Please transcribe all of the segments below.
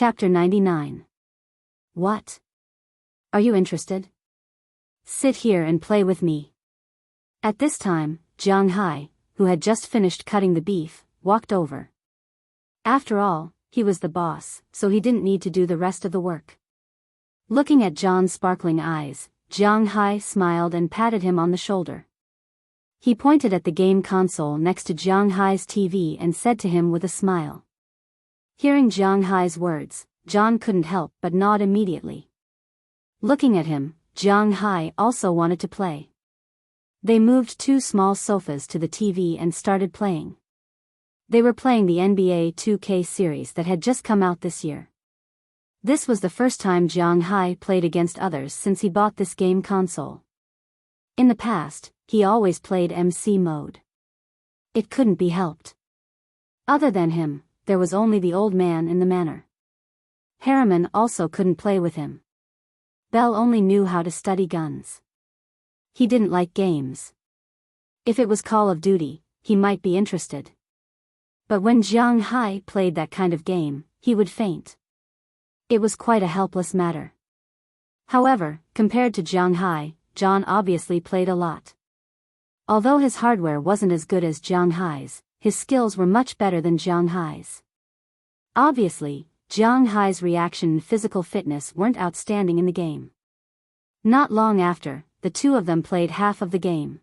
Chapter 99. What? Are you interested? Sit here and play with me. At this time, Jiang Hai, who had just finished cutting the beef, walked over. After all, he was the boss, so he didn't need to do the rest of the work. Looking at John's sparkling eyes, Jiang Hai smiled and patted him on the shoulder. He pointed at the game console next to Jiang Hai's TV and said to him with a smile. Hearing Jiang Hai's words, John couldn't help but nod immediately. Looking at him, Jiang Hai also wanted to play. They moved two small sofas to the TV and started playing. They were playing the NBA 2K series that had just come out this year. This was the first time Jiang Hai played against others since he bought this game console. In the past, he always played MC mode. It couldn't be helped. Other than him, there was only the old man in the manor. Harriman also couldn't play with him. Bell only knew how to study guns. He didn't like games. If it was Call of Duty, he might be interested. But when Jiang Hai played that kind of game, he would faint. It was quite a helpless matter. However, compared to Jiang Hai, John obviously played a lot. Although his hardware wasn't as good as Jiang Hai's, his skills were much better than Jiang Hai's. Obviously, Jiang Hai's reaction and physical fitness weren't outstanding in the game. Not long after, the two of them played half of the game.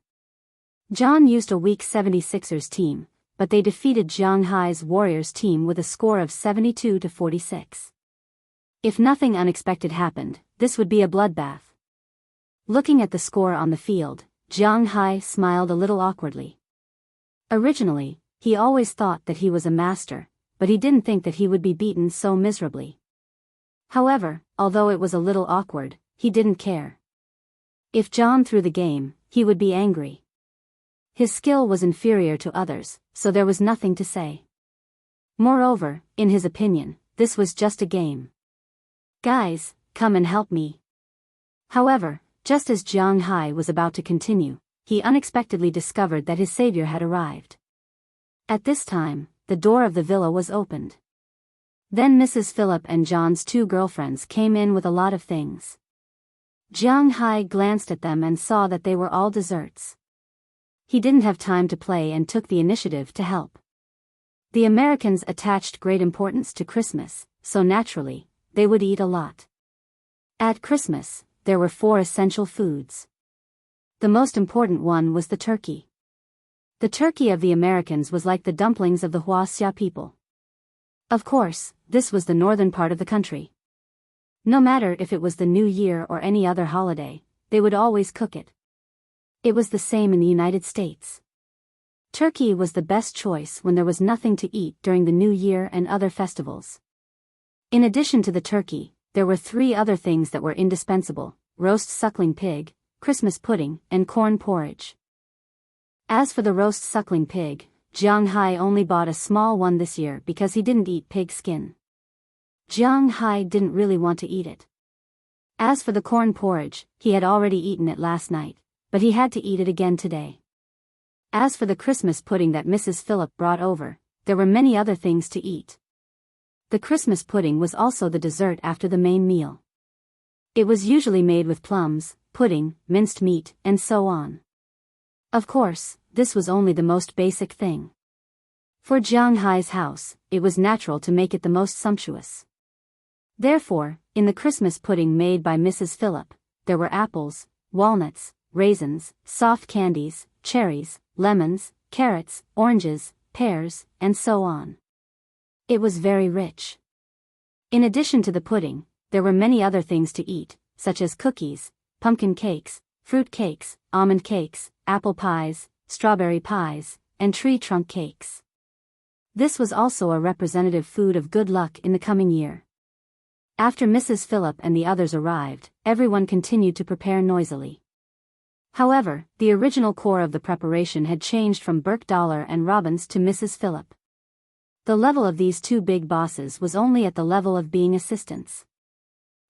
John used a weak 76ers team, but they defeated Jiang Hai's Warriors team with a score of 72-46. If nothing unexpected happened, this would be a bloodbath. Looking at the score on the field, Jiang Hai smiled a little awkwardly. Originally, he always thought that he was a master, but he didn't think that he would be beaten so miserably. However, although it was a little awkward, he didn't care. If John threw the game, he would be angry. His skill was inferior to others, so there was nothing to say. Moreover, in his opinion, this was just a game. Guys, come and help me. However, just as Jiang Hai was about to continue, he unexpectedly discovered that his savior had arrived. At this time, the door of the villa was opened. Then Mrs. Phillip and John's two girlfriends came in with a lot of things. Jiang Hai glanced at them and saw that they were all desserts. He didn't have time to play and took the initiative to help. The Americans attached great importance to Christmas, so naturally, they would eat a lot. At Christmas, there were 4 essential foods. The most important one was the turkey. The turkey of the Americans was like the dumplings of the Wuxia people. Of course, this was the northern part of the country. No matter if it was the New Year or any other holiday, they would always cook it. It was the same in the United States. Turkey was the best choice when there was nothing to eat during the New Year and other festivals. In addition to the turkey, there were 3 other things that were indispensable: roast suckling pig, Christmas pudding, and corn porridge. As for the roast suckling pig, Jiang Hai only bought a small one this year because he didn't eat pig skin. Jiang Hai didn't really want to eat it. As for the corn porridge, he had already eaten it last night, but he had to eat it again today. As for the Christmas pudding that Mrs. Phillip brought over, there were many other things to eat. The Christmas pudding was also the dessert after the main meal. It was usually made with plums, pudding, minced meat, and so on. Of course, this was only the most basic thing. For Jiang Hai's house, it was natural to make it the most sumptuous. Therefore, in the Christmas pudding made by Mrs. Phillip, there were apples, walnuts, raisins, soft candies, cherries, lemons, carrots, oranges, pears, and so on. It was very rich. In addition to the pudding, there were many other things to eat, such as cookies, pumpkin cakes, fruit cakes, almond cakes, apple pies, strawberry pies, and tree trunk cakes. This was also a representative food of good luck in the coming year. After Mrs. Phillip and the others arrived, everyone continued to prepare noisily. However, the original core of the preparation had changed from Burke Dollar and Robbins to Mrs. Phillip. The level of these 2 big bosses was only at the level of being assistants.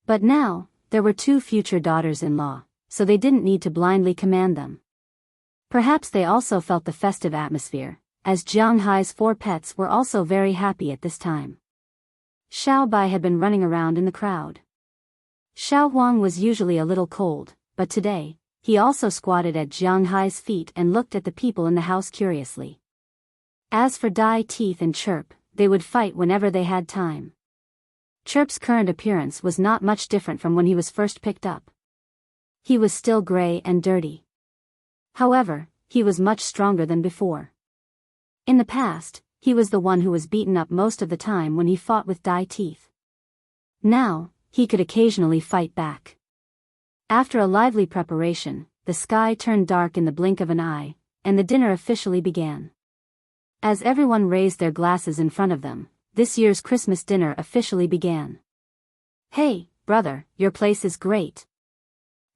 But now, there were 2 future daughters-in-law, so they didn't need to blindly command them. Perhaps they also felt the festive atmosphere, as Jiang Hai's 4 pets were also very happy at this time. Xiao Bai had been running around in the crowd. Xiao Huang was usually a little cold, but today, he also squatted at Jiang Hai's feet and looked at the people in the house curiously. As for Dai Teeth and Chirp, they would fight whenever they had time. Chirp's current appearance was not much different from when he was first picked up. He was still gray and dirty. However, he was much stronger than before. In the past, he was the one who was beaten up most of the time when he fought with Dai Teeth. Now, he could occasionally fight back. After a lively preparation, the sky turned dark in the blink of an eye, and the dinner officially began. As everyone raised their glasses in front of them, this year's Christmas dinner officially began. "Hey, brother, your place is great."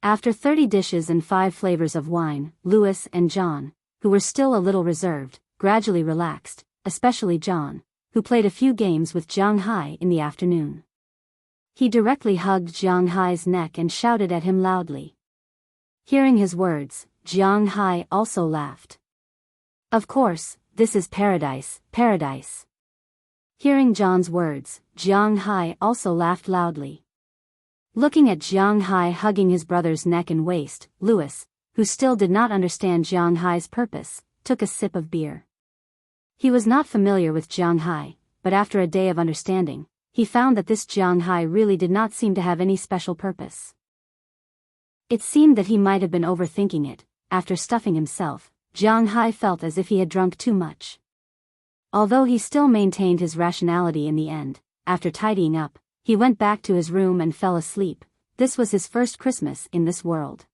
After 30 dishes and 5 flavors of wine, Louis and John, who were still a little reserved, gradually relaxed, especially John, who played a few games with Jiang Hai in the afternoon. He directly hugged Jiang Hai's neck and shouted at him loudly. Hearing his words, Jiang Hai also laughed. "Of course, this is paradise, paradise." Hearing John's words, Jiang Hai also laughed loudly. Looking at Jiang Hai hugging his brother's neck and waist, Louis, who still did not understand Jiang Hai's purpose, took a sip of beer. He was not familiar with Jiang Hai, but after a day of understanding, he found that this Jiang Hai really did not seem to have any special purpose. It seemed that he might have been overthinking it. After stuffing himself, Jiang Hai felt as if he had drunk too much. Although he still maintained his rationality in the end, after tidying up, he went back to his room and fell asleep. This was his first Christmas in this world.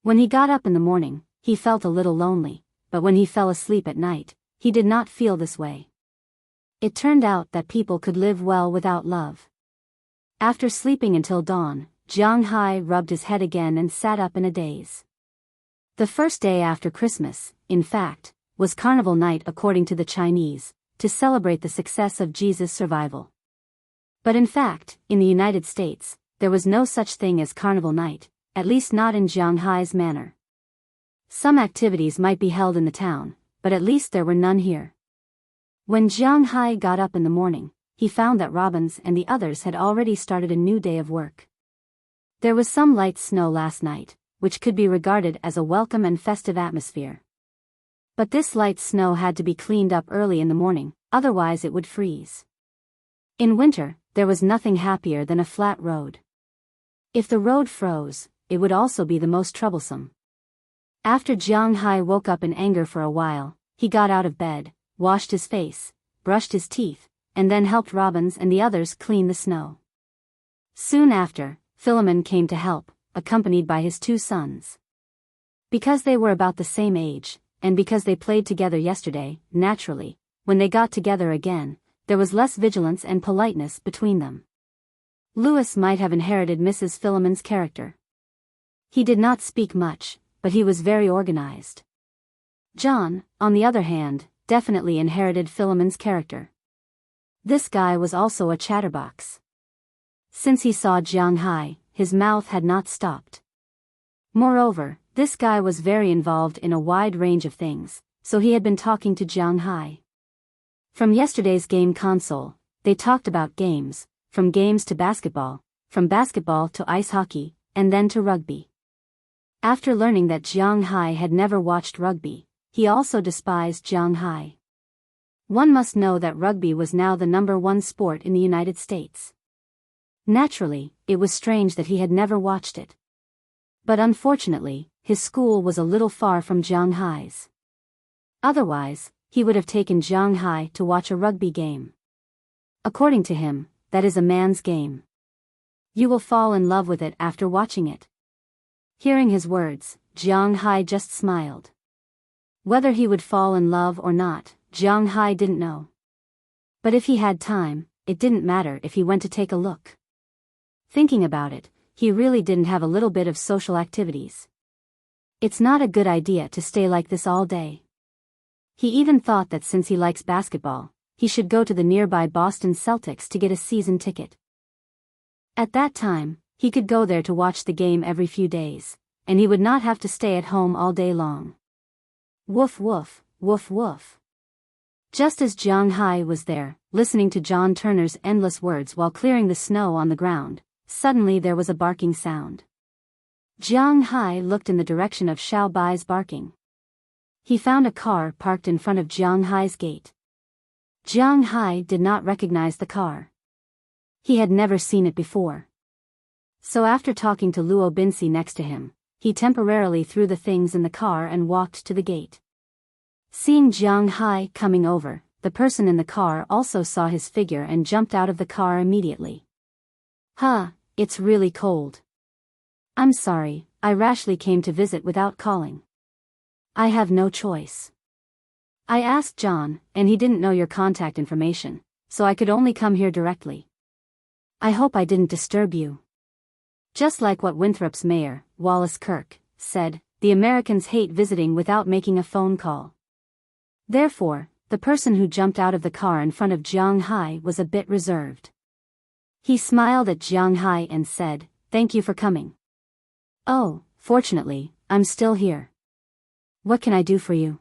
When he got up in the morning, he felt a little lonely, but when he fell asleep at night, he did not feel this way. It turned out that people could live well without love. After sleeping until dawn, Jiang Hai rubbed his head again and sat up in a daze. The first day after Christmas, in fact, was Carnival Night according to the Chinese, to celebrate the success of Jesus' survival. But in fact, in the United States, there was no such thing as Carnival Night, at least not in Jiang Hai's manner. Some activities might be held in the town, but at least there were none here. When Jiang Hai got up in the morning, he found that Robbins and the others had already started a new day of work. There was some light snow last night, which could be regarded as a welcome and festive atmosphere. But this light snow had to be cleaned up early in the morning, otherwise it would freeze. In winter, there was nothing happier than a flat road. If the road froze, it would also be the most troublesome. After Jiang Hai woke up in anger for a while, he got out of bed, washed his face, brushed his teeth, and then helped Robbins and the others clean the snow. Soon after, Philemon came to help, accompanied by his 2 sons. Because they were about the same age, and because they played together yesterday, naturally, when they got together again, there was less vigilance and politeness between them. Louis might have inherited Mrs. Philemon's character. He did not speak much, but he was very organized. John, on the other hand, definitely inherited Philemon's character. This guy was also a chatterbox. Since he saw Jiang Hai, his mouth had not stopped. Moreover, this guy was very involved in a wide range of things, so he had been talking to Jiang Hai. From yesterday's game console, they talked about games, from games to basketball, from basketball to ice hockey, and then to rugby. After learning that Jiang Hai had never watched rugby, he also despised Jiang Hai. One must know that rugby was now the #1 sport in the United States. Naturally, it was strange that he had never watched it. But unfortunately, his school was a little far from Jiang Hai's. Otherwise, he would have taken Jiang Hai to watch a rugby game. According to him, that is a man's game. You will fall in love with it after watching it. Hearing his words, Jiang Hai just smiled. Whether he would fall in love or not, Jiang Hai didn't know. But if he had time, it didn't matter if he went to take a look. Thinking about it, he really didn't have a little bit of social activities. It's not a good idea to stay like this all day. He even thought that since he likes basketball, he should go to the nearby Boston Celtics to get a season ticket. At that time, he could go there to watch the game every few days, and he would not have to stay at home all day long. Woof woof, woof woof. Just as Jiang Hai was there, listening to John Turner's endless words while clearing the snow on the ground, suddenly there was a barking sound. Jiang Hai looked in the direction of Xiao Bai's barking. He found a car parked in front of Jiang Hai's gate. Jiang Hai did not recognize the car. He had never seen it before. So after talking to Luo Binsi next to him, he temporarily threw the things in the car and walked to the gate. Seeing Jiang Hai coming over, the person in the car also saw his figure and jumped out of the car immediately. Huh, it's really cold. I'm sorry, I rashly came to visit without calling. I have no choice. I asked John, and he didn't know your contact information, so I could only come here directly. I hope I didn't disturb you. Just like what Winthrop's mayor, Wallace Kirk, said, the Americans hate visiting without making a phone call. Therefore, the person who jumped out of the car in front of Jiang Hai was a bit reserved. He smiled at Jiang Hai and said, "Thank you for coming." "Oh, fortunately, I'm still here. What can I do for you?"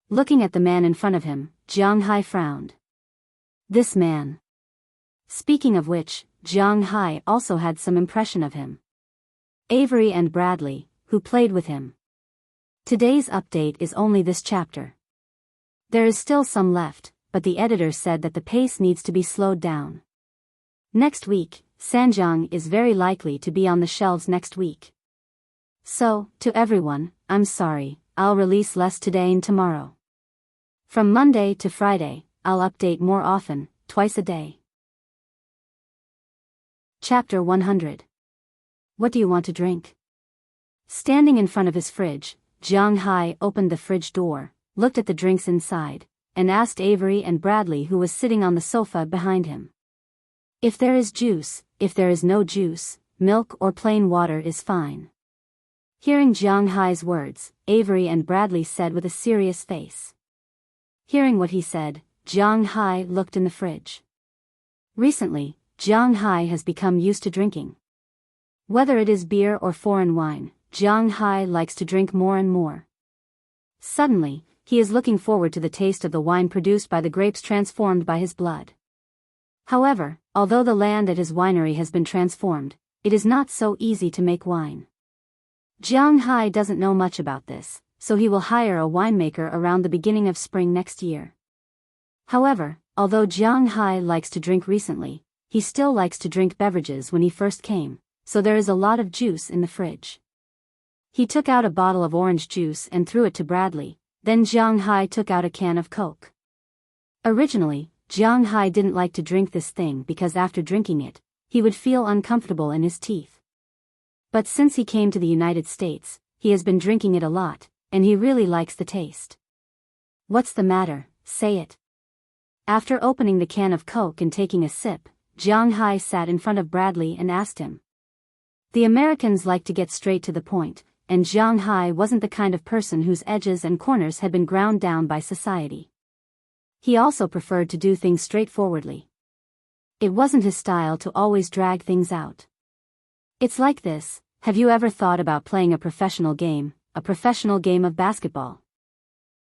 Looking at the man in front of him, Jiang Hai frowned. This man. Speaking of which, Jiang Hai also had some impression of him. Avery and Bradley, who played with him. Today's update is only this chapter. There is still some left, but the editor said that the pace needs to be slowed down. Next week, Sanjiang is very likely to be on the shelves next week. So, to everyone, I'm sorry, I'll release less today and tomorrow. From Monday to Friday, I'll update more often, twice a day. Chapter 100. What do you want to drink? Standing in front of his fridge, Jiang Hai opened the fridge door, looked at the drinks inside, and asked Avery and Bradley, who was sitting on the sofa behind him. If there is juice, if there is no juice, milk or plain water is fine. Hearing Jiang Hai's words, Avery and Bradley said with a serious face. Hearing what he said, Jiang Hai looked in the fridge. Recently, Jiang Hai has become used to drinking. Whether it is beer or foreign wine, Jiang Hai likes to drink more and more. Suddenly, he is looking forward to the taste of the wine produced by the grapes transformed by his blood. However, although the land at his winery has been transformed, it is not so easy to make wine. Jiang Hai doesn't know much about this, so he will hire a winemaker around the beginning of spring next year. However, although Jiang Hai likes to drink recently, he still likes to drink beverages when he first came, so there is a lot of juice in the fridge. He took out a bottle of orange juice and threw it to Bradley, then Jiang Hai took out a can of Coke. Originally, Jiang Hai didn't like to drink this thing because after drinking it, he would feel uncomfortable in his teeth. But since he came to the United States, he has been drinking it a lot, and he really likes the taste. What's the matter, say it. After opening the can of Coke and taking a sip, Jiang Hai sat in front of Bradley and asked him. The Americans like to get straight to the point, and Jiang Hai wasn't the kind of person whose edges and corners had been ground down by society. He also preferred to do things straightforwardly. It wasn't his style to always drag things out. It's like this, have you ever thought about playing a professional game of basketball?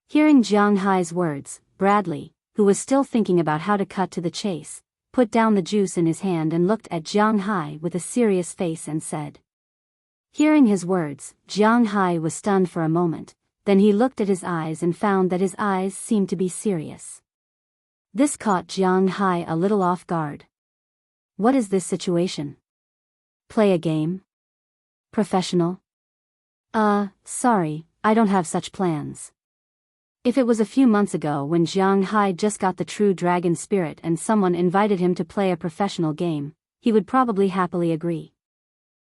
Hearing Jiang Hai's words, Bradley, who was still thinking about how to cut to the chase, put down the juice in his hand and looked at Jiang Hai with a serious face and said. Hearing his words, Jiang Hai was stunned for a moment, then he looked at his eyes and found that his eyes seemed to be serious. This caught Jiang Hai a little off guard. What is this situation? Play a game? Professional? Sorry, I don't have such plans. If it was a few months ago when Jiang Hai just got the true dragon spirit and someone invited him to play a professional game, he would probably happily agree.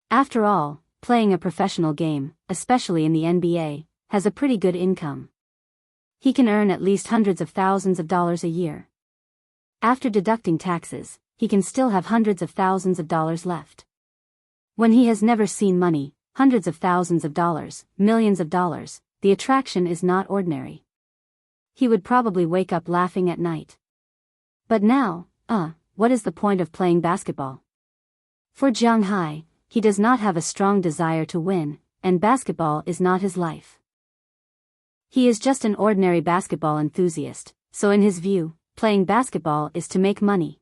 After all, playing a professional game, especially in the NBA, has a pretty good income. He can earn at least hundreds of thousands of dollars a year. After deducting taxes, he can still have hundreds of thousands of dollars left. When he has never seen money, hundreds of thousands of dollars, millions of dollars, the attraction is not ordinary. He would probably wake up laughing at night. But now, what is the point of playing basketball? For Jiang Hai, he does not have a strong desire to win, and basketball is not his life. He is just an ordinary basketball enthusiast, so in his view, playing basketball is to make money.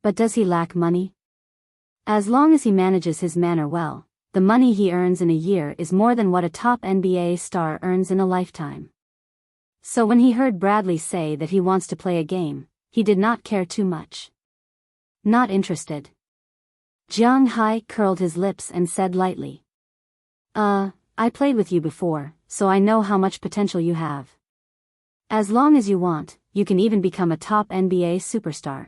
But does he lack money? As long as he manages his manner well, the money he earns in a year is more than what a top NBA star earns in a lifetime. So when he heard Bradley say that he wants to play a game, he did not care too much. Not interested. Jiang Hai curled his lips and said lightly. I played with you before, so I know how much potential you have. As long as you want, you can even become a top NBA superstar.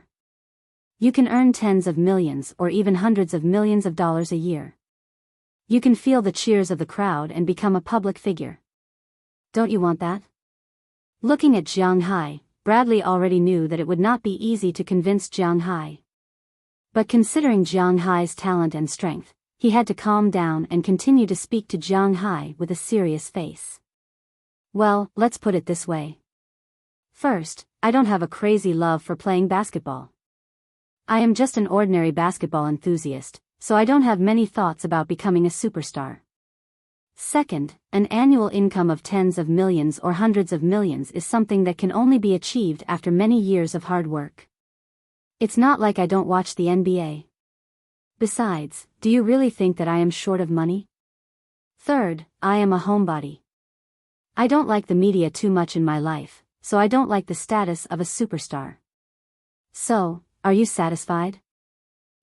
You can earn tens of millions or even hundreds of millions of dollars a year. You can feel the cheers of the crowd and become a public figure. Don't you want that? Looking at Jiang Hai, Bradley already knew that it would not be easy to convince Jiang Hai. But considering Jiang Hai's talent and strength, he had to calm down and continue to speak to Jiang Hai with a serious face. Well, let's put it this way. First, I don't have a crazy love for playing basketball. I am just an ordinary basketball enthusiast, so I don't have many thoughts about becoming a superstar. Second, an annual income of tens of millions or hundreds of millions is something that can only be achieved after many years of hard work. It's not like I don't watch the NBA. Besides, do you really think that I am short of money? Third, I am a homebody. I don't like the media too much in my life, so I don't like the status of a superstar. So, are you satisfied?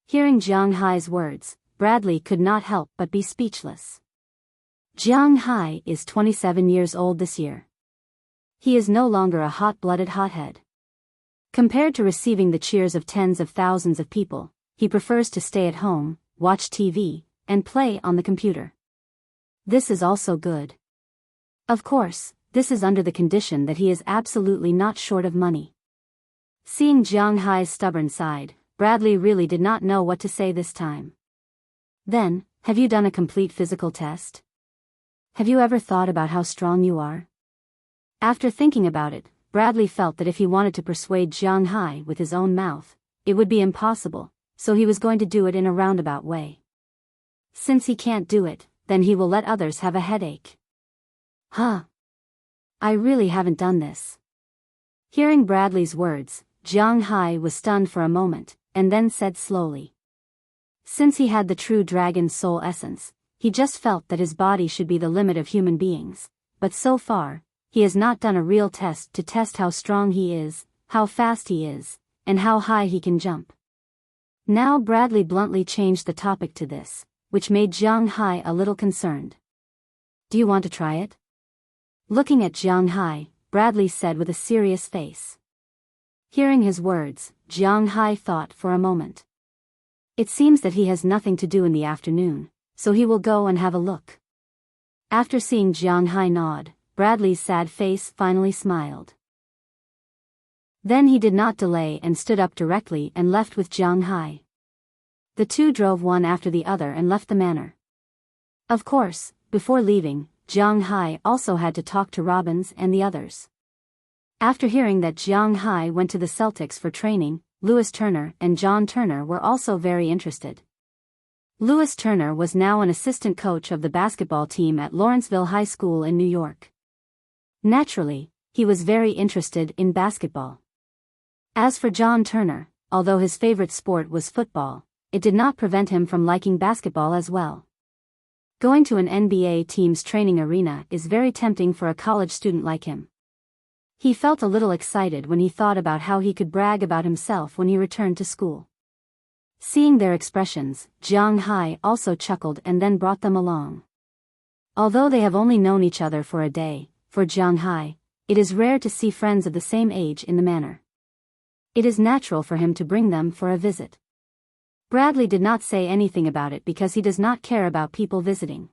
Hearing Jiang Hai's words, Bradley could not help but be speechless. Jiang Hai is 27 years old this year. He is no longer a hot-blooded hothead. Compared to receiving the cheers of tens of thousands of people, he prefers to stay at home, watch TV, and play on the computer. This is also good. Of course, this is under the condition that he is absolutely not short of money. Seeing Jiang Hai's stubborn side, Bradley really did not know what to say this time. Then, have you done a complete physical test? Have you ever thought about how strong you are? After thinking about it, Bradley felt that if he wanted to persuade Jiang Hai with his own mouth, it would be impossible, so he was going to do it in a roundabout way. Since he can't do it, then he will let others have a headache. I really haven't done this. Hearing Bradley's words, Jiang Hai was stunned for a moment, and then said slowly. Since he had the true dragon soul essence, he just felt that his body should be the limit of human beings, but so far, he has not done a real test to test how strong he is, how fast he is, and how high he can jump. Now Bradley bluntly changed the topic to this, which made Jiang Hai a little concerned. Do you want to try it? Looking at Jiang Hai, Bradley said with a serious face. Hearing his words, Jiang Hai thought for a moment. It seems that he has nothing to do in the afternoon, so he will go and have a look. After seeing Jiang Hai nod, Bradley's sad face finally smiled. Then he did not delay and stood up directly and left with Jiang Hai. The two drove one after the other and left the manor. Of course, before leaving, Jiang Hai also had to talk to Robbins and the others. After hearing that Jiang Hai went to the Celtics for training, Lewis Turner and John Turner were also very interested. Lewis Turner was now an assistant coach of the basketball team at Lawrenceville High School in New York. Naturally, he was very interested in basketball. As for John Turner, although his favorite sport was football, it did not prevent him from liking basketball as well. Going to an NBA team's training arena is very tempting for a college student like him. He felt a little excited when he thought about how he could brag about himself when he returned to school. Seeing their expressions, Jiang Hai also chuckled and then brought them along. Although they have only known each other for a day, for Jiang Hai, it is rare to see friends of the same age in the manor. It is natural for him to bring them for a visit. Bradley did not say anything about it because he does not care about people visiting.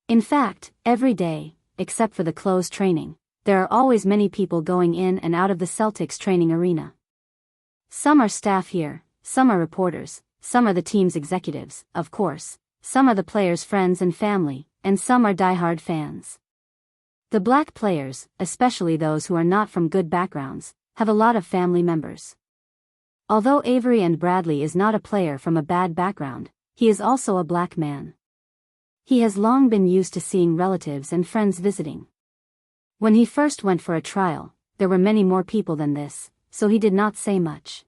In fact, every day, except for the closed training, there are always many people going in and out of the Celtics training arena. Some are staff here, some are reporters, some are the team's executives, of course, some are the players' friends and family, and some are diehard fans. The black players, especially those who are not from good backgrounds, have a lot of family members. Although Avery and Bradley is not a player from a bad background, he is also a black man. He has long been used to seeing relatives and friends visiting. When he first went for a trial, there were many more people than this, so he did not say much.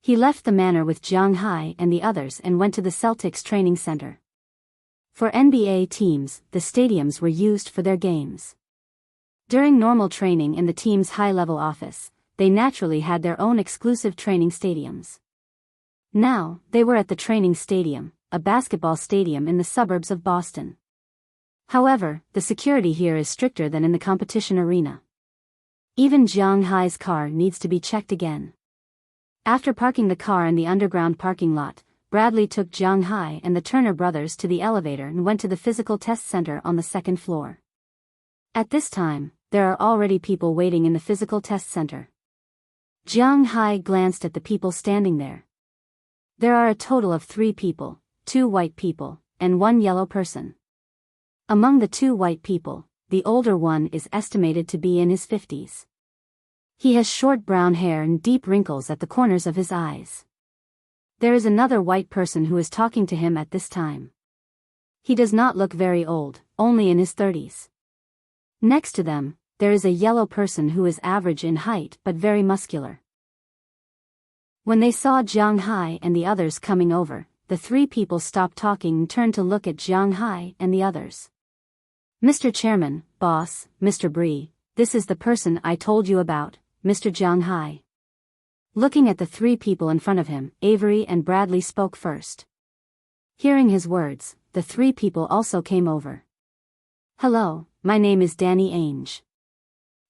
He left the manor with Jiang Hai and the others and went to the Celtics training center. For NBA teams, the stadiums were used for their games. During normal training in the team's high-level office, they naturally had their own exclusive training stadiums. Now, they were at the training stadium, a basketball stadium in the suburbs of Boston. However, the security here is stricter than in the competition arena. Even Jiang Hai's car needs to be checked again. After parking the car in the underground parking lot, Bradley took Jiang Hai and the Turner brothers to the elevator and went to the physical test center on the second floor. At this time, there are already people waiting in the physical test center. Jiang Hai glanced at the people standing there. There are a total of 3 people, 2 white people, and 1 yellow person. Among the 2 white people, the older one is estimated to be in his 50s. He has short brown hair and deep wrinkles at the corners of his eyes. There is another white person who is talking to him at this time. He does not look very old, only in his 30s. Next to them, there is a yellow person who is average in height but very muscular. When they saw Jiang Hai and the others coming over, the 3 people stopped talking and turned to look at Jiang Hai and the others. "Mr. Chairman, boss, Mr. Bree, this is the person I told you about, Mr. Jiang Hai." Looking at the 3 people in front of him, Avery and Bradley spoke first. Hearing his words, the 3 people also came over. "Hello, my name is Danny Ainge.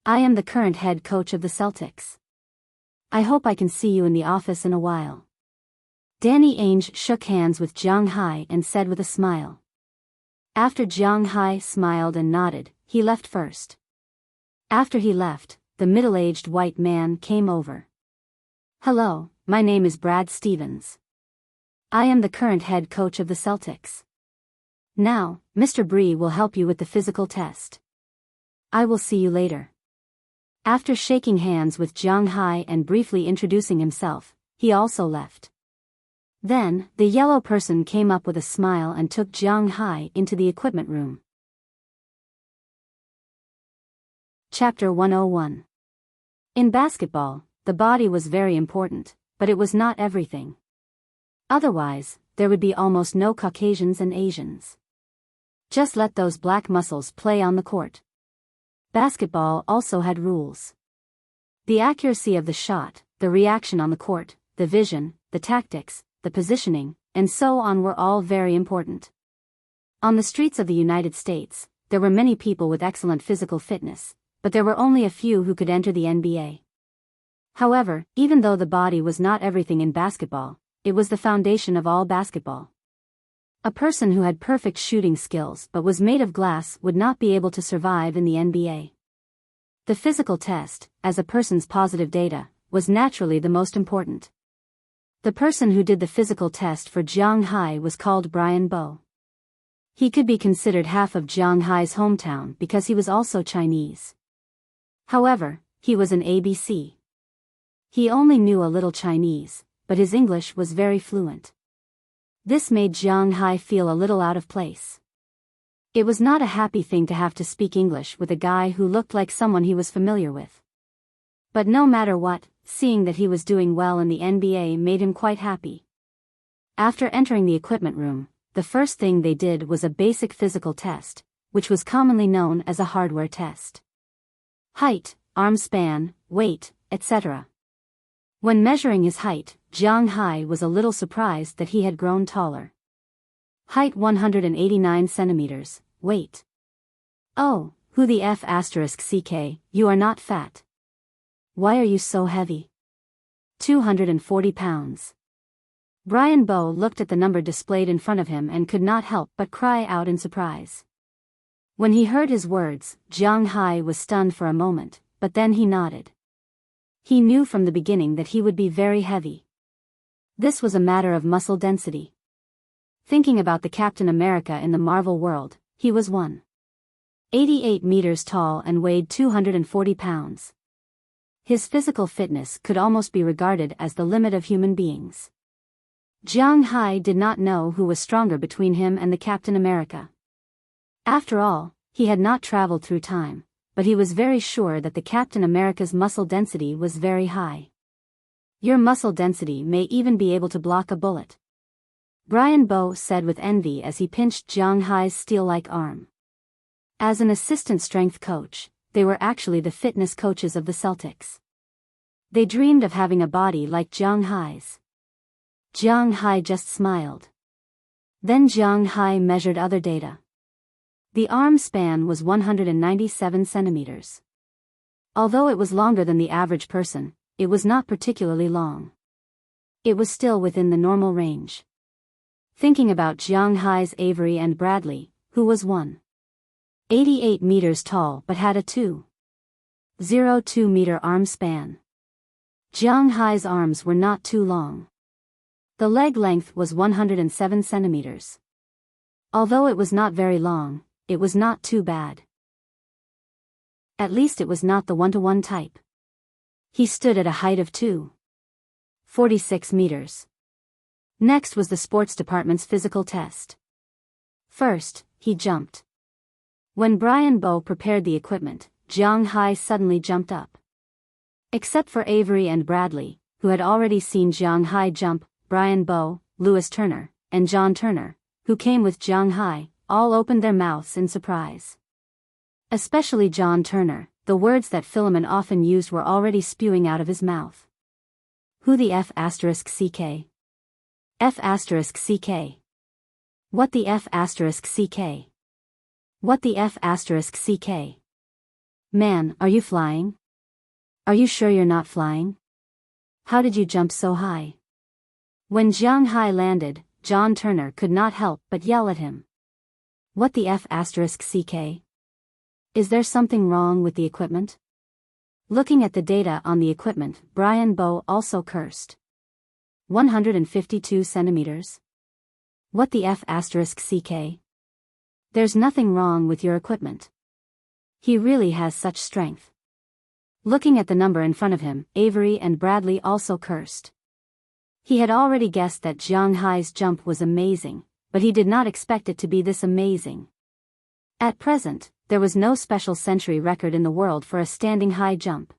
I am the current head coach of the Celtics. I hope I can see you in the office in a while." Danny Ainge shook hands with Jiang Hai and said with a smile. After Jiang Hai smiled and nodded, he left first. After he left, the middle-aged white man came over. "Hello, my name is Brad Stevens. I am the current head coach of the Celtics. Now, Mr. Bree will help you with the physical test. I will see you later." After shaking hands with Jiang Hai and briefly introducing himself, he also left. Then, the yellow person came up with a smile and took Jiang Hai into the equipment room. Chapter 101. In basketball, the body was very important, but it was not everything. Otherwise, there would be almost no Caucasians and Asians. Just let those black muscles play on the court. Basketball also had rules. The accuracy of the shot, the reaction on the court, the vision, the tactics, the positioning, and so on were all very important. On the streets of the United States, there were many people with excellent physical fitness, but there were only a few who could enter the NBA. However, even though the body was not everything in basketball, it was the foundation of all basketball. A person who had perfect shooting skills but was made of glass would not be able to survive in the NBA. The physical test, as a person's positive data, was naturally the most important. The person who did the physical test for Jiang Hai was called Brian Bo. He could be considered half of Jiang Hai's hometown because he was also Chinese. However, he was an ABC. He only knew a little Chinese, but his English was very fluent. This made Jiang Hai feel a little out of place. It was not a happy thing to have to speak English with a guy who looked like someone he was familiar with. But no matter what, seeing that he was doing well in the NBA made him quite happy. After entering the equipment room, the first thing they did was a basic physical test, which was commonly known as a hardware test. Height, arm span, weight, etc. When measuring his height, Jiang Hai was a little surprised that he had grown taller. Height 189 centimeters, weight. "Oh, who the F*** CK, you are not fat. Why are you so heavy? 240 pounds. Brian Bo looked at the number displayed in front of him and could not help but cry out in surprise. When he heard his words, Jiang Hai was stunned for a moment, but then he nodded. He knew from the beginning that he would be very heavy. This was a matter of muscle density. Thinking about the Captain America in the Marvel world, he was 188 meters tall and weighed 240 pounds. His physical fitness could almost be regarded as the limit of human beings. Jiang Hai did not know who was stronger between him and the Captain America. After all, he had not traveled through time, but he was very sure that the Captain America's muscle density was very high. Your muscle density may even be able to block a bullet, Brian Bo said with envy as he pinched Jiang Hai's steel-like arm. As an assistant strength coach, they were actually the fitness coaches of the Celtics. They dreamed of having a body like Jiang Hai's. Jiang Hai just smiled. Then Jiang Hai measured other data. The arm span was 197 centimeters. Although it was longer than the average person, it was not particularly long. It was still within the normal range. Thinking about Jiang Hai's Avery and Bradley, who was 1.88 meters tall but had a 2.02 meter arm span. Jiang Hai's arms were not too long. The leg length was 107 centimeters. Although it was not very long, it was not too bad. At least it was not the 1-to-1 type. He stood at a height of 2.46 meters. Next was the sports department's physical test. First, he jumped. When Brian Bo prepared the equipment, Jiang Hai suddenly jumped up. Except for Avery and Bradley, who had already seen Jiang Hai jump, Brian Bo, Lewis Turner, and John Turner, who came with Jiang Hai, all opened their mouths in surprise. Especially John Turner, the words that Philemon often used were already spewing out of his mouth. Who the F***CK? F***CK. What the F***CK? What the F***CK? Man, are you flying? Are you sure you're not flying? How did you jump so high? When Jiang Hai landed, John Turner could not help but yell at him. What the F***CK? Is there something wrong with the equipment? Looking at the data on the equipment, Brian Bo also cursed. 152 centimeters? What the F***CK? There's nothing wrong with your equipment. He really has such strength. Looking at the number in front of him, Avery and Bradley also cursed. He had already guessed that Jiang Hai's jump was amazing, but he did not expect it to be this amazing. At present, there was no special century record in the world for a standing high jump.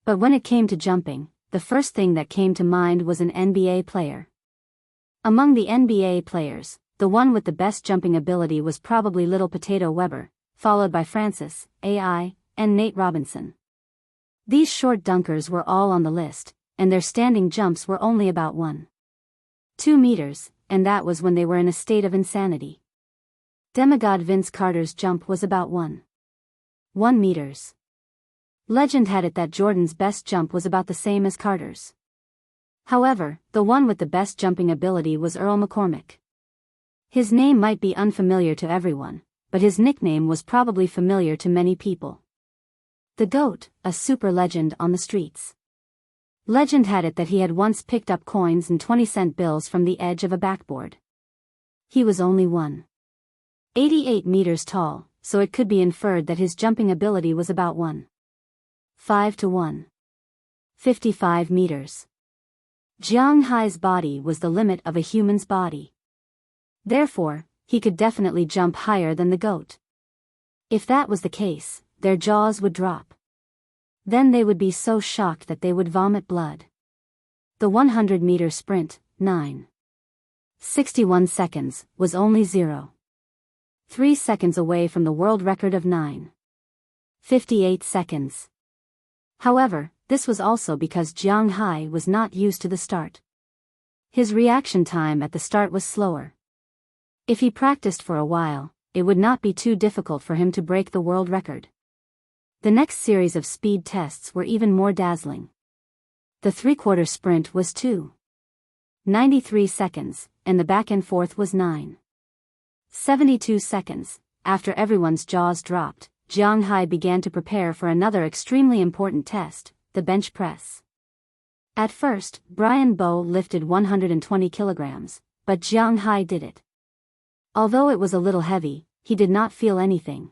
But when it came to jumping, the first thing that came to mind was an NBA player. Among the NBA players, the one with the best jumping ability was probably Little Potato Weber, followed by Francis, AI, and Nate Robinson. These short dunkers were all on the list, and their standing jumps were only about 1.2 meters, and that was when they were in a state of insanity. Demigod Vince Carter's jump was about 1 meters. Legend had it that Jordan's best jump was about the same as Carter's. However, the one with the best jumping ability was Earl McCormick. His name might be unfamiliar to everyone, but his nickname was probably familiar to many people. The GOAT, a super legend on the streets. Legend had it that he had once picked up coins and 20-cent bills from the edge of a backboard. He was only 1.88 meters tall, so it could be inferred that his jumping ability was about 1.5 to 1.55 meters. Jiang Hai's body was the limit of a human's body. Therefore, he could definitely jump higher than the GOAT. If that was the case, their jaws would drop. Then they would be so shocked that they would vomit blood. The 100-meter sprint, 9.61 seconds, was only 0.3 seconds away from the world record of 9.58 seconds. However, this was also because Jiang Hai was not used to the start. His reaction time at the start was slower. If he practiced for a while, it would not be too difficult for him to break the world record. The next series of speed tests were even more dazzling. The three-quarter sprint was 2.93 seconds, and the back and forth was 9.72 seconds. After everyone's jaws dropped, Jiang Hai began to prepare for another extremely important test, the bench press. At first, Brian Bo lifted 120 kilograms, but Jiang Hai did it. Although it was a little heavy, he did not feel anything.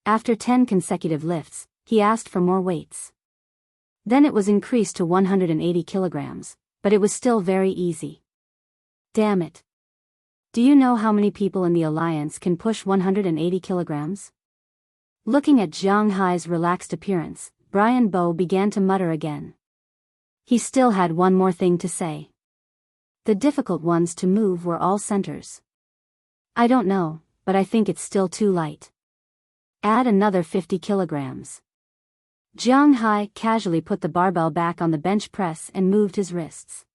After 10 consecutive lifts, he asked for more weights. Then it was increased to 180 kilograms, but it was still very easy. Damn it. Do you know how many people in the Alliance can push 180 kilograms? Looking at Jiang Hai's relaxed appearance, Brian Bo began to mutter again. He still had one more thing to say. The difficult ones to move were all centers. I don't know, but I think it's still too light. Add another 50 kilograms. Jiang Hai casually put the barbell back on the bench press and moved his wrists.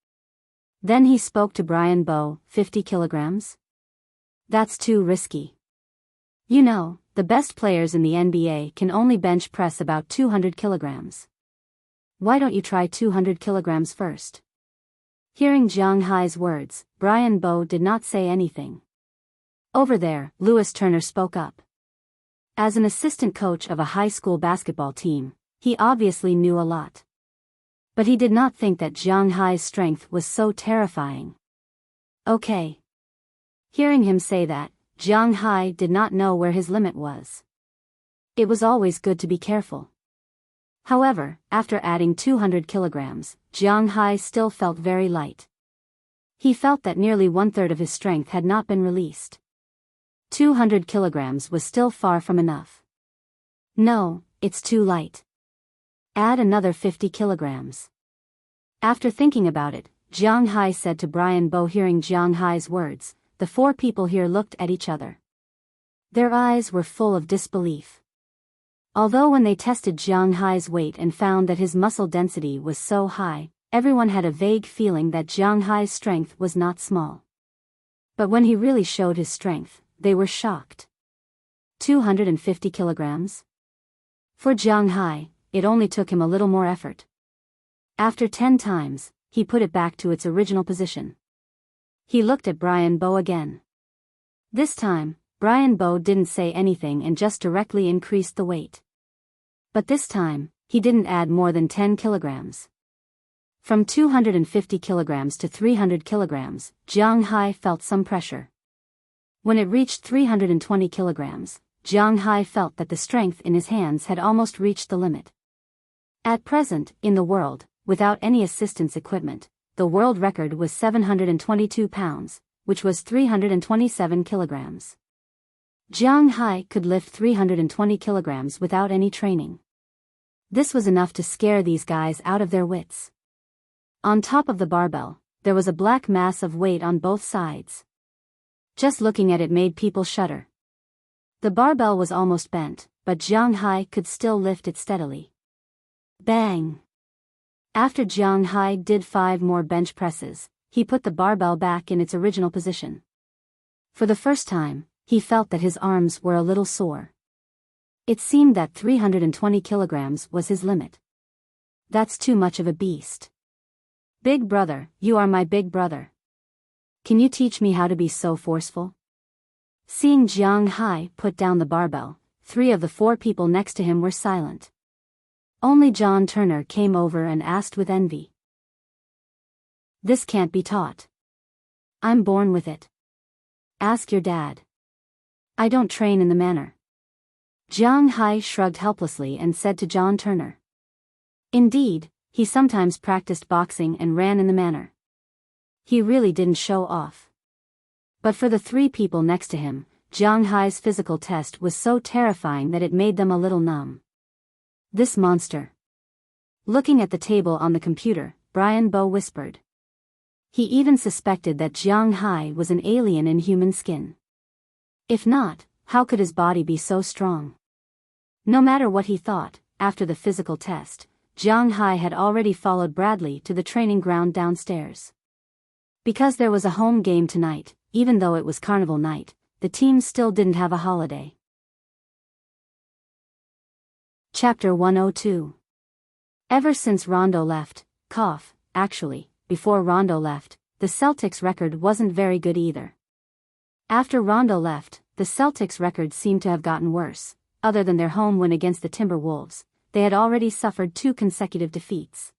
Then he spoke to Brian Bo, 50 kilograms? That's too risky. You know, the best players in the NBA can only bench press about 200 kilograms. Why don't you try 200 kilograms first? Hearing Jiang Hai's words, Brian Bo did not say anything. Over there, Lewis Turner spoke up. As an assistant coach of a high school basketball team, he obviously knew a lot. But he did not think that Jiang Hai's strength was so terrifying. Okay. Hearing him say that, Jiang Hai did not know where his limit was. It was always good to be careful. However, after adding 200 kilograms, Jiang Hai still felt very light. He felt that nearly one-third of his strength had not been released. 200 kilograms was still far from enough. No, it's too light. Add another 50 kilograms. After thinking about it, Jiang Hai said to Brian Bo. Hearing Jiang Hai's words, the four people here looked at each other. Their eyes were full of disbelief. Although when they tested Jiang Hai's weight and found that his muscle density was so high, everyone had a vague feeling that Jiang Hai's strength was not small. But when he really showed his strength, they were shocked. 250 kilograms? For Jiang Hai, it only took him a little more effort. After 10 times, he put it back to its original position. He looked at Brian Bo again. This time, Brian Bo didn't say anything and just directly increased the weight. But this time, he didn't add more than 10 kilograms. From 250 kilograms to 300 kilograms, Jiang Hai felt some pressure. When it reached 320 kilograms, Jiang Hai felt that the strength in his hands had almost reached the limit. At present, in the world, without any assistance equipment, the world record was 722 pounds, which was 327 kilograms. Jiang Hai could lift 320 kilograms without any training. This was enough to scare these guys out of their wits. On top of the barbell, there was a black mass of weight on both sides. Just looking at it made people shudder. The barbell was almost bent, but Jiang Hai could still lift it steadily. Bang! After Jiang Hai did 5 more bench presses, he put the barbell back in its original position. For the first time, he felt that his arms were a little sore. It seemed that 320 kilograms was his limit. That's too much of a beast. Big brother, you are my big brother. Can you teach me how to be so forceful? Seeing Jiang Hai put down the barbell, 3 of the 4 people next to him were silent. Only John Turner came over and asked with envy. This can't be taught. I'm born with it. Ask your dad. I don't train in the manner. Jiang Hai shrugged helplessly and said to John Turner. Indeed, he sometimes practiced boxing and ran in the manner. He really didn't show off. But for the 3 people next to him, Jiang Hai's physical test was so terrifying that it made them a little numb. This monster. Looking at the table on the computer, Brian Bo whispered. He even suspected that Jiang Hai was an alien in human skin. If not, how could his body be so strong? No matter what he thought, after the physical test, Jiang Hai had already followed Bradley to the training ground downstairs. Because there was a home game tonight, even though it was carnival night, the team still didn't have a holiday. Chapter 102. Ever since Rondo left, actually, before Rondo left, the Celtics' record wasn't very good either. After Rondo left, the Celtics' record seemed to have gotten worse. Other than their home win against the Timberwolves, they had already suffered 2 consecutive defeats.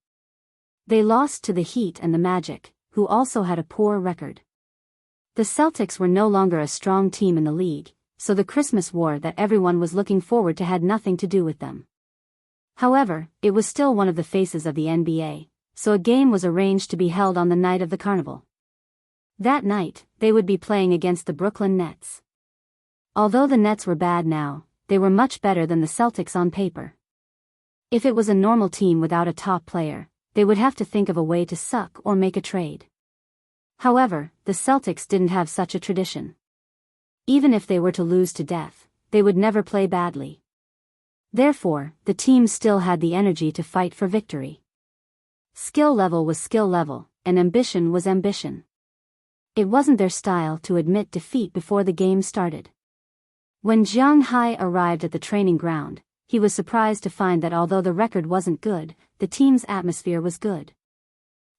They lost to the Heat and the Magic, who also had a poor record. The Celtics were no longer a strong team in the league, so the Christmas war that everyone was looking forward to had nothing to do with them. However, it was still one of the faces of the NBA, so a game was arranged to be held on the night of the carnival. That night, they would be playing against the Brooklyn Nets. Although the Nets were bad now, they were much better than the Celtics on paper. If it was a normal team without a top player, they would have to think of a way to suck or make a trade. However, the Celtics didn't have such a tradition. Even if they were to lose to death, they would never play badly. Therefore, the team still had the energy to fight for victory. Skill level was skill level, and ambition was ambition. It wasn't their style to admit defeat before the game started. When Jiang Hai arrived at the training ground, he was surprised to find that although the record wasn't good, the team's atmosphere was good.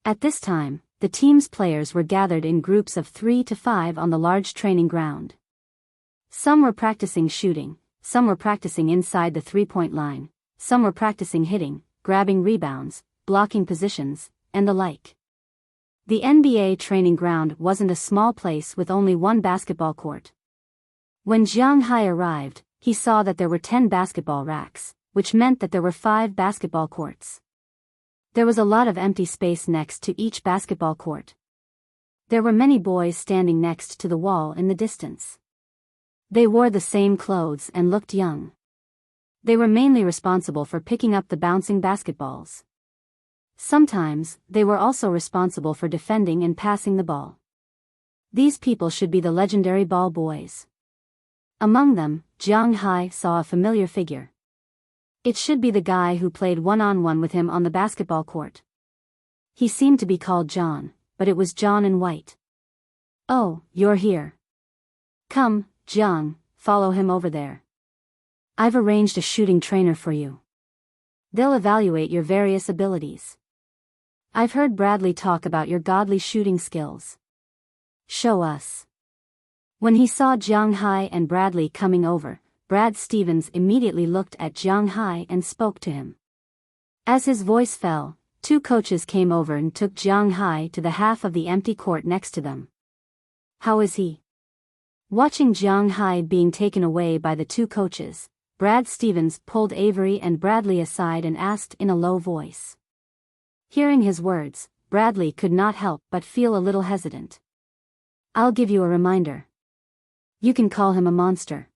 At this time, the team's players were gathered in groups of 3 to 5 on the large training ground. Some were practicing shooting, some were practicing inside the three-point line, some were practicing hitting, grabbing rebounds, blocking positions, and the like. The NBA training ground wasn't a small place with only one basketball court. When Jiang Hai arrived, he saw that there were 10 basketball racks, which meant that there were 5 basketball courts. There was a lot of empty space next to each basketball court. There were many boys standing next to the wall in the distance. They wore the same clothes and looked young. They were mainly responsible for picking up the bouncing basketballs. Sometimes, they were also responsible for defending and passing the ball. These people should be the legendary ball boys. Among them, Jiang Hai saw a familiar figure. It should be the guy who played one-on-one with him on the basketball court. He seemed to be called John, but it was John in white. "Oh, you're here. Come, Jiang, follow him over there. I've arranged a shooting trainer for you. They'll evaluate your various abilities. I've heard Bradley talk about your godly shooting skills. Show us." When he saw Jiang Hai and Bradley coming over, Brad Stevens immediately looked at Jiang Hai and spoke to him. As his voice fell, 2 coaches came over and took Jiang Hai to the half of the empty court next to them. "How is he?" Watching Jiang Hai being taken away by the 2 coaches, Brad Stevens pulled Avery and Bradley aside and asked in a low voice. Hearing his words, Bradley could not help but feel a little hesitant. "I'll give you a reminder. You can call him a monster.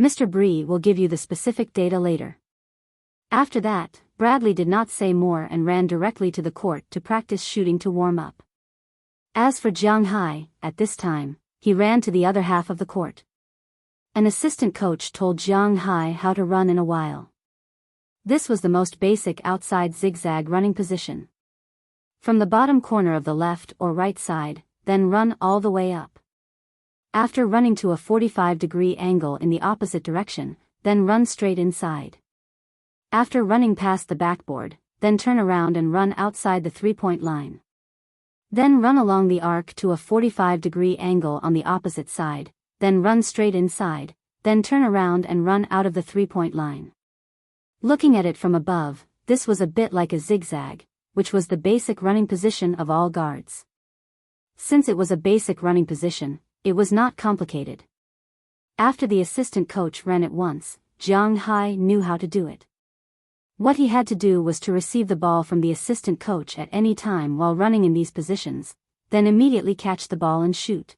Mr. Bree will give you the specific data later." After that, Bradley did not say more and ran directly to the court to practice shooting to warm up. As for Jiang Hai, at this time, he ran to the other half of the court. An assistant coach told Jiang Hai how to run in a while. This was the most basic outside zigzag running position. From the bottom corner of the left or right side, then run all the way up. After running to a 45-degree angle in the opposite direction, then run straight inside. After running past the backboard, then turn around and run outside the three-point line. Then run along the arc to a 45-degree angle on the opposite side, then run straight inside, then turn around and run out of the three-point line. Looking at it from above, this was a bit like a zigzag, which was the basic running position of all guards. Since it was a basic running position, it was not complicated. After the assistant coach ran it once, Jiang Hai knew how to do it. What he had to do was to receive the ball from the assistant coach at any time while running in these positions, then immediately catch the ball and shoot.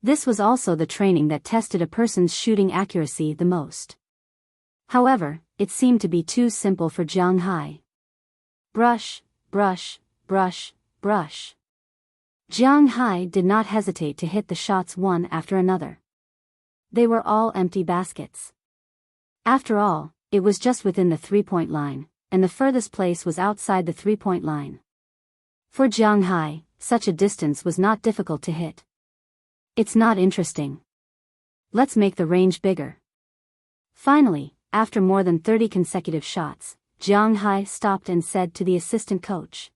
This was also the training that tested a person's shooting accuracy the most. However, it seemed to be too simple for Jiang Hai. Brush, brush, brush, brush. Jiang Hai did not hesitate to hit the shots one after another. They were all empty baskets. After all, it was just within the three-point line, and the furthest place was outside the three-point line. For Jiang Hai, such a distance was not difficult to hit. It's not interesting. Let's make the range bigger. Finally, after more than 30 consecutive shots, Jiang Hai stopped and said to the assistant coach.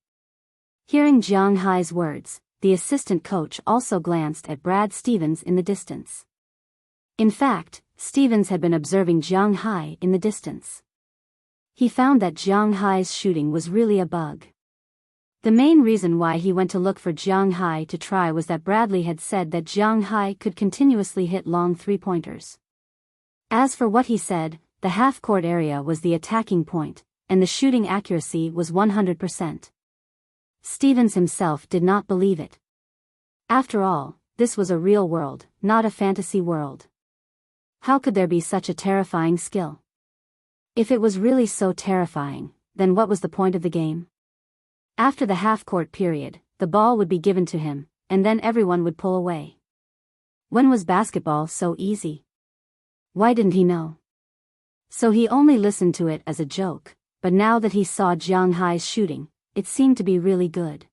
Hearing Jiang Hai's words, the assistant coach also glanced at Brad Stevens in the distance. In fact, Stevens had been observing Jiang Hai in the distance. He found that Jiang Hai's shooting was really a bug. The main reason why he went to look for Jiang Hai to try was that Bradley had said that Jiang Hai could continuously hit long three-pointers. As for what he said, the half-court area was the attacking point, and the shooting accuracy was 100%. Stevens himself did not believe it. After all, this was a real world, not a fantasy world. How could there be such a terrifying skill? If it was really so terrifying, then what was the point of the game? After the half-court period, the ball would be given to him, and then everyone would pull away. When was basketball so easy? Why didn't he know? So he only listened to it as a joke, but now that he saw Jiang Hai's shooting, it seemed to be really good.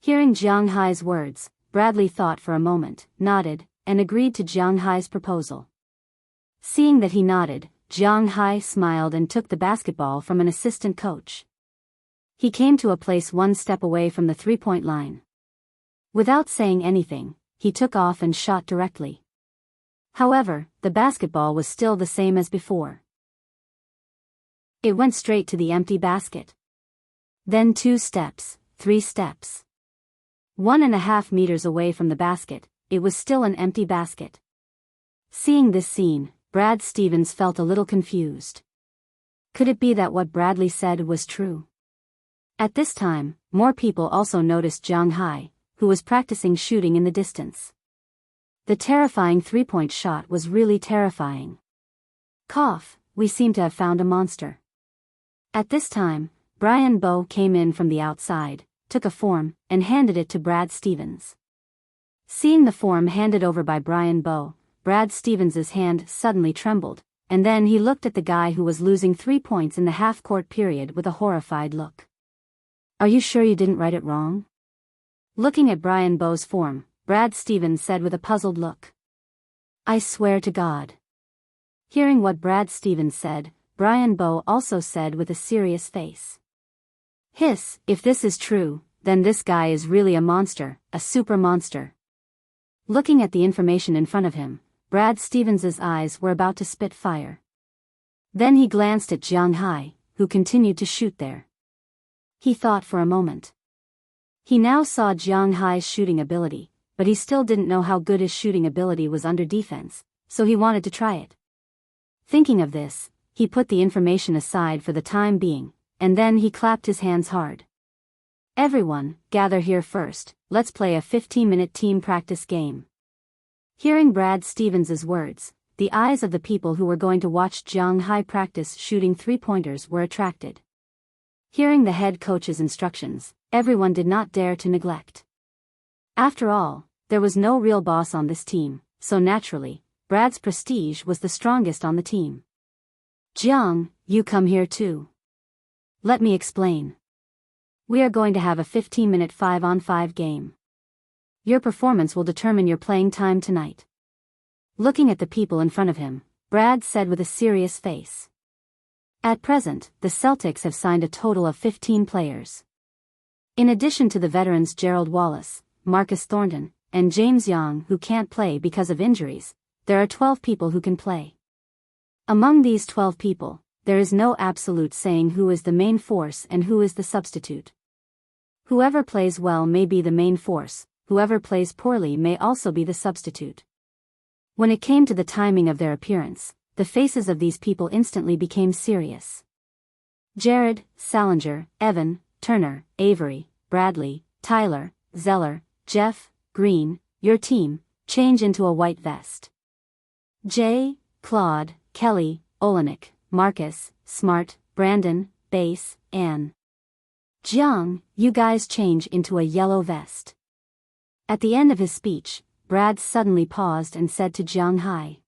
Hearing Jiang Hai's words, Bradley thought for a moment, nodded, and agreed to Jiang Hai's proposal. Seeing that he nodded, Jiang Hai smiled and took the basketball from an assistant coach. He came to a place one step away from the three-point line. Without saying anything, he took off and shot directly. However, the basketball was still the same as before. It went straight to the empty basket. Then 2 steps, 3 steps. 1.5 meters away from the basket, it was still an empty basket. Seeing this scene, Brad Stevens felt a little confused. Could it be that what Bradley said was true? At this time, more people also noticed Jiang Hai, who was practicing shooting in the distance. The terrifying three-point shot was really terrifying. Cough, we seem to have found a monster. At this time, Brian Bowe came in from the outside, took a form, and handed it to Brad Stevens. Seeing the form handed over by Brian Bowe, Brad Stevens's hand suddenly trembled, and then he looked at the guy who was losing 3 points in the half-court period with a horrified look. Are you sure you didn't write it wrong? Looking at Brian Bowe's form, Brad Stevens said with a puzzled look. I swear to God. Hearing what Brad Stevens said, Brian Bowe also said with a serious face. Hiss, if this is true, then this guy is really a monster, a super monster. Looking at the information in front of him, Brad Stevens's eyes were about to spit fire. Then he glanced at Jiang Hai, who continued to shoot there. He thought for a moment. He now saw Jiang Hai's shooting ability, but he still didn't know how good his shooting ability was under defense, so he wanted to try it. Thinking of this, he put the information aside for the time being, and then he clapped his hands hard. Everyone, gather here first, let's play a 15-minute team practice game. Hearing Brad Stevens's words, the eyes of the people who were going to watch Jiang Hai practice shooting three-pointers were attracted. Hearing the head coach's instructions, everyone did not dare to neglect. After all, there was no real boss on this team, so naturally, Brad's prestige was the strongest on the team. Jiang, you come here too. Let me explain. We are going to have a 15-minute 5-on-5 game. Your performance will determine your playing time tonight. Looking at the people in front of him, Brad said with a serious face. At present, the Celtics have signed a total of 15 players. In addition to the veterans Gerald Wallace, Marcus Thornton, and James Young who can't play because of injuries, there are 12 people who can play. Among these 12 people, there is no absolute saying who is the main force and who is the substitute. Whoever plays well may be the main force, whoever plays poorly may also be the substitute. When it came to the timing of their appearance, the faces of these people instantly became serious. Jared, Salinger, Evan, Turner, Avery, Bradley, Tyler, Zeller, Jeff, Green, your team, change into a white vest. Jay, Claude, Kelly, Olenek, Marcus, Smart, Brandon, Bass, Ann. Jiang, you guys change into a yellow vest. At the end of his speech, Brad suddenly paused and said to Jiang Hai.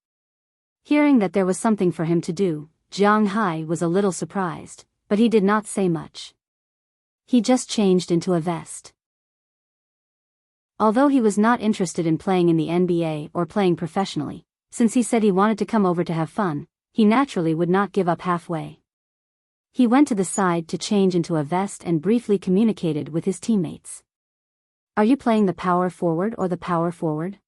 Hearing that there was something for him to do, Jiang Hai was a little surprised, but he did not say much. He just changed into a vest. Although he was not interested in playing in the NBA or playing professionally, since he said he wanted to come over to have fun, he naturally would not give up halfway. He went to the side to change into a vest and briefly communicated with his teammates. Are you playing the power forward or the power forward?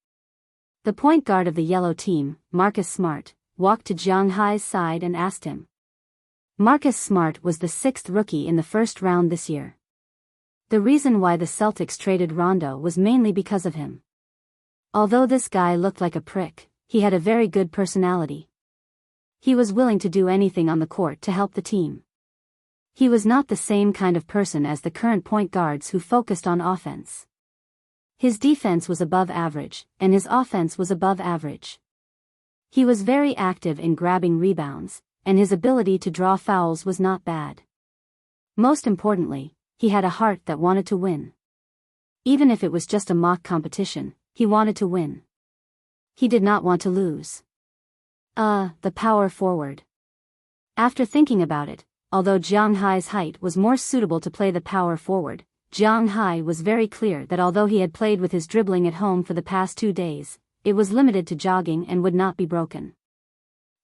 The point guard of the yellow team, Marcus Smart, walked to Jiang Hai's side and asked him. Marcus Smart was the 6th rookie in the first round this year. The reason why the Celtics traded Rondo was mainly because of him. Although this guy looked like a prick, he had a very good personality. He was willing to do anything on the court to help the team. He was not the same kind of person as the current point guards who focused on offense. His defense was above average, and his offense was above average. He was very active in grabbing rebounds, and his ability to draw fouls was not bad. Most importantly, he had a heart that wanted to win. Even if it was just a mock competition, he wanted to win. He did not want to lose. The power forward. After thinking about it, although Jiang Hai's height was more suitable to play the power forward, Jiang Hai was very clear that although he had played with his dribbling at home for the past 2 days, it was limited to jogging and would not be broken.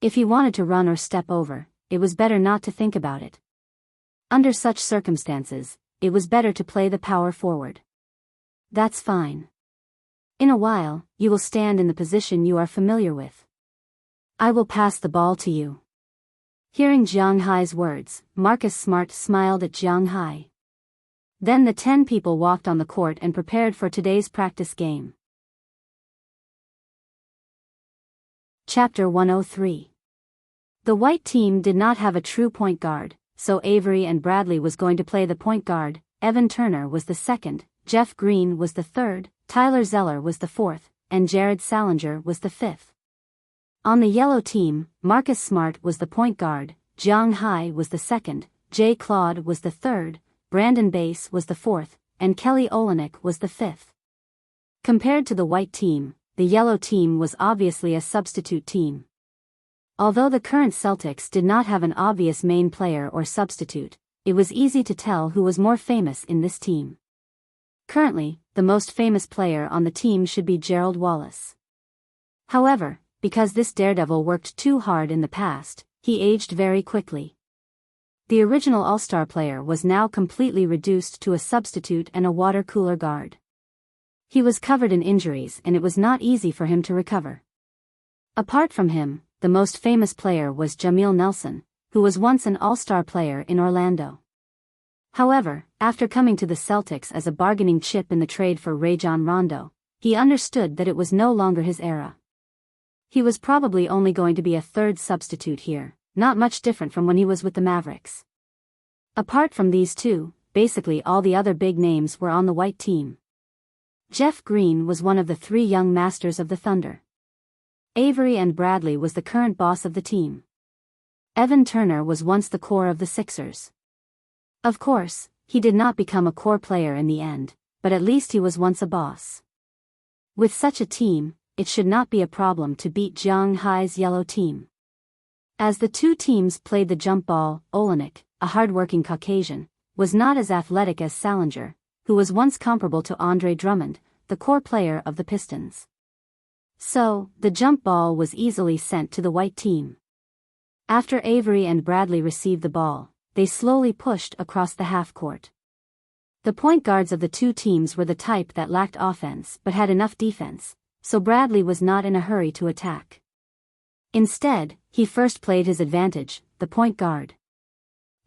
If he wanted to run or step over, it was better not to think about it. Under such circumstances, it was better to play the power forward. That's fine. In a while, you will stand in the position you are familiar with. I will pass the ball to you. Hearing Jiang Hai's words, Marcus Smart smiled at Jiang Hai. Then the 10 people walked on the court and prepared for today's practice game. Chapter 103. The white team did not have a true point guard, so Avery and Bradley was going to play the point guard, Evan Turner was the second, Jeff Green was the third, Tyler Zeller was the fourth, and Jared Salinger was the fifth. On the yellow team, Marcus Smart was the point guard, Jiang Hai was the second, Jay Claude was the third, Brandon Bass was the fourth, and Kelly Olynyk was the fifth. Compared to the white team, the yellow team was obviously a substitute team. Although the current Celtics did not have an obvious main player or substitute, it was easy to tell who was more famous in this team. Currently, the most famous player on the team should be Gerald Wallace. However, because this daredevil worked too hard in the past, he aged very quickly. The original All-Star player was now completely reduced to a substitute and a water cooler guard. He was covered in injuries and it was not easy for him to recover. Apart from him, the most famous player was Jamil Nelson, who was once an All-Star player in Orlando. However, after coming to the Celtics as a bargaining chip in the trade for Rajon Rondo, he understood that it was no longer his era. He was probably only going to be a third substitute here, not much different from when he was with the Mavericks. Apart from these two, basically all the other big names were on the white team. Jeff Green was one of the 3 young masters of the Thunder. Avery and Bradley was the current boss of the team. Evan Turner was once the core of the Sixers. Of course, he did not become a core player in the end, but at least he was once a boss. With such a team, it should not be a problem to beat Jiang Hai's yellow team. As the 2 teams played the jump ball, Olynyk, a hard-working Caucasian, was not as athletic as Salinger, who was once comparable to Andre Drummond, the core player of the Pistons. So, the jump ball was easily sent to the white team. After Avery and Bradley received the ball, they slowly pushed across the half-court. The point guards of the 2 teams were the type that lacked offense but had enough defense, so Bradley was not in a hurry to attack. Instead, he first played his advantage, the point guard.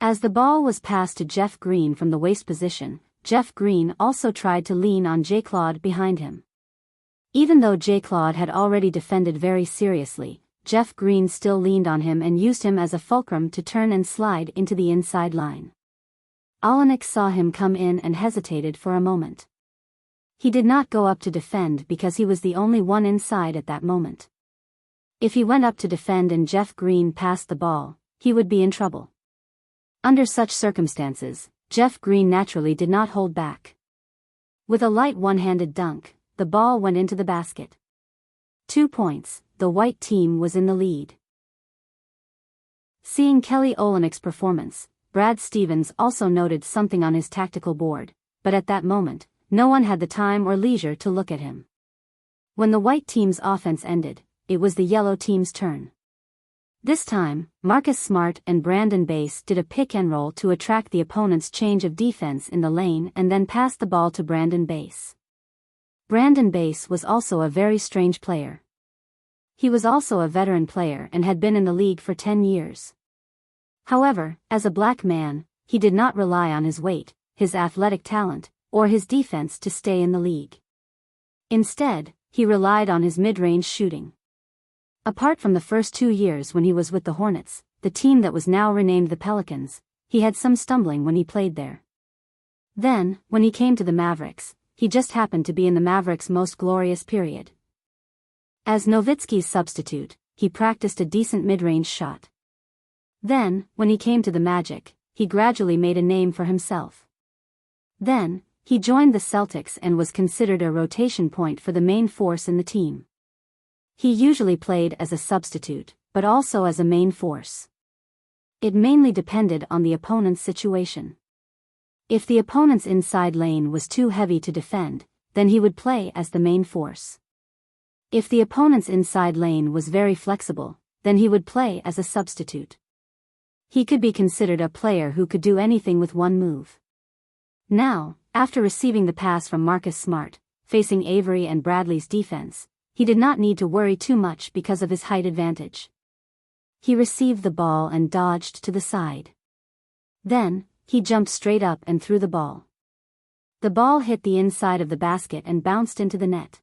As the ball was passed to Jeff Green from the waist position, Jeff Green also tried to lean on Jay Claude behind him. Even though Jay Claude had already defended very seriously, Jeff Green still leaned on him and used him as a fulcrum to turn and slide into the inside line. Olynyk saw him come in and hesitated for a moment. He did not go up to defend because he was the only one inside at that moment. If he went up to defend and Jeff Green passed the ball, he would be in trouble. Under such circumstances, Jeff Green naturally did not hold back. With a light one-handed dunk, the ball went into the basket. 2 points, the white team was in the lead. Seeing Kelly Olynyk's performance, Brad Stevens also noted something on his tactical board, but at that moment, no one had the time or leisure to look at him. When the white team's offense ended, it was the yellow team's turn. This time, Marcus Smart and Brandon Bass did a pick and roll to attract the opponent's change of defense in the lane and then passed the ball to Brandon Bass. Brandon Bass was also a very strange player. He was also a veteran player and had been in the league for 10 years. However, as a black man, he did not rely on his weight, his athletic talent, or his defense to stay in the league. Instead, he relied on his mid-range shooting. Apart from the first 2 years when he was with the Hornets, the team that was now renamed the Pelicans, he had some stumbling when he played there. Then, when he came to the Mavericks, he just happened to be in the Mavericks' most glorious period. As Nowitzki's substitute, he practiced a decent mid-range shot. Then, when he came to the Magic, he gradually made a name for himself. Then, he joined the Celtics and was considered a rotation point for the main force in the team. He usually played as a substitute, but also as a main force. It mainly depended on the opponent's situation. If the opponent's inside lane was too heavy to defend, then he would play as the main force. If the opponent's inside lane was very flexible, then he would play as a substitute. He could be considered a player who could do anything with one move. Now, after receiving the pass from Marcus Smart, facing Avery and Bradley's defense, he did not need to worry too much because of his height advantage. He received the ball and dodged to the side. Then, he jumped straight up and threw the ball. The ball hit the inside of the basket and bounced into the net.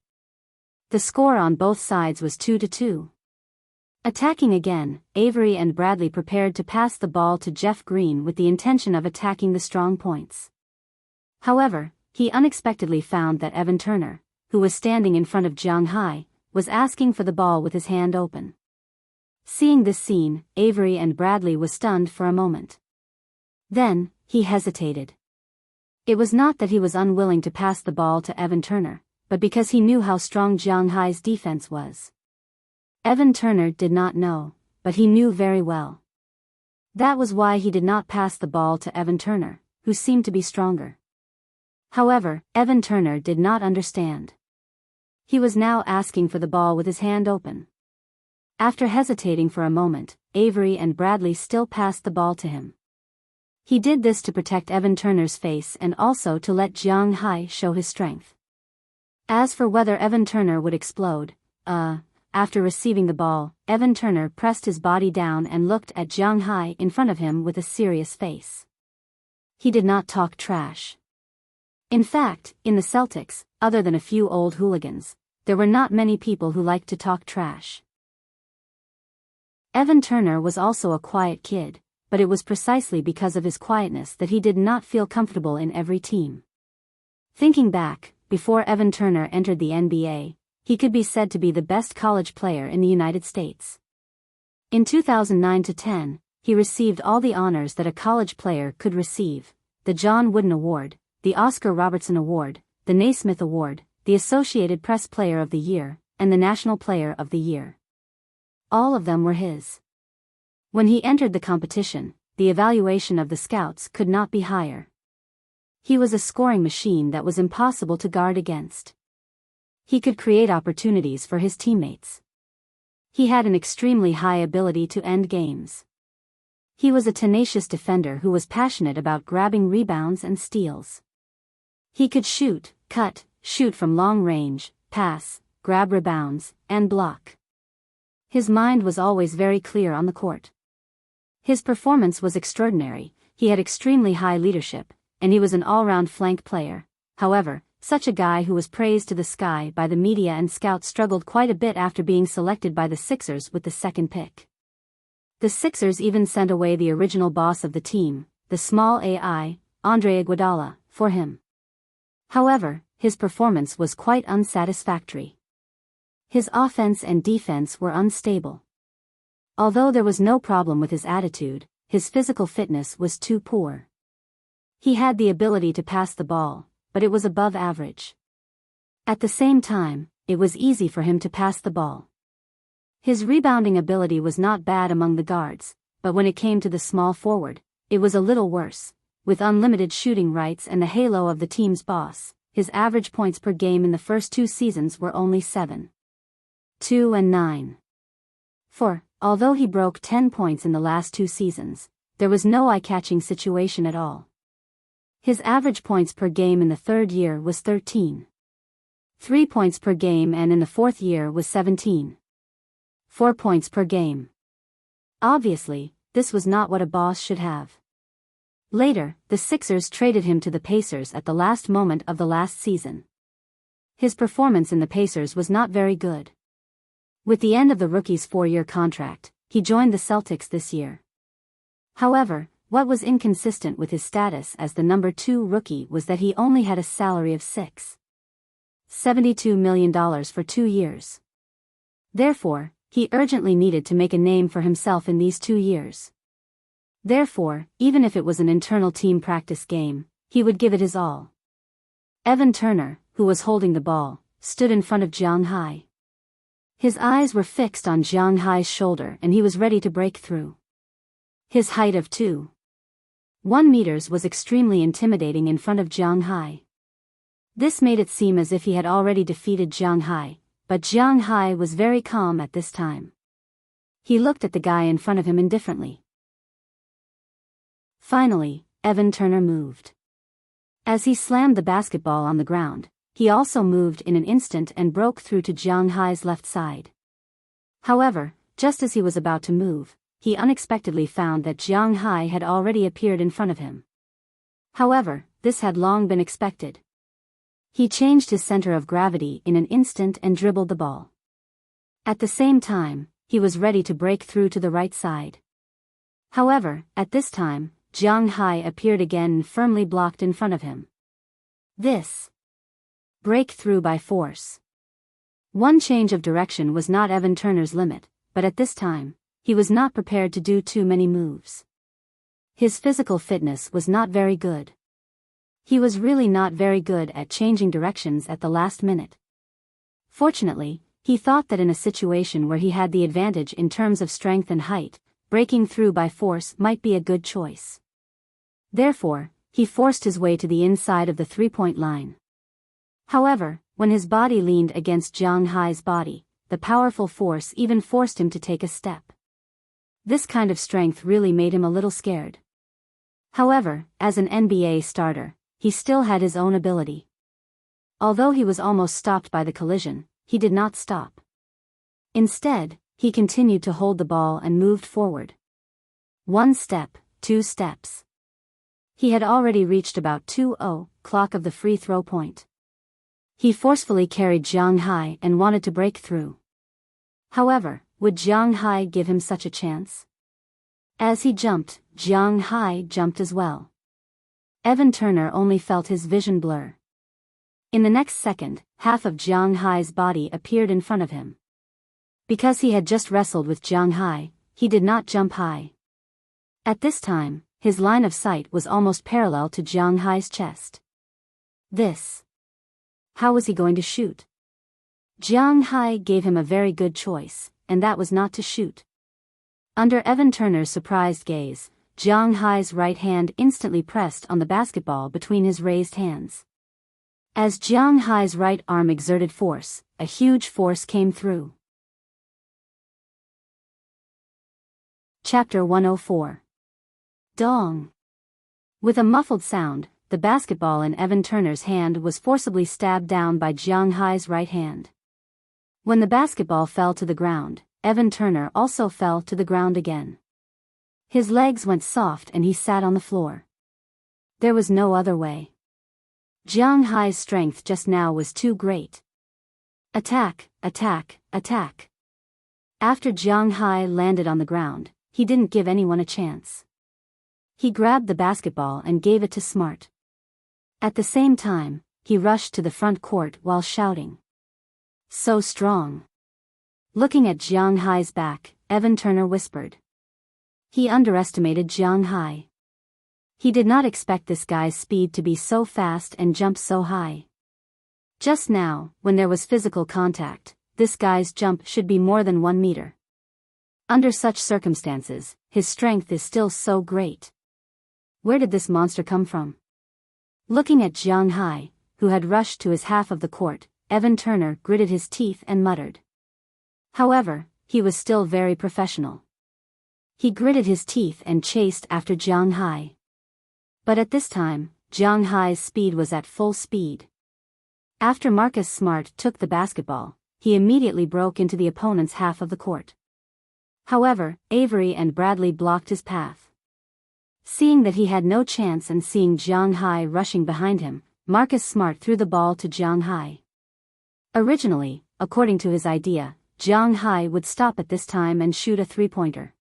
The score on both sides was 2-2. Attacking again, Avery and Bradley prepared to pass the ball to Jeff Green with the intention of attacking the strong points. However, he unexpectedly found that Evan Turner, who was standing in front of Jiang Hai, was asking for the ball with his hand open. Seeing this scene, Avery and Bradley was stunned for a moment. Then, he hesitated. It was not that he was unwilling to pass the ball to Evan Turner, but because he knew how strong Jiang Hai's defense was. Evan Turner did not know, but he knew very well. That was why he did not pass the ball to Evan Turner, who seemed to be stronger. However, Evan Turner did not understand. He was now asking for the ball with his hand open. After hesitating for a moment, Avery and Bradley still passed the ball to him. He did this to protect Evan Turner's face and also to let Jiang Hai show his strength. As for whether Evan Turner would explode, after receiving the ball, Evan Turner pressed his body down and looked at Jiang Hai in front of him with a serious face. He did not talk trash. In fact, in the Celtics, other than a few old hooligans, there were not many people who liked to talk trash. Evan Turner was also a quiet kid, but it was precisely because of his quietness that he did not feel comfortable in every team. Thinking back, before Evan Turner entered the NBA, he could be said to be the best college player in the United States. In 2009-10, he received all the honors that a college player could receive: the John Wooden Award, the Oscar Robertson Award, the Naismith Award, the Associated Press Player of the Year, and the National Player of the Year. All of them were his. When he entered the competition, the evaluation of the scouts could not be higher. He was a scoring machine that was impossible to guard against. He could create opportunities for his teammates. He had an extremely high ability to end games. He was a tenacious defender who was passionate about grabbing rebounds and steals. He could shoot, cut, shoot from long range, pass, grab rebounds, and block. His mind was always very clear on the court. His performance was extraordinary, he had extremely high leadership, and he was an all-round flank player. However, such a guy who was praised to the sky by the media and scouts struggled quite a bit after being selected by the Sixers with the second pick. The Sixers even sent away the original boss of the team, the small AI, Andre Iguodala, for him. However, his performance was quite unsatisfactory. His offense and defense were unstable. Although there was no problem with his attitude, his physical fitness was too poor. He had the ability to pass the ball, but it was above average. At the same time, it was easy for him to pass the ball. His rebounding ability was not bad among the guards, but when it came to the small forward, it was a little worse. With unlimited shooting rights and the halo of the team's boss, his average points per game in the first 2 seasons were only 7, 2 and 9. Although he broke 10 points in the last 2 seasons, there was no eye-catching situation at all. His average points per game in the 3rd year was 13, 3 points per game, and in the 4th year was 17, 4 points per game. Obviously, this was not what a boss should have. Later, the Sixers traded him to the Pacers at the last moment of the last season. His performance in the Pacers was not very good. With the end of the rookie's 4-year contract, he joined the Celtics this year. However, what was inconsistent with his status as the number 2 rookie was that he only had a salary of $72 million for 2 years. Therefore, He urgently needed to make a name for himself in these 2 years. Therefore, even if it was an internal team practice game, he would give it his all. Evan Turner, who was holding the ball, stood in front of Jiang Hai. His eyes were fixed on Jiang Hai's shoulder and he was ready to break through. His height of 2.1 meters was extremely intimidating in front of Jiang Hai. This made it seem as if he had already defeated Jiang Hai, but Jiang Hai was very calm at this time. He looked at the guy in front of him indifferently. Finally, Evan Turner moved. As he slammed the basketball on the ground, he also moved in an instant and broke through to Jiang Hai's left side. However, just as he was about to move, he unexpectedly found that Jiang Hai had already appeared in front of him. However, this had long been expected. He changed his center of gravity in an instant and dribbled the ball. At the same time, he was ready to break through to the right side. However, at this time, Jiang Hai appeared again and firmly blocked in front of him. This breakthrough by force. One change of direction was not Evan Turner's limit, but at this time, he was not prepared to do too many moves. His physical fitness was not very good. He was really not very good at changing directions at the last minute. Fortunately, he thought that in a situation where he had the advantage in terms of strength and height, breaking through by force might be a good choice. Therefore, he forced his way to the inside of the three-point line. However, when his body leaned against Jiang Hai's body, the powerful force even forced him to take a step. This kind of strength really made him a little scared. However, as an NBA starter, he still had his own ability. Although he was almost stopped by the collision, he did not stop. Instead, he continued to hold the ball and moved forward. 1 step, 2 steps. He had already reached about 2:00 of the free throw point. He forcefully carried Jiang Hai and wanted to break through. However, would Jiang Hai give him such a chance? As he jumped, Jiang Hai jumped as well. Evan Turner only felt his vision blur. In the next second, half of Jiang Hai's body appeared in front of him. Because he had just wrestled with Jiang Hai, he did not jump high. At this time, his line of sight was almost parallel to Jiang Hai's chest. How was he going to shoot? Jiang Hai gave him a very good choice, and that was not to shoot. Under Evan Turner's surprised gaze, Jiang Hai's right hand instantly pressed on the basketball between his raised hands. As Jiang Hai's right arm exerted force, a huge force came through. Chapter 104. Dong. With a muffled sound, the basketball in Evan Turner's hand was forcibly stabbed down by Jiang Hai's right hand. When the basketball fell to the ground, Evan Turner also fell to the ground again. His legs went soft and he sat on the floor. There was no other way. Jiang Hai's strength just now was too great. Attack, attack, attack. After Jiang Hai landed on the ground, he didn't give anyone a chance. He grabbed the basketball and gave it to Smart. At the same time, he rushed to the front court while shouting, "So strong." Looking at Jiang Hai's back, Evan Turner whispered. He underestimated Jiang Hai. He did not expect this guy's speed to be so fast and jump so high. Just now, when there was physical contact, this guy's jump should be more than 1 meter. Under such circumstances, his strength is still so great. Where did this monster come from? Looking at Jiang Hai, who had rushed to his half of the court, Evan Turner gritted his teeth and muttered. However, he was still very professional. He gritted his teeth and chased after Jiang Hai. But at this time, Jiang Hai's speed was at full speed. After Marcus Smart took the basketball, he immediately broke into the opponent's half of the court. However, Avery and Bradley blocked his path. Seeing that he had no chance and seeing Jiang Hai rushing behind him, Marcus Smart threw the ball to Jiang Hai. Originally, according to his idea, Jiang Hai would stop at this time and shoot a three-pointer.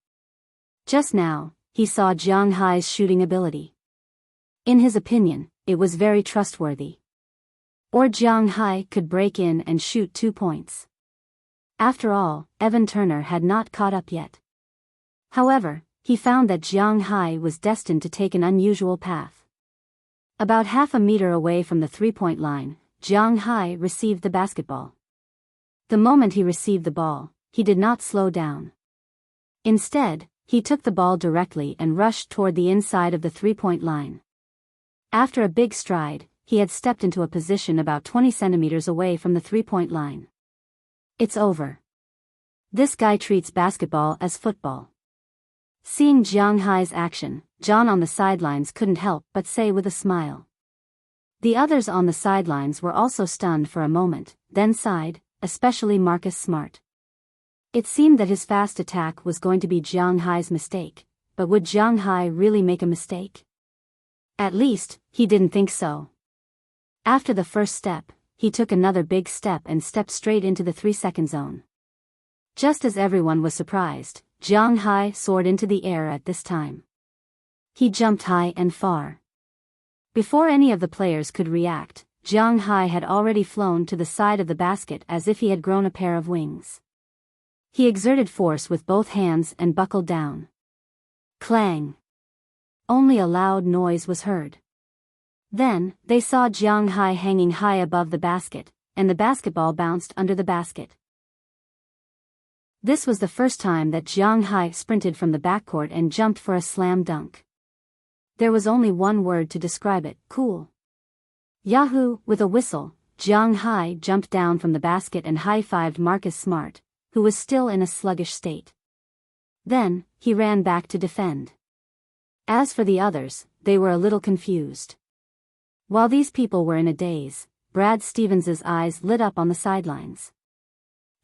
Just now, he saw Jiang Hai's shooting ability. In his opinion, it was very trustworthy. Or Jiang Hai could break in and shoot 2 points. After all, Evan Turner had not caught up yet. However, he found that Jiang Hai was destined to take an unusual path. About half a meter away from the three-point line, Jiang Hai received the basketball. The moment he received the ball, he did not slow down. Instead, he took the ball directly and rushed toward the inside of the three-point line. After a big stride, he had stepped into a position about 20 centimeters away from the three-point line. It's over. This guy treats basketball as football. Seeing Jiang Hai's action, John on the sidelines couldn't help but say with a smile. The others on the sidelines were also stunned for a moment, then sighed, especially Marcus Smart. It seemed that his fast attack was going to be Jiang Hai's mistake, but would Jiang Hai really make a mistake? At least, he didn't think so. After the first step, he took another big step and stepped straight into the 3-second zone. Just as everyone was surprised, Jiang Hai soared into the air at this time. He jumped high and far. Before any of the players could react, Jiang Hai had already flown to the side of the basket as if he had grown a pair of wings. He exerted force with both hands and buckled down. Clang! Only a loud noise was heard. Then, they saw Jiang Hai hanging high above the basket, and the basketball bounced under the basket. This was the first time that Jiang Hai sprinted from the backcourt and jumped for a slam dunk. There was only one word to describe it: cool. Yahoo! With a whistle, Jiang Hai jumped down from the basket and high-fived Marcus Smart, who was still in a sluggish state. Then, he ran back to defend. As for the others, they were a little confused. While these people were in a daze, Brad Stevens's eyes lit up on the sidelines.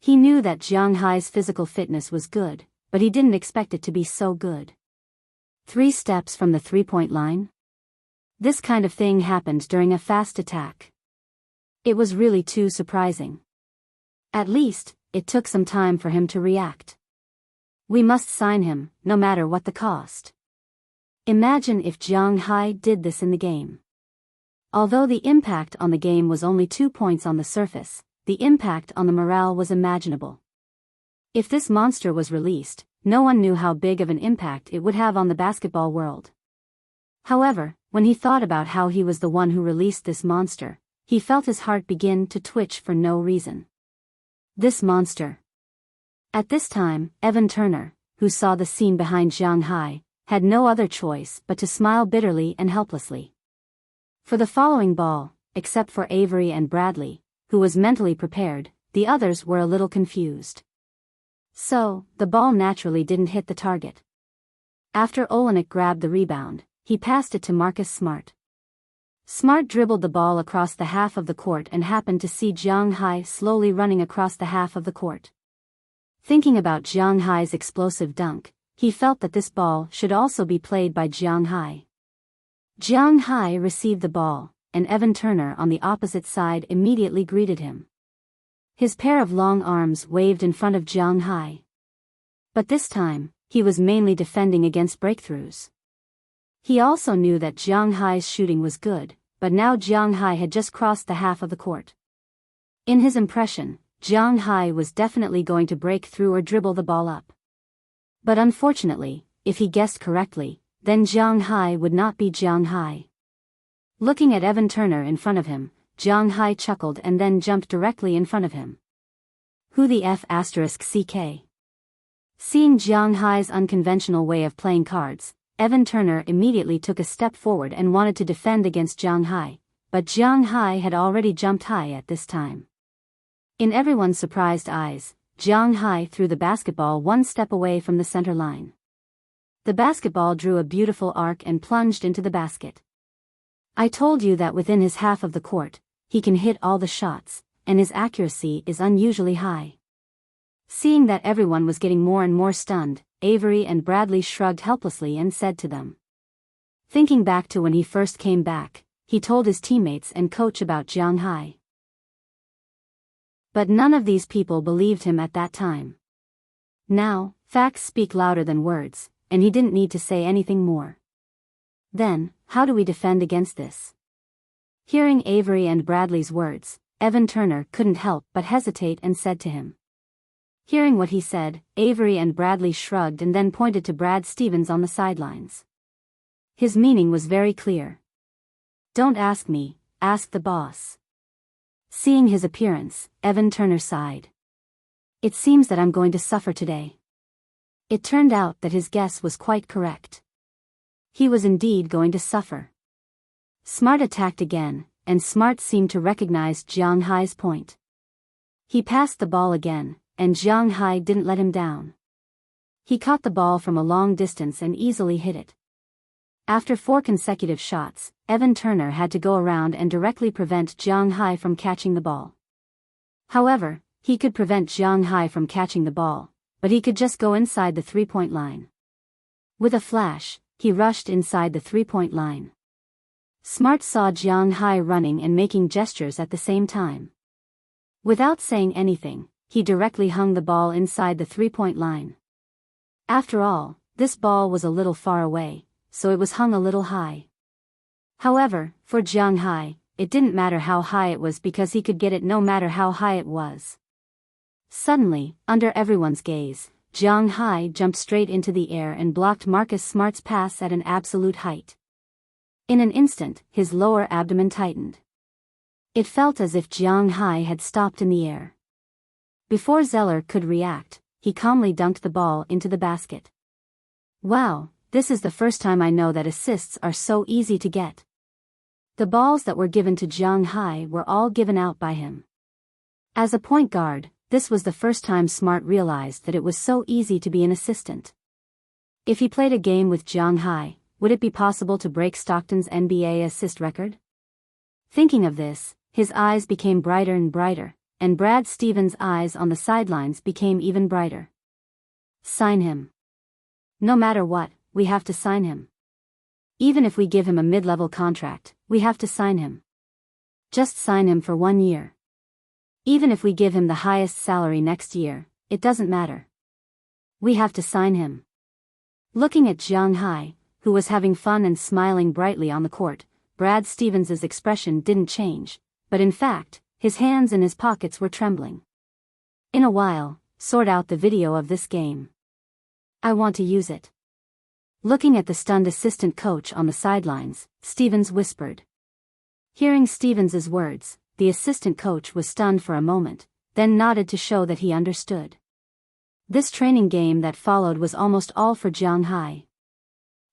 He knew that Jiang Hai's physical fitness was good, but he didn't expect it to be so good. 3 steps from the three-point line? This kind of thing happened during a fast attack. It was really too surprising. At least, it took some time for him to react. We must sign him, no matter what the cost. Imagine if Jiang Hai did this in the game. Although the impact on the game was only 2 points on the surface, the impact on the morale was imaginable. If this monster was released, no one knew how big of an impact it would have on the basketball world. However, when he thought about how he was the one who released this monster, he felt his heart begin to twitch for no reason. This monster. At this time, Evan Turner, who saw the scene behind Jiang Hai, had no other choice but to smile bitterly and helplessly. For the following ball, except for Avery and Bradley, who was mentally prepared, the others were a little confused. So, the ball naturally didn't hit the target. After Olenek grabbed the rebound, he passed it to Marcus Smart. Smart dribbled the ball across the half of the court and happened to see Jiang Hai slowly running across the half of the court. Thinking about Jiang Hai's explosive dunk, he felt that this ball should also be played by Jiang Hai. Jiang Hai received the ball, and Evan Turner on the opposite side immediately greeted him. His pair of long arms waved in front of Jiang Hai. But this time, he was mainly defending against breakthroughs. He also knew that Jiang Hai's shooting was good, but now Jiang Hai had just crossed the half of the court. In his impression, Jiang Hai was definitely going to break through or dribble the ball up. But unfortunately, if he guessed correctly, then Jiang Hai would not be Jiang Hai. Looking at Evan Turner in front of him, Jiang Hai chuckled and then jumped directly in front of him. Who the F***ck? Seeing Jiang Hai's unconventional way of playing cards, Evan Turner immediately took a step forward and wanted to defend against Jiang Hai, but Jiang Hai had already jumped high at this time. In everyone's surprised eyes, Jiang Hai threw the basketball 1 step away from the center line. The basketball drew a beautiful arc and plunged into the basket. I told you that within his half of the court, he can hit all the shots, and his accuracy is unusually high. Seeing that everyone was getting more and more stunned, Avery and Bradley shrugged helplessly and said to them. Thinking back to when he first came back, he told his teammates and coach about Jiang Hai. But none of these people believed him at that time. Now, facts speak louder than words, and he didn't need to say anything more. Then, how do we defend against this? Hearing Avery and Bradley's words, Evan Turner couldn't help but hesitate and said to him. Hearing what he said, Avery and Bradley shrugged and then pointed to Brad Stevens on the sidelines. His meaning was very clear. Don't ask me, ask the boss. Seeing his appearance, Evan Turner sighed. It seems that I'm going to suffer today. It turned out that his guess was quite correct. He was indeed going to suffer. Smart attacked again, and Smart seemed to recognize Jiang Hai's point. He passed the ball again, and Jiang Hai didn't let him down. He caught the ball from a long distance and easily hit it. After 4 consecutive shots, Evan Turner had to go around and directly prevent Jiang Hai from catching the ball. However, he could prevent Jiang Hai from catching the ball, but he could just go inside the 3-point line. With a flash, he rushed inside the 3-point line. Smart saw Jiang Hai running and making gestures at the same time. Without saying anything, he directly hung the ball inside the 3-point line. After all, this ball was a little far away, so it was hung a little high. However, for Jiang Hai, it didn't matter how high it was because he could get it no matter how high it was. Suddenly, under everyone's gaze, Jiang Hai jumped straight into the air and blocked Marcus Smart's pass at an absolute height. In an instant, his lower abdomen tightened. It felt as if Jiang Hai had stopped in the air. Before Zeller could react, he calmly dunked the ball into the basket. Wow, this is the first time I know that assists are so easy to get. The balls that were given to Jiang Hai were all given out by him. As a point guard, this was the first time Smart realized that it was so easy to be an assistant. If he played a game with Jiang Hai, would it be possible to break Stockton's NBA assist record? Thinking of this, his eyes became brighter and brighter, and Brad Stevens' eyes on the sidelines became even brighter. Sign him. No matter what, we have to sign him. Even if we give him a mid-level contract, we have to sign him. Just sign him for 1 year. Even if we give him the highest salary next year, it doesn't matter. We have to sign him. Looking at Jiang Hai, who was having fun and smiling brightly on the court, Brad Stevens' expression didn't change, but in fact, his hands in his pockets were trembling. In a while, sort out the video of this game. I want to use it. Looking at the stunned assistant coach on the sidelines, Stevens whispered. Hearing Stevens' words, the assistant coach was stunned for a moment, then nodded to show that he understood. This training game that followed was almost all for Jiang Hai.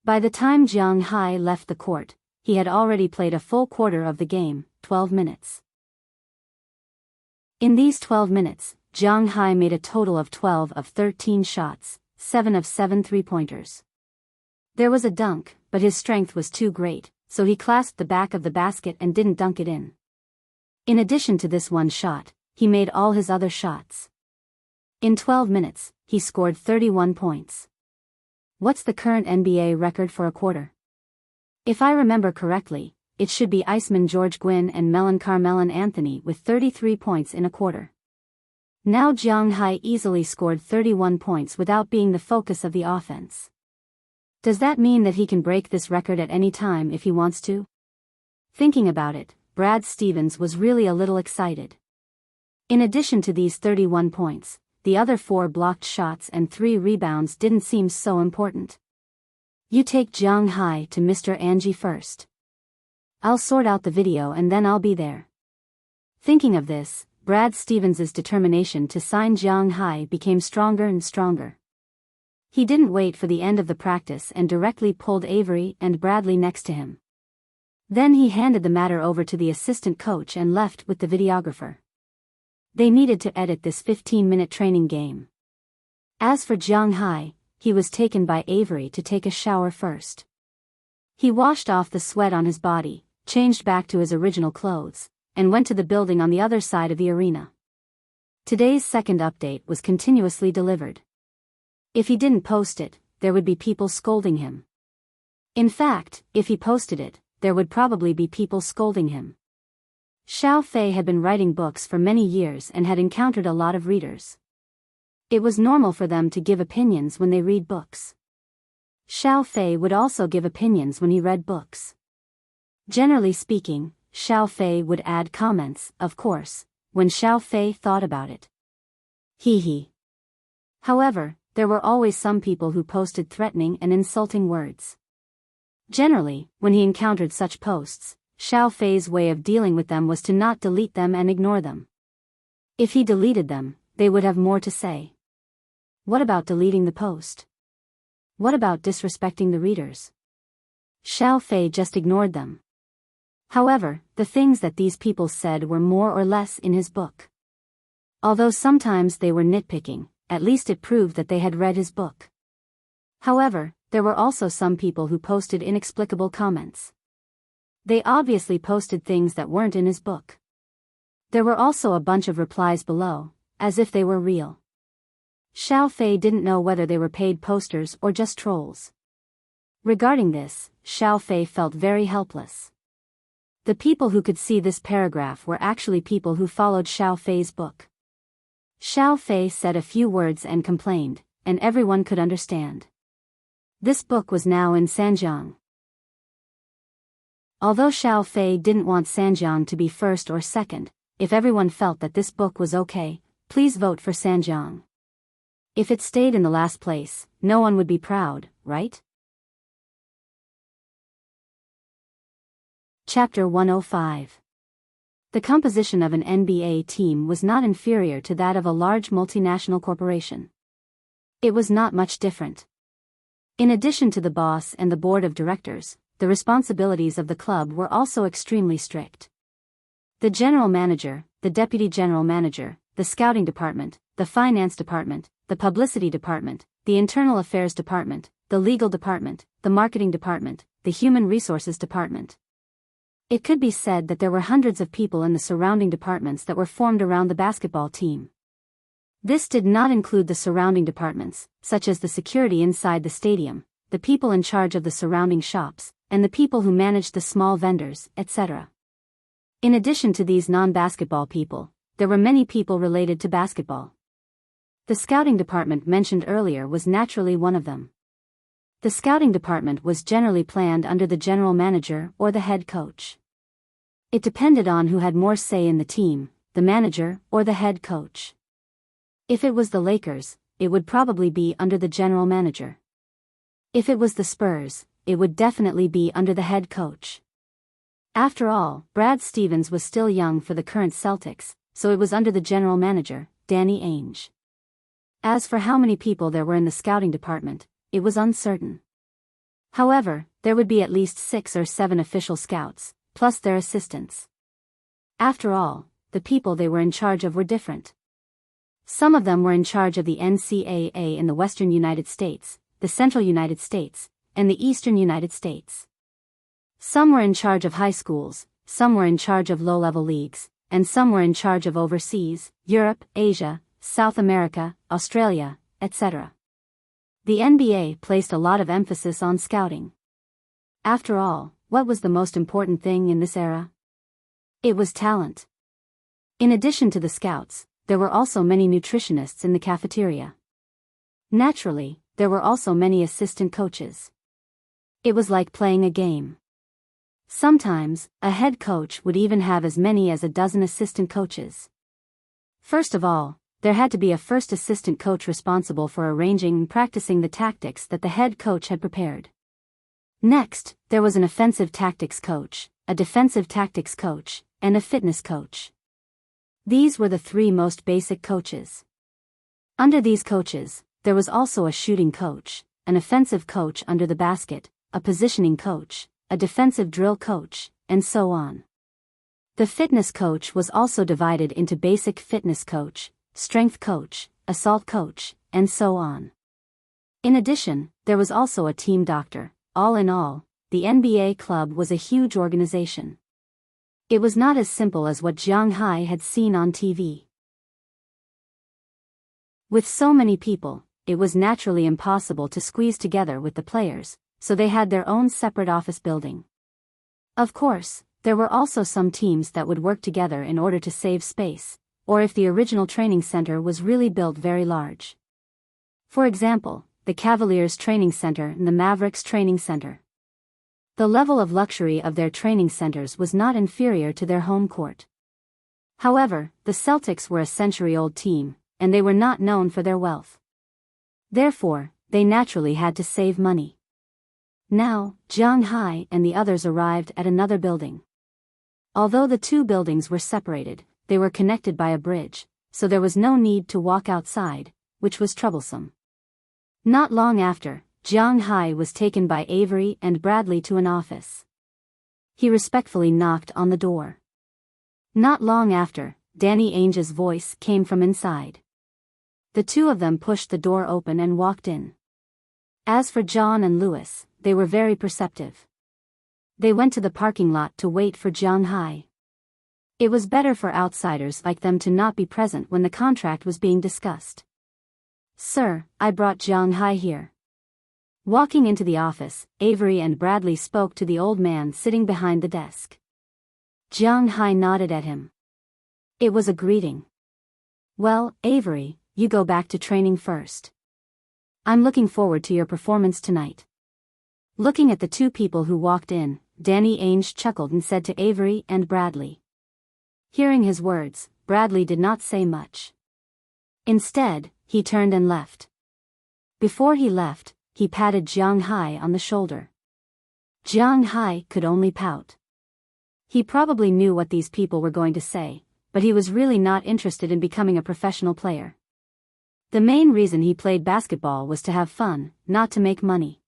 By the time Jiang Hai left the court, he had already played a full quarter of the game, 12 minutes. In these 12 minutes, Jiang Hai made a total of 12 of 13 shots, 7 of 7 3-pointers. There was a dunk, but his strength was too great, so he clasped the back of the basket and didn't dunk it in. In addition to this one shot, he made all his other shots. In 12 minutes, he scored 31 points. What's the current NBA record for a quarter? If I remember correctly, it should be Iceman George Gwynn and Mellon Carmelo Anthony with 33 points in a quarter. Now Jiang Hai easily scored 31 points without being the focus of the offense. Does that mean that he can break this record at any time if he wants to? Thinking about it, Brad Stevens was really a little excited. In addition to these 31 points, the other 4 blocked shots and 3 rebounds didn't seem so important. You take Jiang Hai to Mr. Angie first. I'll sort out the video and then I'll be there. Thinking of this, Brad Stevens' determination to sign Jiang Hai became stronger and stronger. He didn't wait for the end of the practice and directly pulled Avery and Bradley next to him. Then he handed the matter over to the assistant coach and left with the videographer. They needed to edit this 15-minute training game. As for Jiang Hai, he was taken by Avery to take a shower first. He washed off the sweat on his body, changed back to his original clothes, and went to the building on the other side of the arena. Today's second update was continuously delivered. If he didn't post it, there would be people scolding him. In fact, if he posted it, there would probably be people scolding him. Xiao Fei had been writing books for many years and had encountered a lot of readers. It was normal for them to give opinions when they read books. Xiao Fei would also give opinions when he read books. Generally speaking, Xiao Fei would add comments, of course, when Xiao Fei thought about it. Hee hee. However, there were always some people who posted threatening and insulting words. Generally, when he encountered such posts, Xiao Fei's way of dealing with them was to not delete them and ignore them. If he deleted them, they would have more to say. What about deleting the post? What about disrespecting the readers? Xiao Fei just ignored them. However, the things that these people said were more or less in his book. Although sometimes they were nitpicking, at least it proved that they had read his book. However, there were also some people who posted inexplicable comments. They obviously posted things that weren't in his book. There were also a bunch of replies below, as if they were real. Xiao Fei didn't know whether they were paid posters or just trolls. Regarding this, Xiao Fei felt very helpless. The people who could see this paragraph were actually people who followed Xiao Fei's book. Xiao Fei said a few words and complained, and everyone could understand. This book was now in Sanjiang. Although Xiao Fei didn't want Sanjiang to be first or second, if everyone felt that this book was okay, please vote for Sanjiang. If it stayed in the last place, no one would be proud, right? Chapter 105. The composition of an NBA team was not inferior to that of a large multinational corporation. It was not much different. In addition to the boss and the board of directors, the responsibilities of the club were also extremely strict. The general manager, the deputy general manager, the scouting department, the finance department, the publicity department, the internal affairs department, the legal department, the marketing department, the human resources department. It could be said that there were hundreds of people in the surrounding departments that were formed around the basketball team. This did not include the surrounding departments, such as the security inside the stadium, the people in charge of the surrounding shops, and the people who managed the small vendors, etc. In addition to these non-basketball people, there were many people related to basketball. The scouting department mentioned earlier was naturally one of them. The scouting department was generally planned under the general manager or the head coach. It depended on who had more say in the team, the manager or the head coach. If it was the Lakers, it would probably be under the general manager. If it was the Spurs, it would definitely be under the head coach. After all, Brad Stevens was still young for the current Celtics, so it was under the general manager, Danny Ainge. As for how many people there were in the scouting department, it was uncertain. However, there would be at least 6 or 7 official scouts, plus their assistants. After all, the people they were in charge of were different. Some of them were in charge of the NCAA in the western United States, the central United States, and the eastern United States. Some were in charge of high schools, some were in charge of low-level leagues, and some were in charge of overseas, Europe, Asia, South America, Australia, etc. The NBA placed a lot of emphasis on scouting. After all, what was the most important thing in this era? It was talent. In addition to the scouts, there were also many nutritionists in the cafeteria. Naturally, there were also many assistant coaches. It was like playing a game. Sometimes, a head coach would even have as many as a dozen assistant coaches. First of all, there had to be a first assistant coach responsible for arranging and practicing the tactics that the head coach had prepared. Next, there was an offensive tactics coach, a defensive tactics coach, and a fitness coach. These were the 3 most basic coaches. Under these coaches, there was also a shooting coach, an offensive coach under the basket, a positioning coach, a defensive drill coach, and so on. The fitness coach was also divided into basic fitness coach, strength coach, assault coach, and so on. In addition, there was also a team doctor. All in all, the NBA club was a huge organization. It was not as simple as what Jiang Hai had seen on TV. With so many people, it was naturally impossible to squeeze together with the players, so they had their own separate office building. Of course, there were also some teams that would work together in order to save space, or if the original training center was really built very large. For example, the Cavaliers Training Center and the Mavericks Training Center. The level of luxury of their training centers was not inferior to their home court. However, the Celtics were a century-old team, and they were not known for their wealth. Therefore, they naturally had to save money. Now, Jiang Hai and the others arrived at another building. Although the two buildings were separated, they were connected by a bridge, so there was no need to walk outside, which was troublesome. Not long after, Jiang Hai was taken by Avery and Bradley to an office. He respectfully knocked on the door. Not long after, Danny Ainge's voice came from inside. The two of them pushed the door open and walked in. As for John and Louis, they were very perceptive. They went to the parking lot to wait for Jiang Hai. It was better for outsiders like them to not be present when the contract was being discussed. "Sir, I brought Jiang Hai here." Walking into the office, Avery and Bradley spoke to the old man sitting behind the desk. Jiang Hai nodded at him. It was a greeting. "Well, Avery, you go back to training first. I'm looking forward to your performance tonight." Looking at the two people who walked in, Danny Ainge chuckled and said to Avery and Bradley. Hearing his words, Bradley did not say much. Instead, he turned and left. Before he left, he patted Jiang Hai on the shoulder. Jiang Hai could only pout. He probably knew what these people were going to say, but he was really not interested in becoming a professional player. The main reason he played basketball was to have fun, not to make money.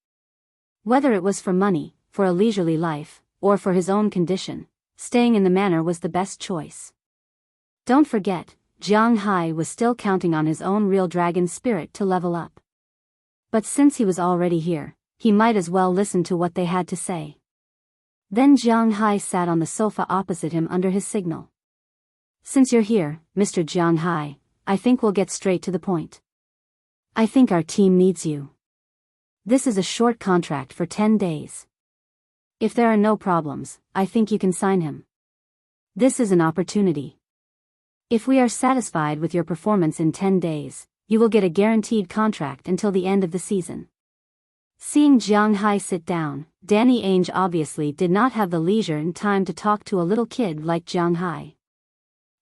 Whether it was for money, for a leisurely life, or for his own condition, staying in the manor was the best choice. Don't forget, Jiang Hai was still counting on his own real dragon spirit to level up. But since he was already here, he might as well listen to what they had to say. Then Jiang Hai sat on the sofa opposite him under his signal. "Since you're here, Mr. Jiang Hai, I think we'll get straight to the point. I think our team needs you. This is a short contract for 10 days. If there are no problems, I think you can sign him. This is an opportunity. If we are satisfied with your performance in 10 days, you will get a guaranteed contract until the end of the season." Seeing Jiang Hai sit down, Danny Ainge obviously did not have the leisure and time to talk to a little kid like Jiang Hai.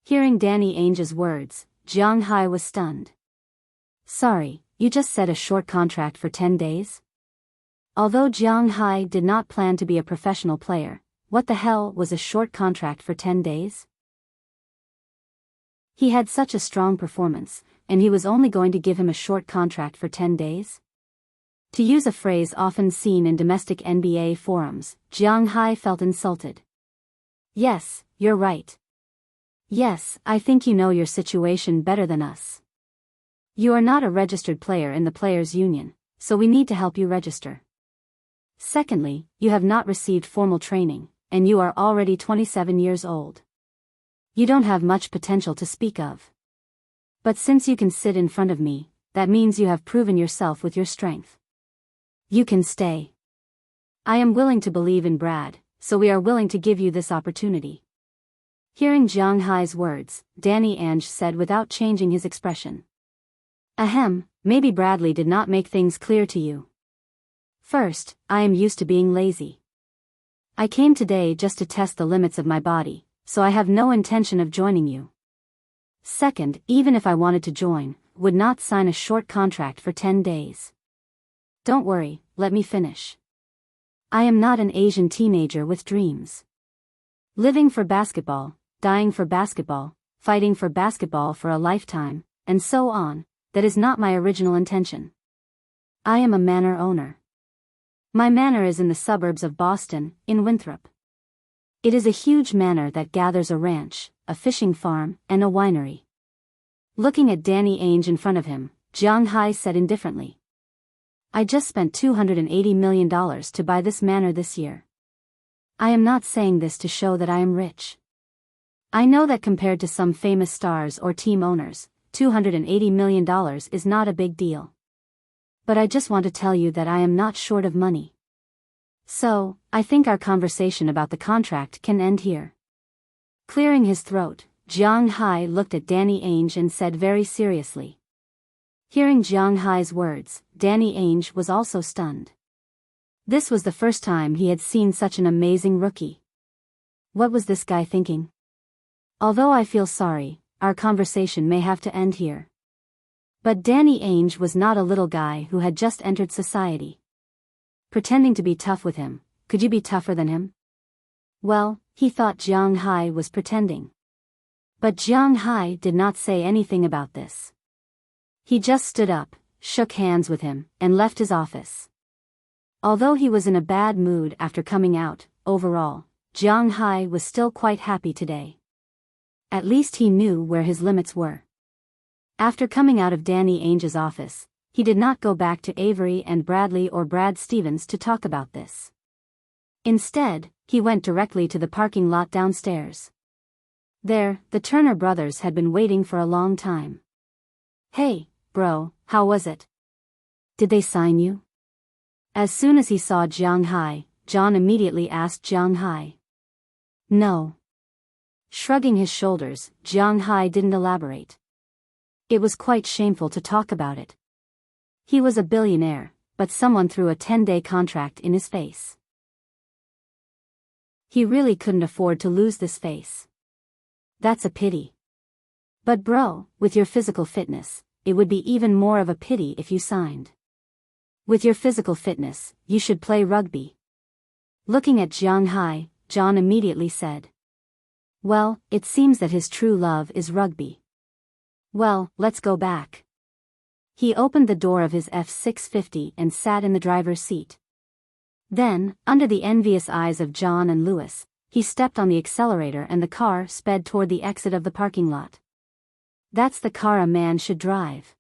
Hearing Danny Ainge's words, Jiang Hai was stunned. "Sorry, you just said a short contract for 10 days? Although Jiang Hai did not plan to be a professional player, what the hell was a short contract for 10 days? He had such a strong performance, and he was only going to give him a short contract for 10 days? To use a phrase often seen in domestic NBA forums, Jiang Hai felt insulted. "Yes, you're right. Yes, I think you know your situation better than us. You are not a registered player in the Players' Union, so we need to help you register. Secondly, you have not received formal training, and you are already 27 years old. You don't have much potential to speak of. But since you can sit in front of me, that means you have proven yourself with your strength. You can stay. I am willing to believe in Brad, so we are willing to give you this opportunity." Hearing Jiang Hai's words, Danny Ainge said without changing his expression. "Ahem, maybe Bradley did not make things clear to you. First, I am used to being lazy. I came today just to test the limits of my body, so I have no intention of joining you. Second, even if I wanted to join, would not sign a short contract for 10 days. Don't worry, let me finish. I am not an Asian teenager with dreams. Living for basketball, dying for basketball, fighting for basketball for a lifetime, and so on, that is not my original intention. I am a manor owner. My manor is in the suburbs of Boston, in Winthrop. It is a huge manor that gathers a ranch, a fishing farm, and a winery." Looking at Danny Ainge in front of him, Jiang Hai said indifferently. "I just spent $280 million to buy this manor this year. I am not saying this to show that I am rich. I know that compared to some famous stars or team owners, $280 million is not a big deal. But I just want to tell you that I am not short of money. So, I think our conversation about the contract can end here." Clearing his throat, Jiang Hai looked at Danny Ainge and said very seriously. Hearing Jiang Hai's words, Danny Ainge was also stunned. This was the first time he had seen such an amazing rookie. What was this guy thinking? "Although I feel sorry, our conversation may have to end here. But Danny Ainge was not a little guy who had just entered society. Pretending to be tough with him, could you be tougher than him? Well, he thought Jiang Hai was pretending. But Jiang Hai did not say anything about this. He just stood up, shook hands with him, and left his office. Although he was in a bad mood after coming out, overall, Jiang Hai was still quite happy today. At least he knew where his limits were. After coming out of Danny Ainge's office, he did not go back to Avery and Bradley or Brad Stevens to talk about this. Instead, he went directly to the parking lot downstairs. There, the Turner brothers had been waiting for a long time. "Hey, bro, how was it? Did they sign you?" As soon as he saw Jiang Hai, John immediately asked Jiang Hai. "No." Shrugging his shoulders, Jiang Hai didn't elaborate. It was quite shameful to talk about it. He was a billionaire, but someone threw a 10-day contract in his face. He really couldn't afford to lose this face. That's a pity. But bro, with your physical fitness, it would be even more of a pity if you signed. With your physical fitness, you should play rugby. Looking at Jiang Hai, John immediately said. Well, it seems that his true love is rugby. Well, let's go back. He opened the door of his F-650 and sat in the driver's seat. Then, under the envious eyes of John and Louis, he stepped on the accelerator and the car sped toward the exit of the parking lot. That's the car a man should drive.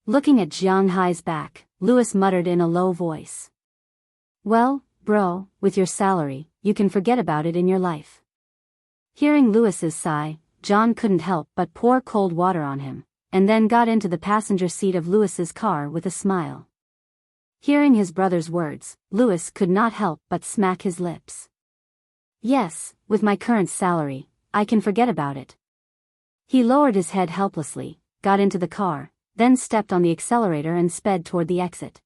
Looking at Jiang Hai's back, Louis muttered in a low voice. Well, bro, with your salary, you can forget about it in your life. Hearing Louis's sigh, John couldn't help but pour cold water on him, and then got into the passenger seat of Louis's car with a smile. Hearing his brother's words, Louis could not help but smack his lips. Yes, with my current salary, I can forget about it. He lowered his head helplessly, got into the car, then stepped on the accelerator and sped toward the exit.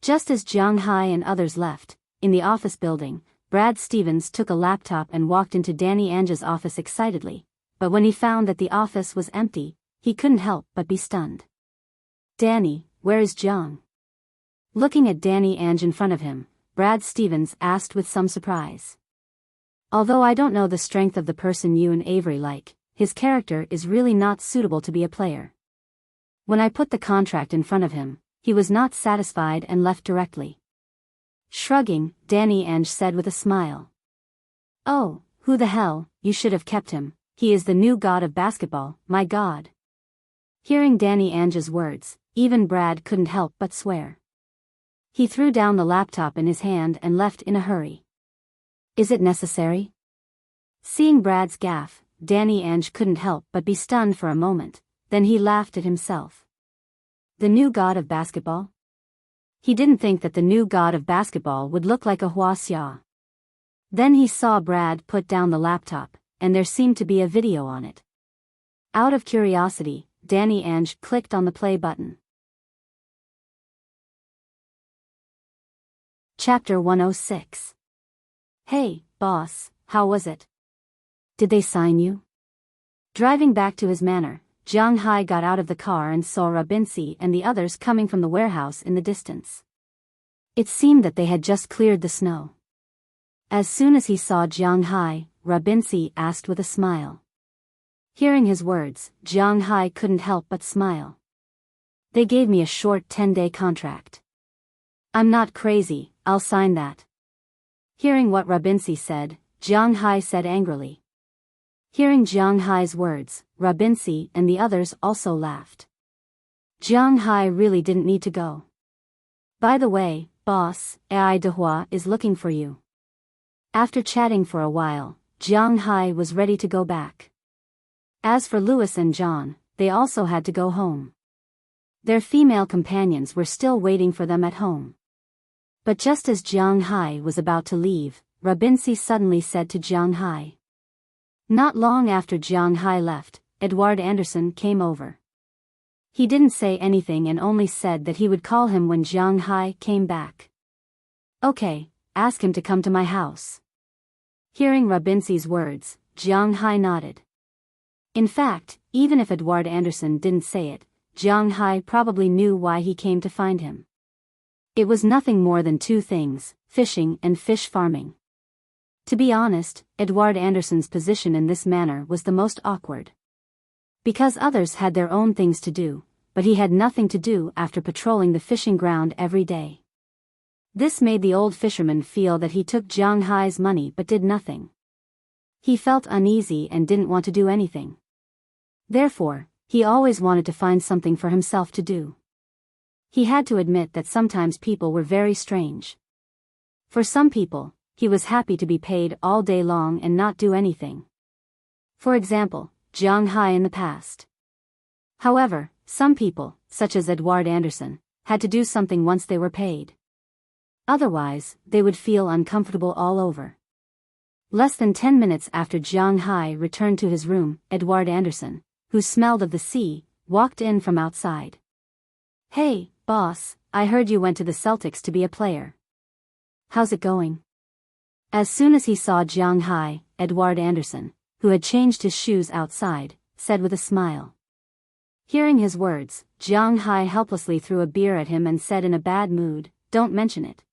Just as Jiang Hai and others left, in the office building, Brad Stevens took a laptop and walked into Danny Ainge's office excitedly, but when he found that the office was empty, he couldn't help but be stunned. Danny, where is Jiang? Looking at Danny Ainge in front of him, Brad Stevens asked with some surprise. Although I don't know the strength of the person you and Avery like, his character is really not suitable to be a player. When I put the contract in front of him, he was not satisfied and left directly. Shrugging, Danny Ainge said with a smile. Oh, who the hell, you should have kept him, he is the new god of basketball, my god. Hearing Danny Ainge's words, even Brad couldn't help but swear. He threw down the laptop in his hand and left in a hurry. Is it necessary? Seeing Brad's gaffe, Danny Ainge couldn't help but be stunned for a moment, then he laughed at himself. The new god of basketball? He didn't think that the new god of basketball would look like a Wuxia. Then he saw Brad put down the laptop, and there seemed to be a video on it. Out of curiosity, Danny Ainge clicked on the play button. Chapter 106. Hey, boss, how was it? Did they sign you? Driving back to his manor, Jiang Hai got out of the car and saw Rabinsi and the others coming from the warehouse in the distance. It seemed that they had just cleared the snow. As soon as he saw Jiang Hai, Rabinsi asked with a smile. Hearing his words, Jiang Hai couldn't help but smile. They gave me a short 10-day contract. I'm not crazy, I'll sign that. Hearing what Rabinsi said, Jiang Hai said angrily. Hearing Jiang Hai's words, Rabinsi and the others also laughed. Jiang Hai really didn't need to go. By the way, boss, Ai Dehua is looking for you. After chatting for a while, Jiang Hai was ready to go back. As for Louis and John, they also had to go home. Their female companions were still waiting for them at home. But just as Jiang Hai was about to leave, Rabinsi suddenly said to Jiang Hai. Not long after Jiang Hai left, Edward Anderson came over. He didn't say anything and only said that he would call him when Jiang Hai came back. Okay, ask him to come to my house. Hearing Rabinsi's words, Jiang Hai nodded. In fact, even if Edward Anderson didn't say it, Jiang Hai probably knew why he came to find him. It was nothing more than two things: fishing and fish farming. To be honest, Edward Anderson's position in this manner was the most awkward. Because others had their own things to do, but he had nothing to do after patrolling the fishing ground every day. This made the old fisherman feel that he took Jiang Hai's money but did nothing. He felt uneasy and didn't want to do anything. Therefore, he always wanted to find something for himself to do. He had to admit that sometimes people were very strange. For some people, he was happy to be paid all day long and not do anything. For example, Jiang Hai in the past. However, some people, such as Edward Anderson, had to do something once they were paid. Otherwise, they would feel uncomfortable all over. Less than 10 minutes after Jiang Hai returned to his room, Edward Anderson, who smelled of the sea, walked in from outside. "Hey, boss, I heard you went to the Celtics to be a player. How's it going?" As soon as he saw Jiang Hai, Edward Anderson, who had changed his shoes outside, said with a smile. Hearing his words, Jiang Hai helplessly threw a beer at him and said in a bad mood, "Don't mention it.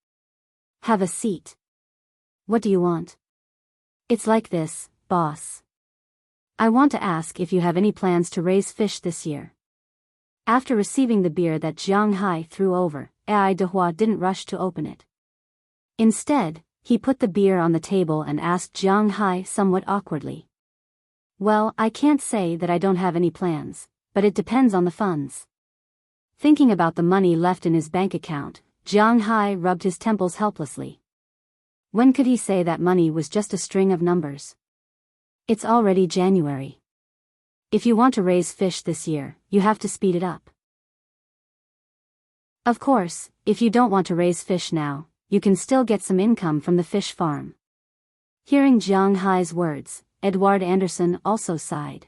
Have a seat." "What do you want?" "It's like this, boss. I want to ask if you have any plans to raise fish this year." After receiving the beer that Jiang Hai threw over, Ai Dehua didn't rush to open it. Instead, he put the beer on the table and asked Jiang Hai somewhat awkwardly. "Well, I can't say that I don't have any plans, but it depends on the funds." Thinking about the money left in his bank account, Jiang Hai rubbed his temples helplessly. When could he say that money was just a string of numbers? It's already January. If you want to raise fish this year, you have to speed it up. Of course, if you don't want to raise fish now, you can still get some income from the fish farm. Hearing Jiang Hai's words, Edward Anderson also sighed.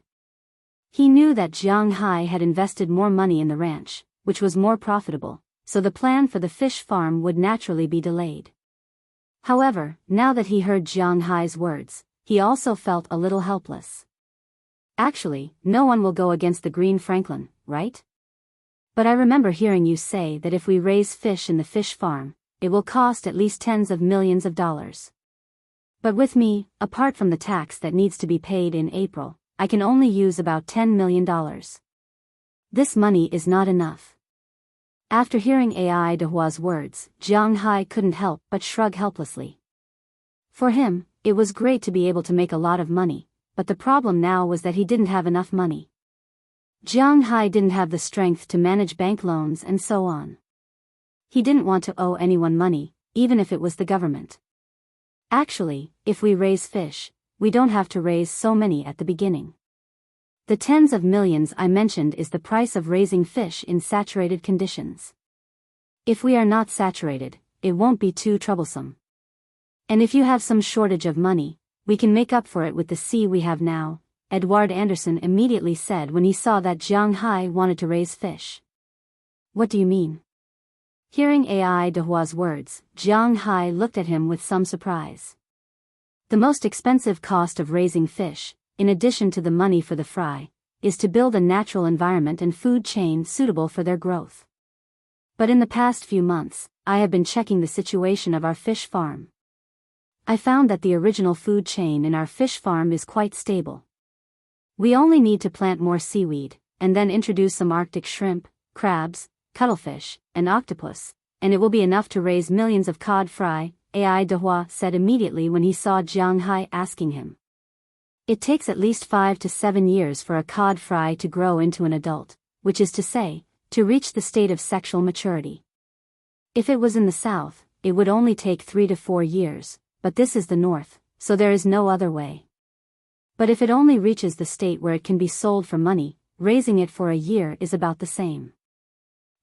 He knew that Jiang Hai had invested more money in the ranch, which was more profitable, so the plan for the fish farm would naturally be delayed. However, now that he heard Jiang Hai's words, he also felt a little helpless. Actually, no one will go against the Green Franklin, right? But I remember hearing you say that if we raise fish in the fish farm, it will cost at least tens of millions of dollars. But with me, apart from the tax that needs to be paid in April, I can only use about $10 million. This money is not enough. After hearing Ai Dehua's words, Jiang Hai couldn't help but shrug helplessly. For him, it was great to be able to make a lot of money, but the problem now was that he didn't have enough money. Jiang Hai didn't have the strength to manage bank loans and so on. He didn't want to owe anyone money, even if it was the government. Actually, if we raise fish, we don't have to raise so many at the beginning. The tens of millions I mentioned is the price of raising fish in saturated conditions. If we are not saturated, it won't be too troublesome. And if you have some shortage of money, we can make up for it with the sea we have now, Edward Anderson immediately said when he saw that Jiang Hai wanted to raise fish. What do you mean? Hearing Ai Dehua's words, Jiang Hai looked at him with some surprise. The most expensive cost of raising fish, in addition to the money for the fry, is to build a natural environment and food chain suitable for their growth. But in the past few months, I have been checking the situation of our fish farm. I found that the original food chain in our fish farm is quite stable. We only need to plant more seaweed, and then introduce some Arctic shrimp, crabs, cuttlefish, and octopus, and it will be enough to raise millions of cod fry, Ai Dehua said immediately when he saw Jiang Hai asking him. It takes at least 5 to 7 years for a cod fry to grow into an adult, which is to say, to reach the state of sexual maturity. If it was in the south, it would only take 3 to 4 years, but this is the north, so there is no other way. But if it only reaches the state where it can be sold for money, raising it for a year is about the same.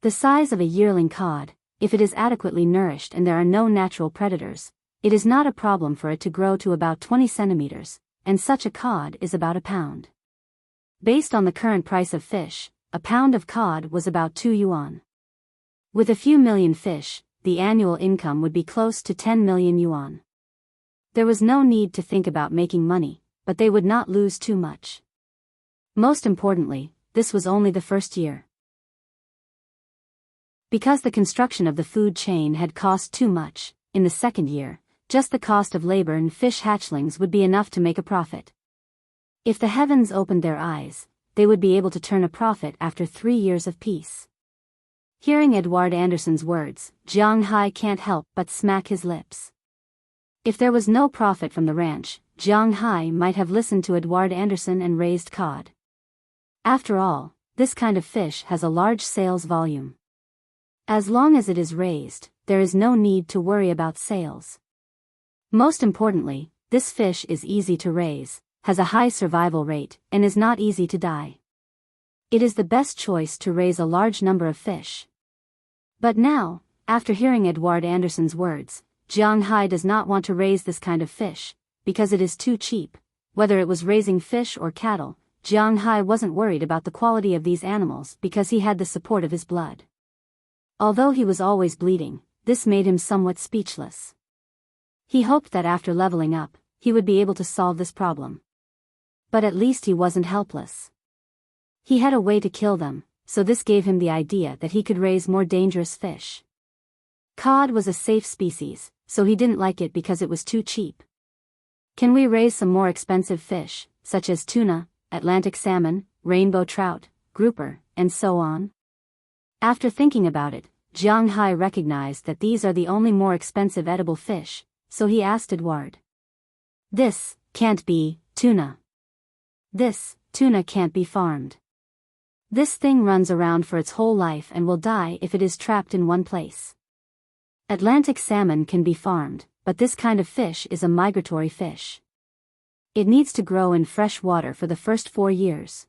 The size of a yearling cod, if it is adequately nourished and there are no natural predators, it is not a problem for it to grow to about 20 centimeters, and such a cod is about a pound. Based on the current price of fish, a pound of cod was about 2 yuan. With a few million fish, the annual income would be close to 10 million yuan. There was no need to think about making money, but they would not lose too much. Most importantly, this was only the first year. Because the construction of the food chain had cost too much, in the second year, just the cost of labor and fish hatchlings would be enough to make a profit. If the heavens opened their eyes, they would be able to turn a profit after 3 years of peace. Hearing Edward Anderson's words, Jiang Hai can't help but smack his lips. If there was no profit from the ranch, Jiang Hai might have listened to Edward Anderson and raised cod. After all, this kind of fish has a large sales volume. As long as it is raised, there is no need to worry about sales. Most importantly, this fish is easy to raise, has a high survival rate, and is not easy to die. It is the best choice to raise a large number of fish. But now, after hearing Edward Anderson's words, Jiang Hai does not want to raise this kind of fish, because it is too cheap. Whether it was raising fish or cattle, Jiang Hai wasn't worried about the quality of these animals because he had the support of his blood. Although he was always bleeding, this made him somewhat speechless. He hoped that after leveling up, he would be able to solve this problem. But at least he wasn't helpless. He had a way to kill them, so this gave him the idea that he could raise more dangerous fish. Cod was a safe species, so he didn't like it because it was too cheap. Can we raise some more expensive fish, such as tuna, Atlantic salmon, rainbow trout, grouper, and so on? After thinking about it, Jiang Hai recognized that these are the only more expensive edible fish, so he asked Edward. This can't be tuna. This tuna can't be farmed. This thing runs around for its whole life and will die if it is trapped in one place. Atlantic salmon can be farmed, but this kind of fish is a migratory fish. It needs to grow in fresh water for the first 4 years.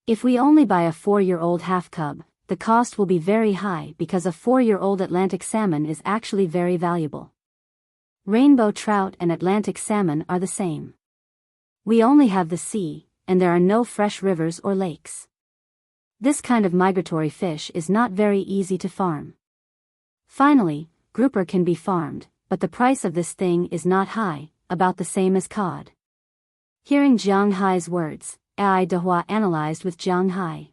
If we only buy a 4-year-old half cub, the cost will be very high because a 4-year-old Atlantic salmon is actually very valuable. Rainbow trout and Atlantic salmon are the same. We only have the sea, and there are no fresh rivers or lakes. This kind of migratory fish is not very easy to farm. Finally, grouper can be farmed, but the price of this thing is not high, about the same as cod. Hearing Jiang Hai's words, Ai Dehua analyzed with Jiang Hai.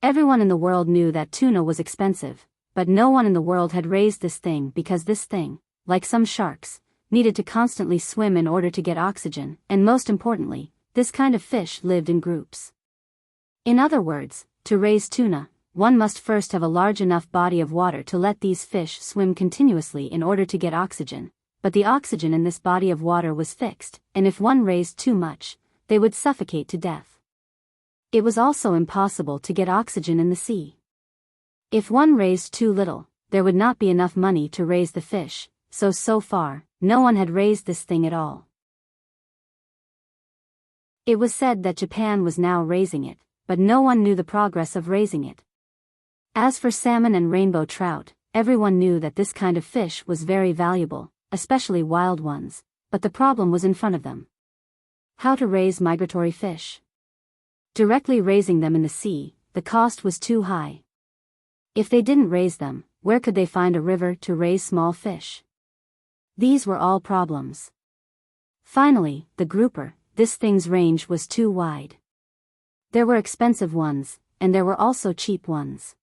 Everyone in the world knew that tuna was expensive, but no one in the world had raised this thing because this thing, like some sharks, needed to constantly swim in order to get oxygen, and most importantly, this kind of fish lived in groups. In other words, to raise tuna, one must first have a large enough body of water to let these fish swim continuously in order to get oxygen, but the oxygen in this body of water was fixed, and if one raised too much, they would suffocate to death. It was also impossible to get oxygen in the sea. If one raised too little, there would not be enough money to raise the fish, so far, no one had raised this thing at all. It was said that Japan was now raising it, but no one knew the progress of raising it. As for salmon and rainbow trout, everyone knew that this kind of fish was very valuable, especially wild ones, but the problem was in front of them. How to raise migratory fish? Directly raising them in the sea, the cost was too high. If they didn't raise them, where could they find a river to raise small fish? These were all problems. Finally, the grouper, this thing's range was too wide. There were expensive ones, and there were also cheap ones.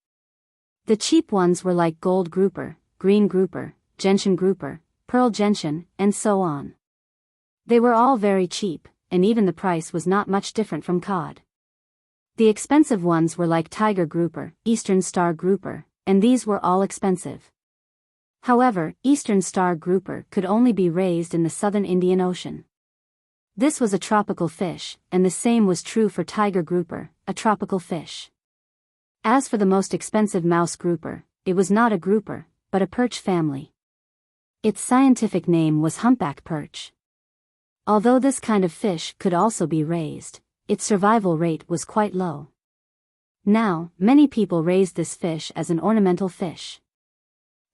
The cheap ones were like gold grouper, green grouper, gentian grouper, pearl gentian, and so on. They were all very cheap, and even the price was not much different from cod. The expensive ones were like tiger grouper, eastern star grouper, and these were all expensive. However, eastern star grouper could only be raised in the southern Indian Ocean. This was a tropical fish, and the same was true for tiger grouper, a tropical fish. As for the most expensive mouse grouper, it was not a grouper, but a perch family. Its scientific name was humpback perch. Although this kind of fish could also be raised, its survival rate was quite low. Now, many people raised this fish as an ornamental fish.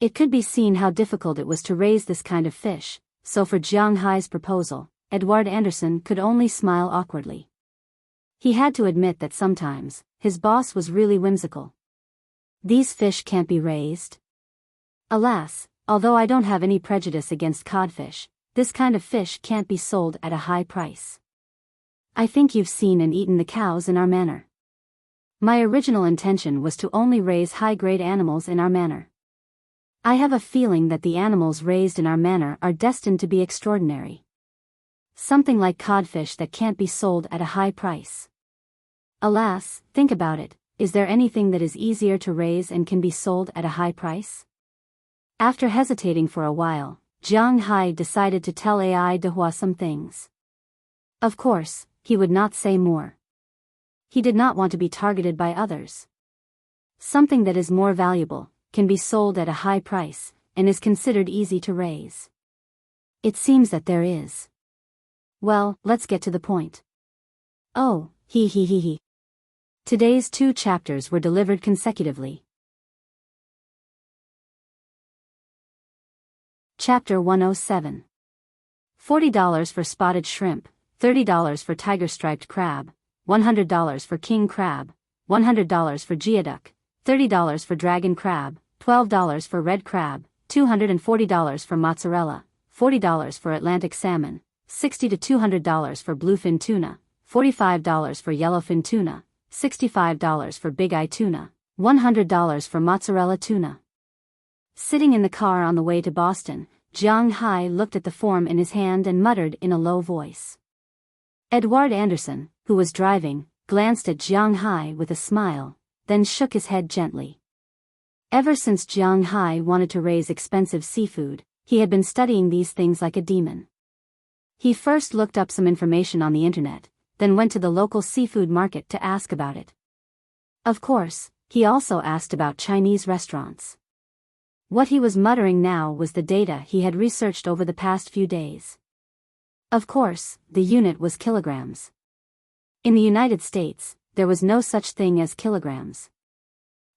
It could be seen how difficult it was to raise this kind of fish, so for Jiang Hai's proposal, Edward Anderson could only smile awkwardly. He had to admit that sometimes, his boss was really whimsical. These fish can't be raised? Alas, although I don't have any prejudice against codfish, this kind of fish can't be sold at a high price. I think you've seen and eaten the cows in our manor. My original intention was to only raise high-grade animals in our manor. I have a feeling that the animals raised in our manor are destined to be extraordinary. Something like codfish that can't be sold at a high price. Alas, think about it, is there anything that is easier to raise and can be sold at a high price? After hesitating for a while, Jiang Hai decided to tell AI Dehua some things. Of course, he would not say more. He did not want to be targeted by others. Something that is more valuable, can be sold at a high price, and is considered easy to raise. It seems that there is. Well, let's get to the point. Oh, he. Today's 2 chapters were delivered consecutively. Chapter 107. $40 for spotted shrimp, $30 for tiger-striped crab, $100 for king crab, $100 for geoduck, $30 for dragon crab, $12 for red crab, $240 for mozzarella, $40 for Atlantic salmon, $60 to $200 for bluefin tuna, $45 for yellowfin tuna, $65 for big eye tuna, $100 for mozzarella tuna. Sitting in the car on the way to Boston, Jiang Hai looked at the form in his hand and muttered in a low voice. Edward Anderson, who was driving, glanced at Jiang Hai with a smile, then shook his head gently. Ever since Jiang Hai wanted to raise expensive seafood, he had been studying these things like a demon. He first looked up some information on the internet, then went to the local seafood market to ask about it. Of course, he also asked about Chinese restaurants. What he was muttering now was the data he had researched over the past few days. Of course, the unit was kilograms. In the United States, there was no such thing as kilograms.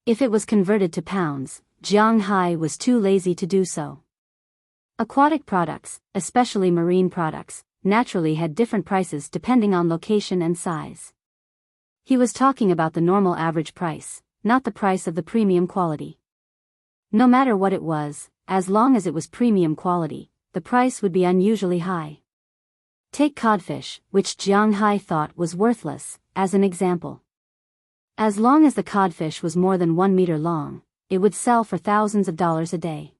If it was converted to pounds, Jiang Hai was too lazy to do so. Aquatic products, especially marine products, naturally had different prices depending on location and size. He was talking about the normal average price, not the price of the premium quality. No matter what it was, as long as it was premium quality, the price would be unusually high. Take codfish, which Jiang Hai thought was worthless, as an example. As long as the codfish was more than 1 meter long, it would sell for thousands of dollars a day.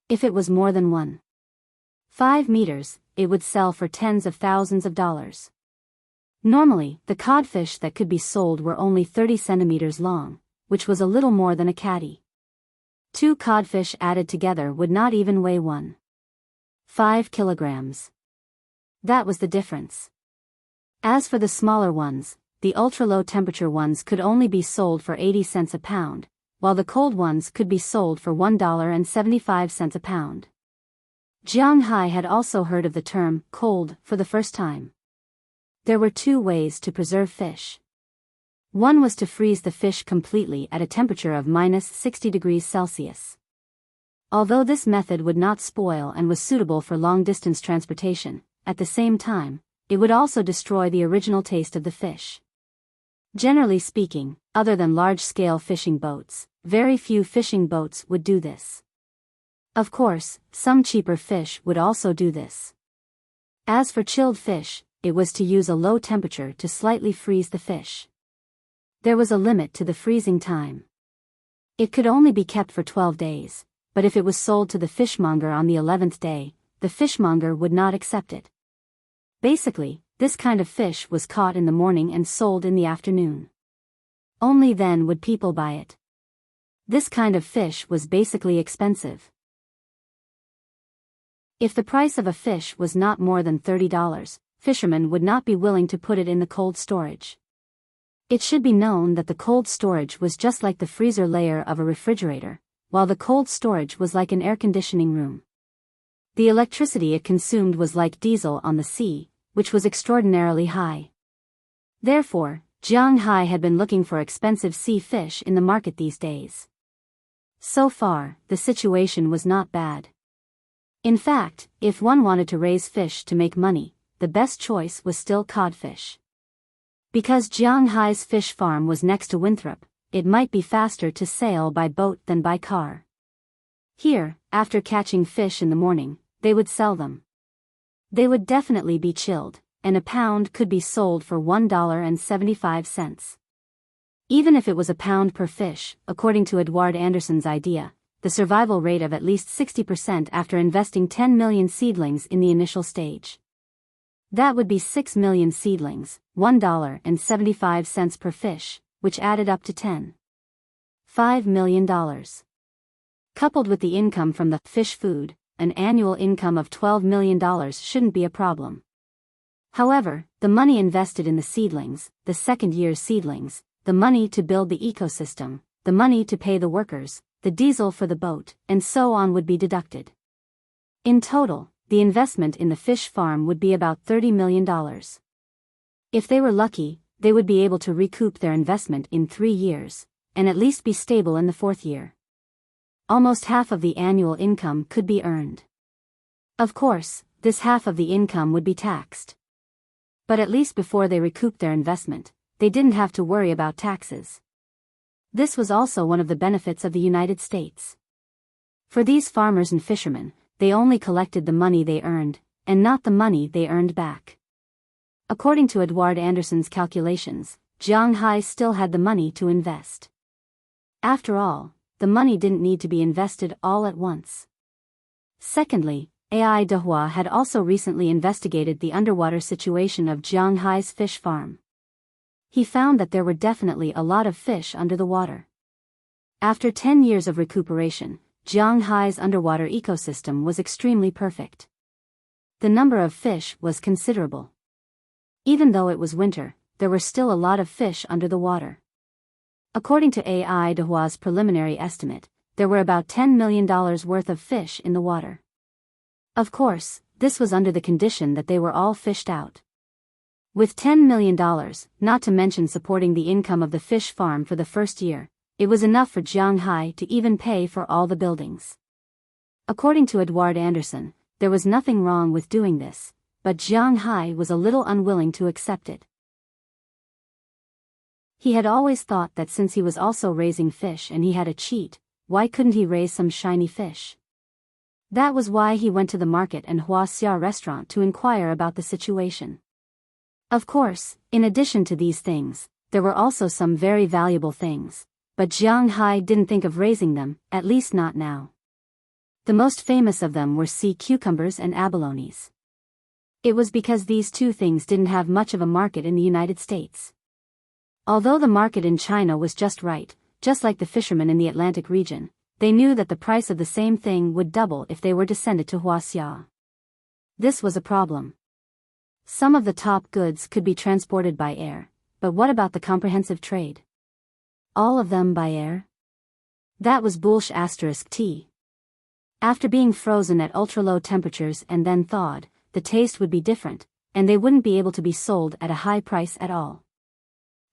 If it was more than 1.5 meters, it would sell for tens of thousands of dollars. Normally, the codfish that could be sold were only 30 centimeters long, which was a little more than a caddy. 2 codfish added together would not even weigh 1.5 kilograms. That was the difference. As for the smaller ones, the ultra-low temperature ones could only be sold for 80 cents a pound, while the cold ones could be sold for $1.75 a pound. Jiang Hai had also heard of the term cold for the first time. There were 2 ways to preserve fish. One was to freeze the fish completely at a temperature of -60 degrees Celsius. Although this method would not spoil and was suitable for long-distance transportation, at the same time, it would also destroy the original taste of the fish. Generally speaking, other than large-scale fishing boats, very few fishing boats would do this. Of course, some cheaper fish would also do this. As for chilled fish, it was to use a low temperature to slightly freeze the fish. There was a limit to the freezing time. It could only be kept for 12 days, but if it was sold to the fishmonger on the 11th day, the fishmonger would not accept it. Basically, this kind of fish was caught in the morning and sold in the afternoon. Only then would people buy it. This kind of fish was basically expensive. If the price of a fish was not more than $30, fishermen would not be willing to put it in the cold storage. It should be known that the cold storage was just like the freezer layer of a refrigerator, while the cold storage was like an air conditioning room. The electricity it consumed was like diesel on the sea, which was extraordinarily high. Therefore, Jiang Hai had been looking for expensive sea fish in the market these days. So far, the situation was not bad. In fact, if one wanted to raise fish to make money, the best choice was still codfish. Because Jiang Hai's fish farm was next to Winthrop, it might be faster to sail by boat than by car. Here, after catching fish in the morning, they would sell them. They would definitely be chilled, and a pound could be sold for $1.75. Even if it was £1 per fish, according to Edward Anderson's idea, the survival rate of at least 60% after investing 10 million seedlings in the initial stage. That would be 6 million seedlings, $1.75 per fish, which added up to $10.5 million. Coupled with the income from the fish food, an annual income of $12 million shouldn't be a problem. However, the money invested in the seedlings, the second-year seedlings, the money to build the ecosystem, the money to pay the workers, the diesel for the boat, and so on would be deducted. In total, the investment in the fish farm would be about $30 million. If they were lucky, they would be able to recoup their investment in 3 years, and at least be stable in the 4th year. Almost half of the annual income could be earned. Of course, this half of the income would be taxed. But at least before they recouped their investment, they didn't have to worry about taxes. This was also one of the benefits of the United States. For these farmers and fishermen, they only collected the money they earned, and not the money they earned back. According to Edward Anderson's calculations, Zhang Hai still had the money to invest. After all, the money didn't need to be invested all at once. Secondly, Ai Dehua had also recently investigated the underwater situation of Zhang Hai's fish farm. He found that there were definitely a lot of fish under the water. After 10 years of recuperation, Zhang Hai's underwater ecosystem was extremely perfect. The number of fish was considerable. Even though it was winter, there were still a lot of fish under the water. According to Ai Dehua's preliminary estimate, there were about $10 million worth of fish in the water. Of course, this was under the condition that they were all fished out. With $10 million, not to mention supporting the income of the fish farm for the first year, it was enough for Zhang Hai to even pay for all the buildings. According to Edward Anderson, there was nothing wrong with doing this, but Zhang Hai was a little unwilling to accept it. He had always thought that since he was also raising fish and he had a cheat, why couldn't he raise some shiny fish? That was why he went to the market and Wuxia restaurant to inquire about the situation. Of course, in addition to these things, there were also some very valuable things, but Zhang Hai didn't think of raising them, at least not now. The most famous of them were sea cucumbers and abalones. It was because these two things didn't have much of a market in the United States. Although the market in China was just right, just like the fishermen in the Atlantic region, they knew that the price of the same thing would double if they were to send it to Wuxia. This was a problem. Some of the top goods could be transported by air, but what about the comprehensive trade? All of them by air? That was bullsh*t. After being frozen at ultra-low temperatures and then thawed, the taste would be different, and they wouldn't be able to be sold at a high price at all.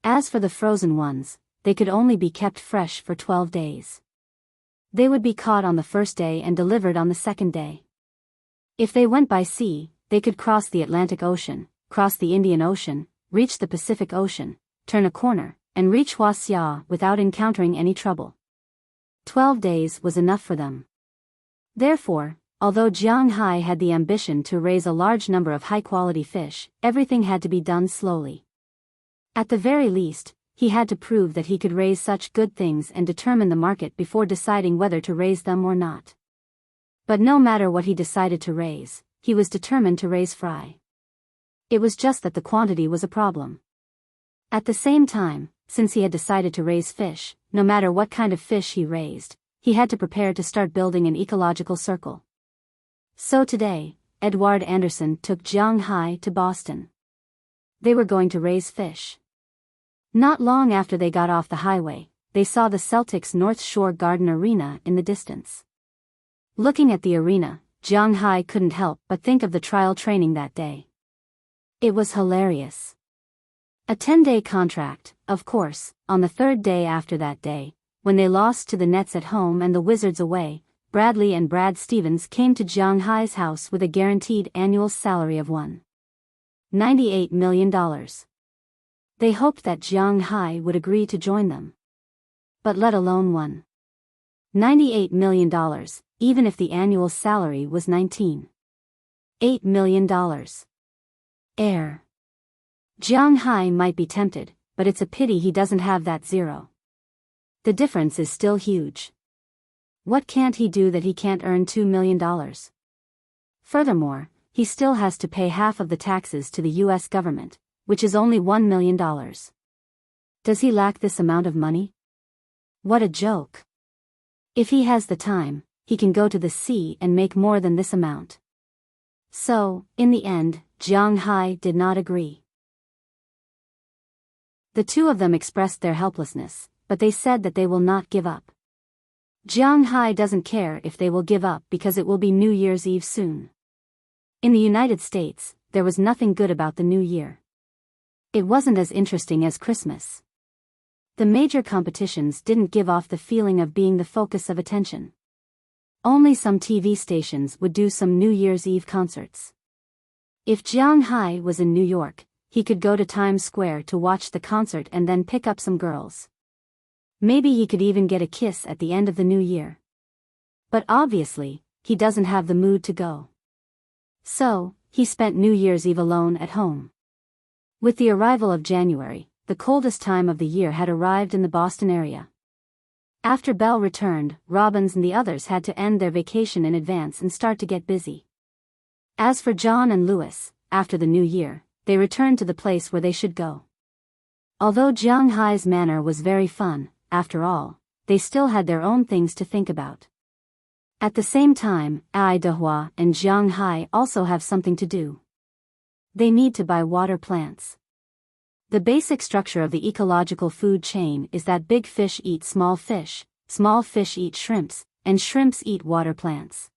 As for the frozen ones, they could only be kept fresh for 12 days. They would be caught on the first day and delivered on the second day. If they went by sea, they could cross the Atlantic Ocean, cross the Indian Ocean, reach the Pacific Ocean, turn a corner, and reach Wuxia without encountering any trouble. 12 days was enough for them. Therefore, although Zhang Hai had the ambition to raise a large number of high-quality fish, everything had to be done slowly. At the very least, he had to prove that he could raise such good things and determine the market before deciding whether to raise them or not. But no matter what he decided to raise, he was determined to raise fry. It was just that the quantity was a problem. At the same time, since he had decided to raise fish, no matter what kind of fish he raised, he had to prepare to start building an ecological circle. So today, Edward Anderson took Zhang Hai to Boston. They were going to raise fish. Not long after they got off the highway, they saw the Celtics North Shore Garden Arena in the distance. Looking at the arena, Zhang Hai couldn't help but think of the trial training that day. It was hilarious. A 10-day contract, of course. On the 3rd day after that day, when they lost to the Nets at home and the Wizards away, Bradley and Brad Stevens came to Zhang Hai's house with a guaranteed annual salary of $1.98 million. They hoped that Zhang Hai would agree to join them. But let alone $1.98 million, even if the annual salary was $19.8 million. Air. Zhang Hai might be tempted, but it's a pity he doesn't have that zero. The difference is still huge. What can't he do that he can't earn $2 million? Furthermore, he still has to pay half of the taxes to the US government, which is only $1 million. Does he lack this amount of money? What a joke. If he has the time, he can go to the sea and make more than this amount. So, in the end, Jiang Hai did not agree. The two of them expressed their helplessness, but they said that they will not give up. Jiang Hai doesn't care if they will give up because it will be New Year's Eve soon. In the United States, there was nothing good about the New Year. It wasn't as interesting as Christmas. The major competitions didn't give off the feeling of being the focus of attention. Only some TV stations would do some New Year's Eve concerts. If Jiang Hai was in New York, he could go to Times Square to watch the concert and then pick up some girls. Maybe he could even get a kiss at the end of the new year. But obviously, he doesn't have the mood to go. So, he spent New Year's Eve alone at home. With the arrival of January, the coldest time of the year had arrived in the Boston area. After Belle returned, Robbins and the others had to end their vacation in advance and start to get busy. As for John and Louis, after the new year, they returned to the place where they should go. Although Jiang Hai's manner was very fun, after all, they still had their own things to think about. At the same time, Ai Dehua and Jiang Hai also have something to do. They need to buy water plants. The basic structure of the ecological food chain is that big fish eat small fish eat shrimps, and shrimps eat water plants.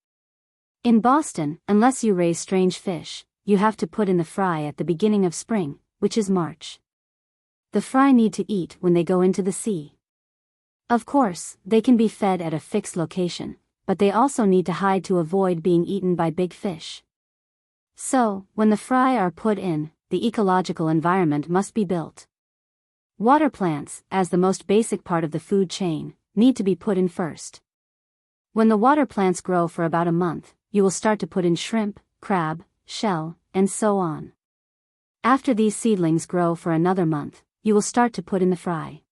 In Boston, unless you raise strange fish, you have to put in the fry at the beginning of spring, which is March. The fry need to eat when they go into the sea. Of course, they can be fed at a fixed location, but they also need to hide to avoid being eaten by big fish. So, when the fry are put in, the ecological environment must be built. Water plants, as the most basic part of the food chain, need to be put in first. When the water plants grow for about a month, you will start to put in shrimp, crab, shell, and so on. After these seedlings grow for another month, you will start to put in the fry.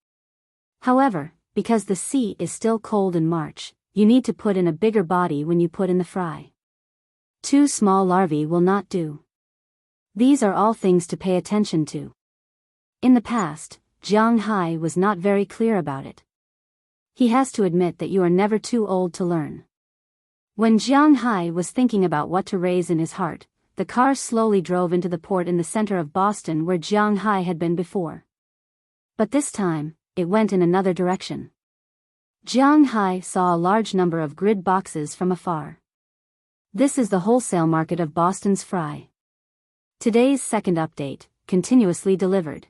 However, because the sea is still cold in March, you need to put in a bigger body when you put in the fry. 2 small larvae will not do. These are all things to pay attention to. In the past, Jiang Hai was not very clear about it. He has to admit that you are never too old to learn. When Jiang Hai was thinking about what to raise in his heart, the car slowly drove into the port in the center of Boston where Jiang Hai had been before. But this time, it went in another direction. Jiang Hai saw a large number of grid boxes from afar. This is the wholesale market of Boston's fry. Today's second update, continuously delivered.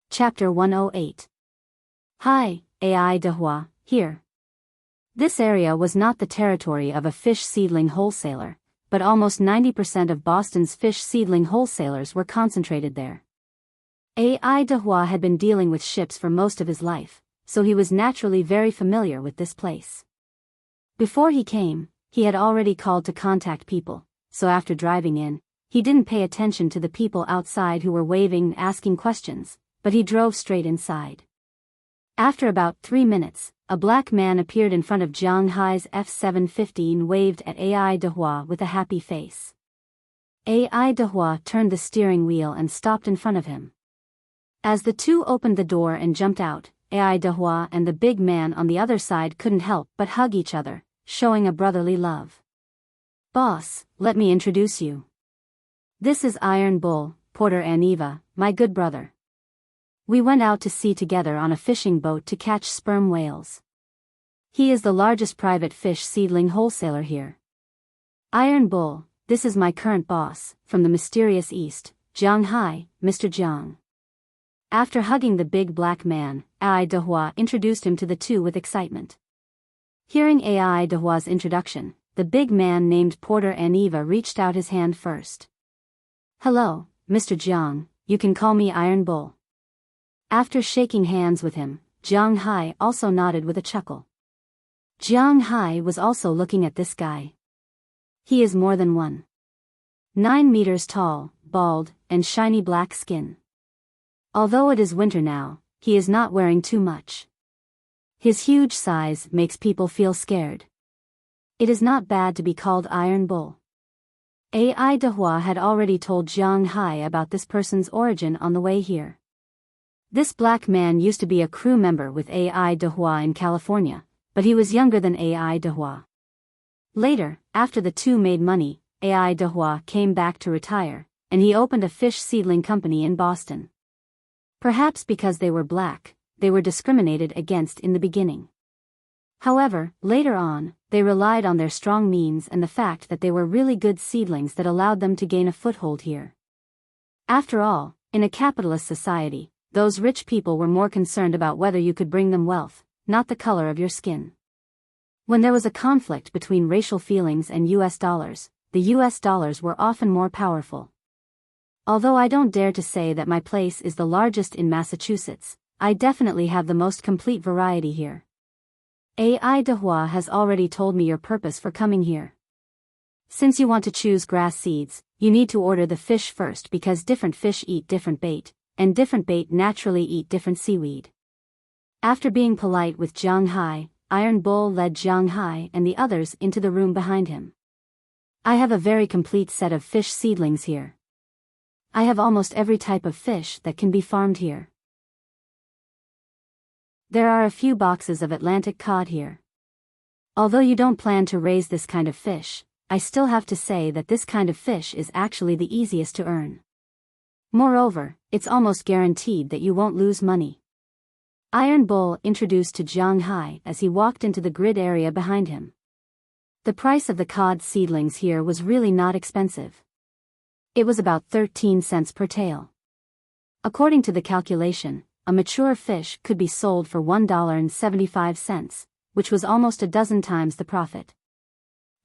Chapter 108. Hi, Ai Dehua, here. This area was not the territory of a fish seedling wholesaler, but almost 90% of Boston's fish seedling wholesalers were concentrated there. Ai Dehua had been dealing with ships for most of his life, so he was naturally very familiar with this place. Before he came, he had already called to contact people, so after driving in, he didn't pay attention to the people outside who were waving and asking questions, but he drove straight inside. After about 3 minutes, a black man appeared in front of Jiang Hai's F-750 and waved at Ai Dehua with a happy face. Ai Dehua turned the steering wheel and stopped in front of him. As the two opened the door and jumped out, Ai Dehua and the big man on the other side couldn't help but hug each other, showing a brotherly love. "Boss, let me introduce you. This is Iron Bull, Porter and Eva, my good brother. We went out to sea together on a fishing boat to catch sperm whales. He is the largest private fish seedling wholesaler here. Iron Bull, this is my current boss, from the mysterious East, Jiang Hai, Mr. Jiang." After hugging the big black man, Ai Dehua introduced him to the two with excitement. Hearing Ai Dehua's introduction, the big man named Porter and Eva reached out his hand first. "Hello, Mr. Jiang, you can call me Iron Bull." After shaking hands with him, Jiang Hai also nodded with a chuckle. Jiang Hai was also looking at this guy. He is more than 1.9 meters tall, bald, and shiny black skin. Although it is winter now, he is not wearing too much. His huge size makes people feel scared. It is not bad to be called Iron Bull. Ai Dehua had already told Zhang Hai about this person's origin on the way here. This black man used to be a crew member with Ai Dehua in California, but he was younger than Ai Dehua. Later, after the two made money, Ai Dehua came back to retire, and he opened a fish seedling company in Boston. Perhaps because they were black, they were discriminated against in the beginning. However, later on, they relied on their strong means and the fact that they were really good seedlings that allowed them to gain a foothold here. After all, in a capitalist society, those rich people were more concerned about whether you could bring them wealth, not the color of your skin. When there was a conflict between racial feelings and US dollars, the US dollars were often more powerful. Although I don't dare to say that my place is the largest in Massachusetts, I definitely have the most complete variety here. Ai Dehua has already told me your purpose for coming here. Since you want to choose grass seeds, you need to order the fish first because different fish eat different bait, and different bait naturally eat different seaweed. After being polite with Zhang Hai, Iron Bull led Zhang Hai and the others into the room behind him. I have a very complete set of fish seedlings here. I have almost every type of fish that can be farmed here. There are a few boxes of Atlantic cod here. Although you don't plan to raise this kind of fish, I still have to say that this kind of fish is actually the easiest to earn. Moreover, it's almost guaranteed that you won't lose money. Iron Bull introduced to Zhang Hai as he walked into the grid area behind him. The price of the cod seedlings here was really not expensive. It was about 13 cents per tail. According to the calculation, a mature fish could be sold for $1.75, which was almost a dozen times the profit.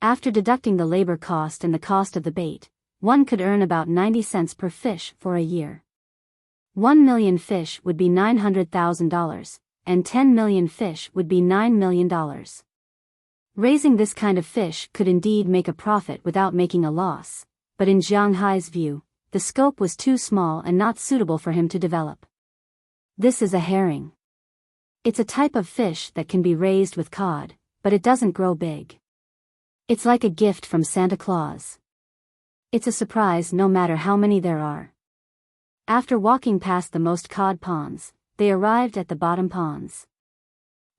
After deducting the labor cost and the cost of the bait, one could earn about 90 cents per fish for a year. 1 million fish would be $900,000, and 10 million fish would be $9 million. Raising this kind of fish could indeed make a profit without making a loss, but in Zhang Hai's view, the scope was too small and not suitable for him to develop. This is a herring. It's a type of fish that can be raised with cod, but it doesn't grow big. It's like a gift from Santa Claus. It's a surprise no matter how many there are. After walking past the most cod ponds, they arrived at the bottom ponds.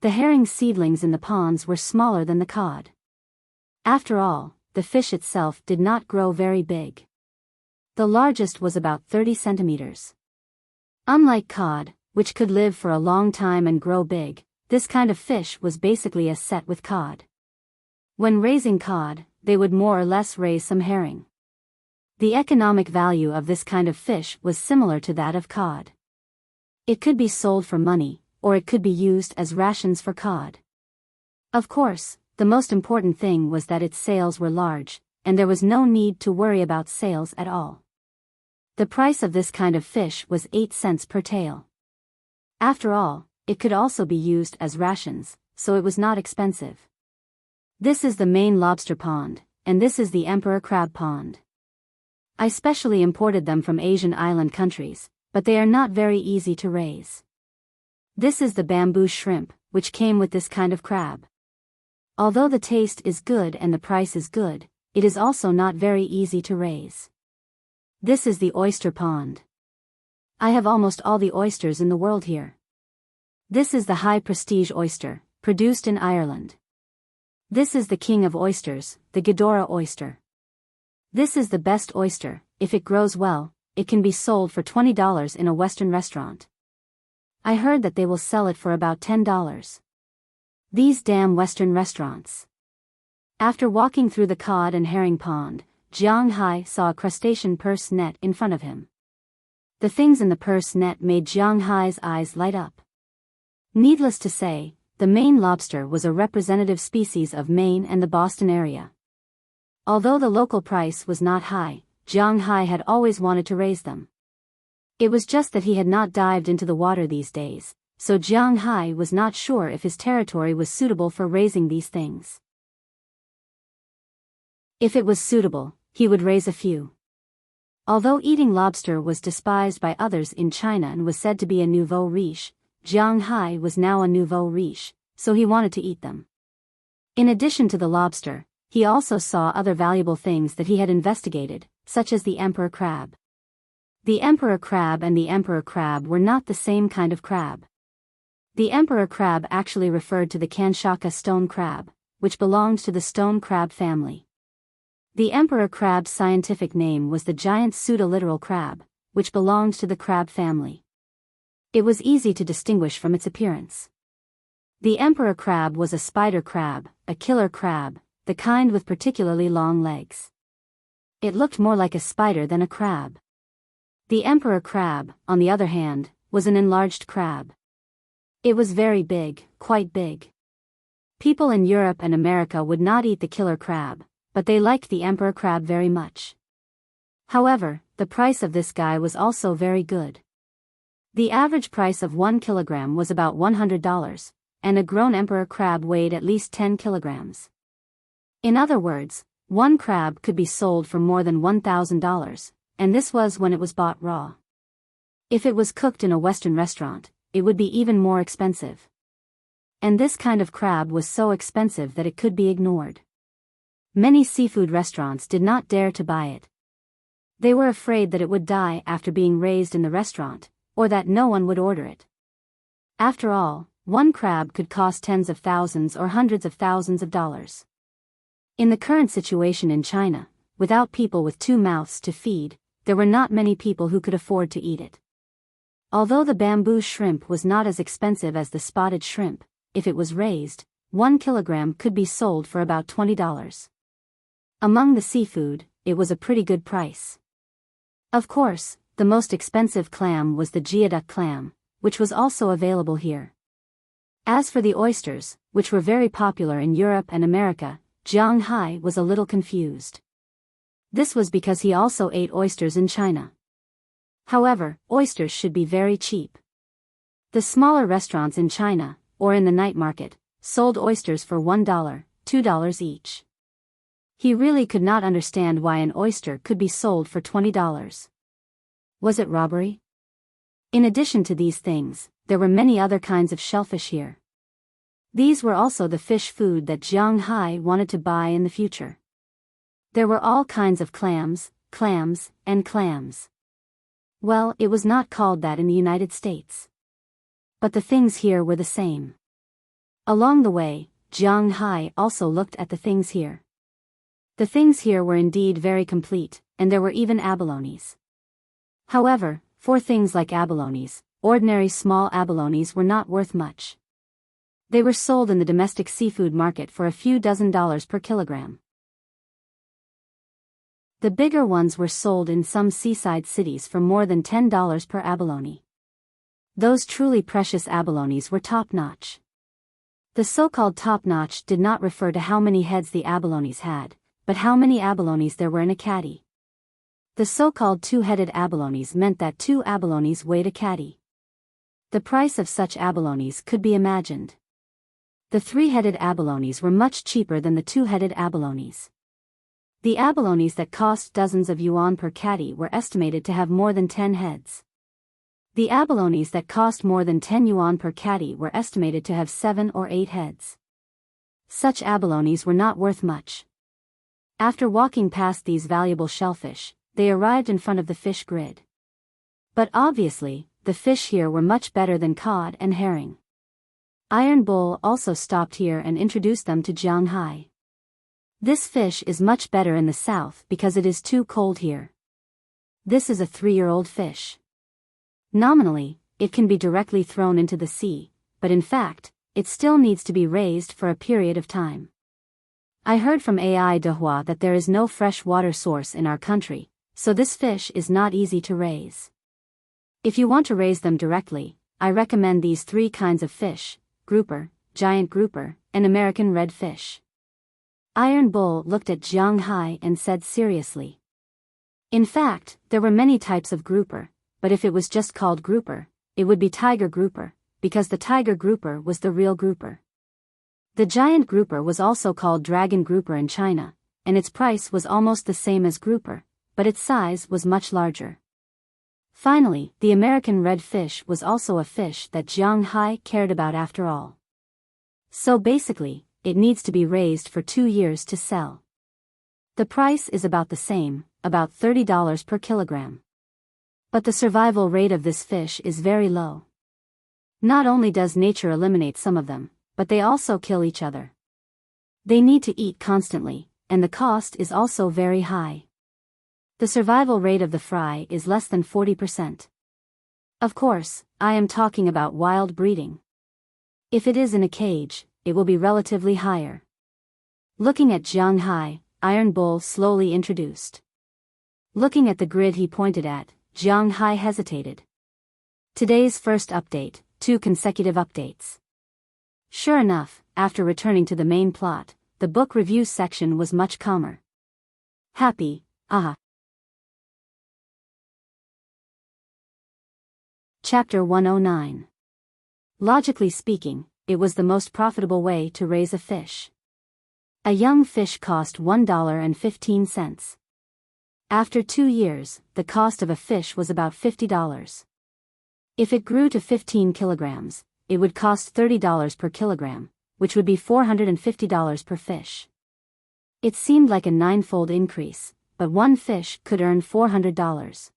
The herring seedlings in the ponds were smaller than the cod. After all, the fish itself did not grow very big. The largest was about 30 centimeters. Unlike cod, which could live for a long time and grow big, this kind of fish was basically a set with cod. When raising cod, they would more or less raise some herring. The economic value of this kind of fish was similar to that of cod. It could be sold for money, or it could be used as rations for cod. Of course, the most important thing was that its sales were large, and there was no need to worry about sales at all. The price of this kind of fish was 8 cents per tail. After all, it could also be used as rations, so it was not expensive. This is the main lobster pond, and this is the emperor crab pond. I specially imported them from Asian island countries, but they are not very easy to raise. This is the bamboo shrimp, which came with this kind of crab. Although the taste is good and the price is good, it is also not very easy to raise. This is the oyster pond. I have almost all the oysters in the world here. This is the high prestige oyster, produced in Ireland. This is the king of oysters, the Ghidorah oyster. This is the best oyster. If it grows well, it can be sold for $20 in a Western restaurant. I heard that they will sell it for about $10. These damn Western restaurants. After walking through the cod and herring pond, Zhang Hai saw a crustacean purse net in front of him. The things in the purse net made Zhang Hai's eyes light up. Needless to say, the Maine lobster was a representative species of Maine and the Boston area. Although the local price was not high, Zhang Hai had always wanted to raise them. It was just that he had not dived into the water these days, so Zhang Hai was not sure if his territory was suitable for raising these things. If it was suitable, he would raise a few. Although eating lobster was despised by others in China and was said to be a nouveau riche, Jiang Hai was now a nouveau riche, so he wanted to eat them. In addition to the lobster, he also saw other valuable things that he had investigated, such as the emperor crab. The emperor crab and the emperor crab were not the same kind of crab. The emperor crab actually referred to the Kanshaka stone crab, which belonged to the stone crab family. The emperor crab's scientific name was the giant pseudoliteral crab, which belonged to the crab family. It was easy to distinguish from its appearance. The emperor crab was a spider crab, a killer crab, the kind with particularly long legs. It looked more like a spider than a crab. The emperor crab, on the other hand, was an enlarged crab. It was very big, quite big. People in Europe and America would not eat the killer crab, but they liked the emperor crab very much. However, the price of this guy was also very good. The average price of 1 kilogram was about $100, and a grown emperor crab weighed at least 10 kilograms. In other words, one crab could be sold for more than $1,000, and this was when it was bought raw. If it was cooked in a Western restaurant, it would be even more expensive. And this kind of crab was so expensive that it could be ignored. Many seafood restaurants did not dare to buy it. They were afraid that it would die after being raised in the restaurant, or that no one would order it. After all, one crab could cost tens of thousands or hundreds of thousands of dollars. In the current situation in China, without people with 2 mouths to feed, there were not many people who could afford to eat it. Although the bamboo shrimp was not as expensive as the spotted shrimp, if it was raised, 1 kilogram could be sold for about $20. Among the seafood, it was a pretty good price. Of course, the most expensive clam was the geoduck clam, which was also available here. As for the oysters, which were very popular in Europe and America, Jiang Hai was a little confused. This was because he also ate oysters in China. However, oysters should be very cheap. The smaller restaurants in China, or in the night market, sold oysters for $1, $2 each. He really could not understand why an oyster could be sold for $20. Was it robbery? In addition to these things, there were many other kinds of shellfish here. These were also the fish food that Jiang Hai wanted to buy in the future. There were all kinds of clams, and clams. Well, it was not called that in the United States. But the things here were the same. Along the way, Jiang Hai also looked at the things here. The things here were indeed very complete, and there were even abalones. However, for things like abalones, ordinary small abalones were not worth much. They were sold in the domestic seafood market for a few dozen dollars per kilogram. The bigger ones were sold in some seaside cities for more than $10 per abalone. Those truly precious abalones were top-notch. The so-called top-notch did not refer to how many heads the abalones had, but how many abalones there were in a caddy. The so-called 2-headed abalones meant that 2 abalones weighed a caddy. The price of such abalones could be imagined. The 3-headed abalones were much cheaper than the 2-headed abalones. The abalones that cost dozens of yuan per caddy were estimated to have more than 10 heads. The abalones that cost more than 10 yuan per caddy were estimated to have 7 or 8 heads. Such abalones were not worth much. After walking past these valuable shellfish, they arrived in front of the fish grid. But obviously, the fish here were much better than cod and herring. Iron Bull also stopped here and introduced them to Jiang Hai. This fish is much better in the south because it is too cold here. This is a 3-year-old fish. Nominally, it can be directly thrown into the sea, but in fact, it still needs to be raised for a period of time. I heard from AI Dehua that there is no fresh water source in our country, so this fish is not easy to raise. If you want to raise them directly, I recommend these 3 kinds of fish: grouper, giant grouper, and American red fish. Iron Bull looked at Jiang Hai and said seriously. In fact, there were many types of grouper, but if it was just called grouper, it would be tiger grouper, because the tiger grouper was the real grouper. The giant grouper was also called dragon grouper in China, and its price was almost the same as grouper, but its size was much larger. Finally, the American red fish was also a fish that Jiang Hai cared about after all. So basically, it needs to be raised for 2 years to sell. The price is about the same, about $30 per kilogram. But the survival rate of this fish is very low. Not only does nature eliminate some of them, but they also kill each other. They need to eat constantly, and the cost is also very high. The survival rate of the fry is less than 40%. Of course, I am talking about wild breeding. If it is in a cage, it will be relatively higher. Looking at Jiang Hai, Iron Bull slowly introduced. Looking at the grid he pointed at, Jiang Hai hesitated. Today's first update, 2 consecutive updates. Sure enough, after returning to the main plot, the book review section was much calmer. Happy, aha. Chapter 109. Logically speaking, it was the most profitable way to raise a fish. A young fish cost $1.15. After 2 years, the cost of a fish was about $50. If it grew to 15 kilograms, it would cost $30 per kilogram, which would be $450 per fish. It seemed like a 9-fold increase, but one fish could earn $400.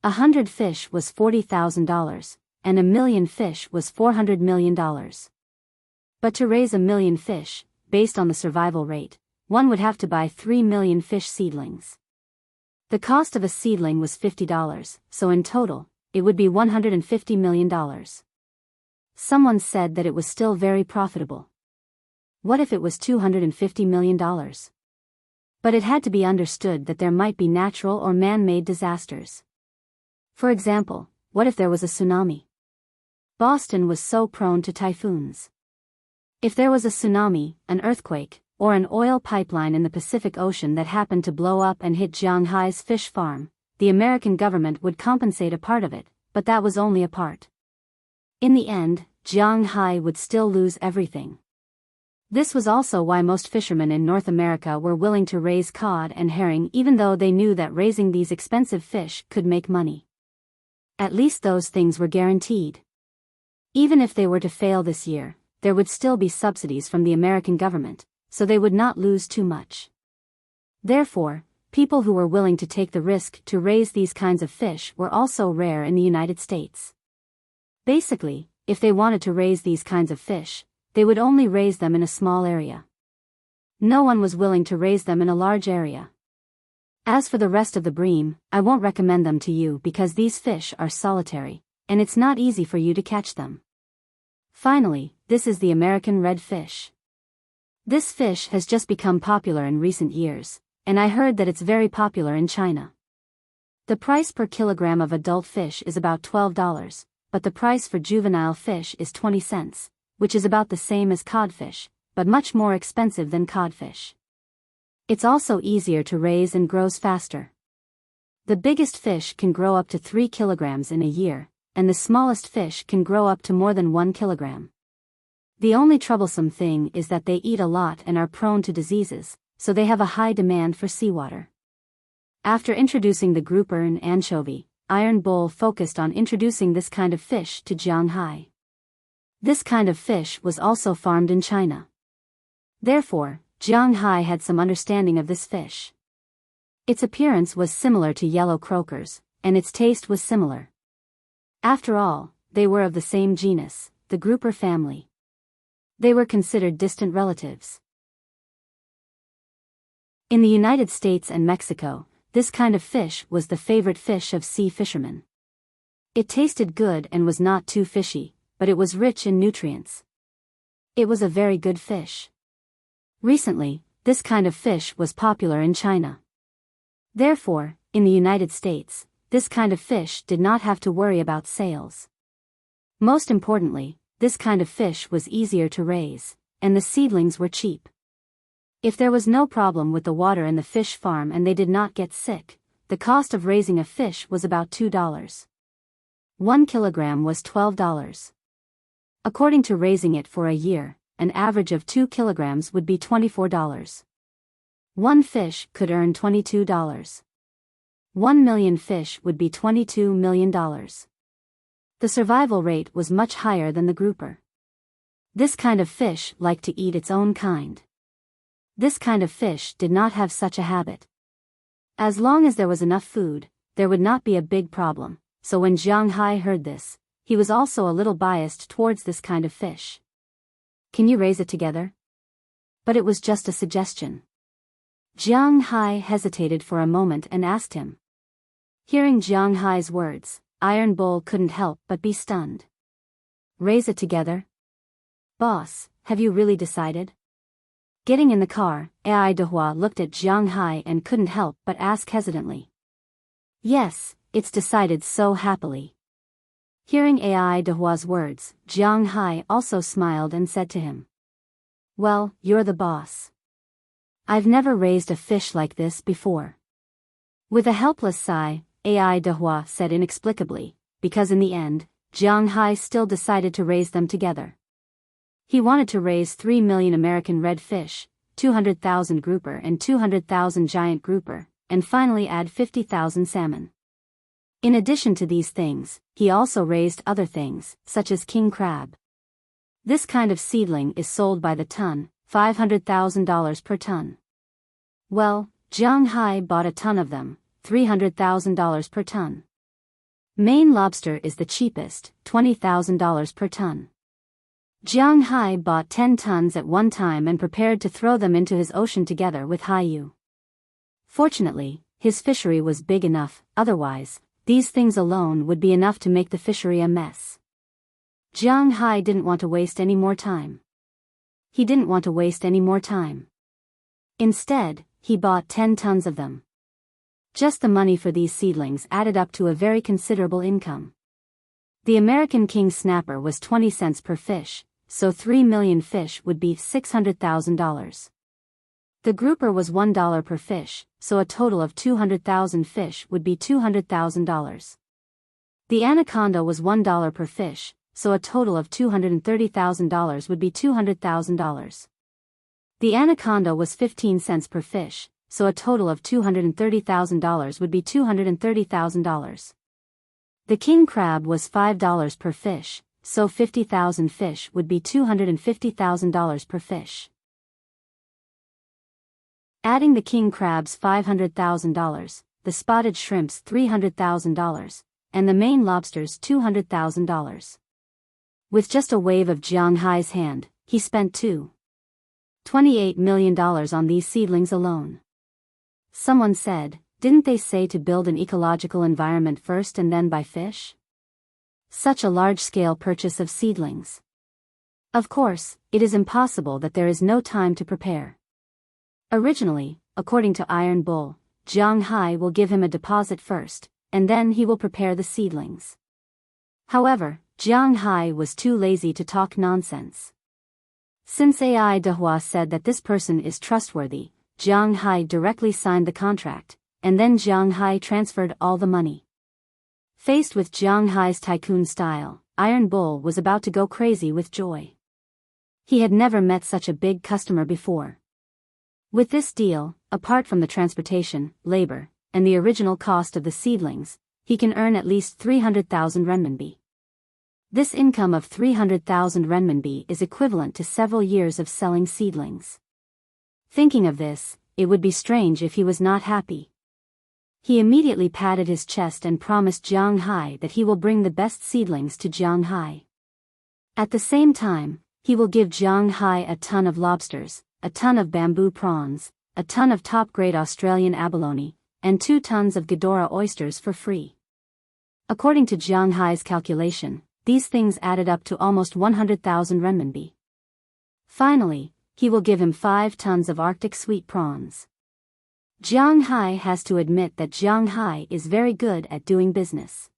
100 fish was $40,000, and 1,000,000 fish was $400 million. But to raise 1,000,000 fish, based on the survival rate, one would have to buy 3 million fish seedlings. The cost of a seedling was $50, so in total, it would be $150 million. Someone said that it was still very profitable. What if it was $250 million? But it had to be understood that there might be natural or man-made disasters. For example, what if there was a tsunami? Boston was so prone to typhoons. If there was a tsunami, an earthquake, or an oil pipeline in the Pacific Ocean that happened to blow up and hit Jiang Hai's fish farm, the American government would compensate a part of it, but that was only a part. In the end, Jiang Hai would still lose everything. This was also why most fishermen in North America were willing to raise cod and herring even though they knew that raising these expensive fish could make money. At least those things were guaranteed. Even if they were to fail this year, there would still be subsidies from the American government, so they would not lose too much. Therefore, people who were willing to take the risk to raise these kinds of fish were also rare in the United States. Basically, if they wanted to raise these kinds of fish, they would only raise them in a small area. No one was willing to raise them in a large area. As for the rest of the bream, I won't recommend them to you because these fish are solitary, and it's not easy for you to catch them. Finally, this is the American red fish. This fish has just become popular in recent years, and I heard that it's very popular in China. The price per kilogram of adult fish is about $12, but the price for juvenile fish is 20 cents, which is about the same as codfish, but much more expensive than codfish. It's also easier to raise and grows faster. The biggest fish can grow up to 3 kilograms in a year, and the smallest fish can grow up to more than 1 kilogram. The only troublesome thing is that they eat a lot and are prone to diseases, so they have a high demand for seawater. After introducing the grouper and anchovy, Iron Bull focused on introducing this kind of fish to Jiang Hai. This kind of fish was also farmed in China. Therefore, Jiang Hai had some understanding of this fish. Its appearance was similar to yellow croakers, and its taste was similar. After all, they were of the same genus, the grouper family. They were considered distant relatives. In the United States and Mexico, this kind of fish was the favorite fish of sea fishermen. It tasted good and was not too fishy, but it was rich in nutrients. It was a very good fish. Recently, this kind of fish was popular in China. Therefore, in the United States, this kind of fish did not have to worry about sales. Most importantly, this kind of fish was easier to raise, and the seedlings were cheap. If there was no problem with the water in the fish farm and they did not get sick, the cost of raising a fish was about $2. 1 kilogram was $12. According to raising it for a year, an average of 2 kilograms would be $24. One fish could earn $22. 1 million fish would be $22 million. The survival rate was much higher than the grouper. This kind of fish liked to eat its own kind. This kind of fish did not have such a habit. As long as there was enough food, there would not be a big problem, so when Jiang Hai heard this, he was also a little biased towards this kind of fish. Can you raise it together? But it was just a suggestion. Jiang Hai hesitated for a moment and asked him. Hearing Jiang Hai's words, Iron Bull couldn't help but be stunned. Raise it together? Boss, have you really decided? Getting in the car, Ai Dehua looked at Jiang Hai and couldn't help but ask hesitantly. Yes, it's decided, so happily. Hearing Ai Dehua's words, Jiang Hai also smiled and said to him. Well, you're the boss. I've never raised a fish like this before. With a helpless sigh, Ai Dehua said inexplicably, because in the end, Jiang Hai still decided to raise them together. He wanted to raise 3 million American red fish, 200,000 grouper and 200,000 giant grouper, and finally add 50,000 salmon. In addition to these things, he also raised other things, such as king crab. This kind of seedling is sold by the ton, $500,000 per ton. Well, Jiang Hai bought a ton of them, $300,000 per ton. Maine lobster is the cheapest, $20,000 per ton. Jiang Hai bought 10 tons at one time and prepared to throw them into his ocean together with Haiyu. Fortunately, his fishery was big enough, otherwise, these things alone would be enough to make the fishery a mess. Jiang Hai didn't want to waste any more time. He didn't want to waste any more time. Instead, he bought 10 tons of them. Just the money for these seedlings added up to a very considerable income. The American king snapper was 20 cents per fish, so 3 million fish would be $600,000. The grouper was $1 per fish, so a total of 200,000 fish would be $200,000. The anaconda was $1 per fish, so a total of $230,000 would be $200,000. The anaconda was 15 cents per fish, so a total of $230,000 would be $230,000. The king crab was $5 per fish, so 50,000 fish would be $250,000 per fish. Adding the king crab's $500,000, the spotted shrimp's $300,000, and the Maine lobster's $200,000. With just a wave of Jiang Hai's hand, he spent $28 million on these seedlings alone. Someone said, didn't they say to build an ecological environment first and then buy fish? Such a large-scale purchase of seedlings. Of course, it is impossible that there is no time to prepare. Originally, according to Iron Bull, Jiang Hai will give him a deposit first, and then he will prepare the seedlings. However, Jiang Hai was too lazy to talk nonsense. Since Ai Dehua said that this person is trustworthy, Jiang Hai directly signed the contract, and then Jiang Hai transferred all the money. Faced with Jiang Hai's tycoon style, Iron Bull was about to go crazy with joy. He had never met such a big customer before. With this deal, apart from the transportation, labor, and the original cost of the seedlings, he can earn at least 300,000 renminbi. This income of 300,000 renminbi is equivalent to several years of selling seedlings. Thinking of this, it would be strange if he was not happy. He immediately patted his chest and promised Jiang Hai that he will bring the best seedlings to Jiang Hai. At the same time, he will give Jiang Hai a ton of lobsters, a ton of bamboo prawns, a ton of top-grade Australian abalone, and 2 tons of Ghidorah oysters for free. According to Jiang Hai's calculation, these things added up to almost 100,000 renminbi. Finally, he will give him 5 tons of Arctic sweet prawns. Jiang Hai has to admit that Jiang Hai is very good at doing business.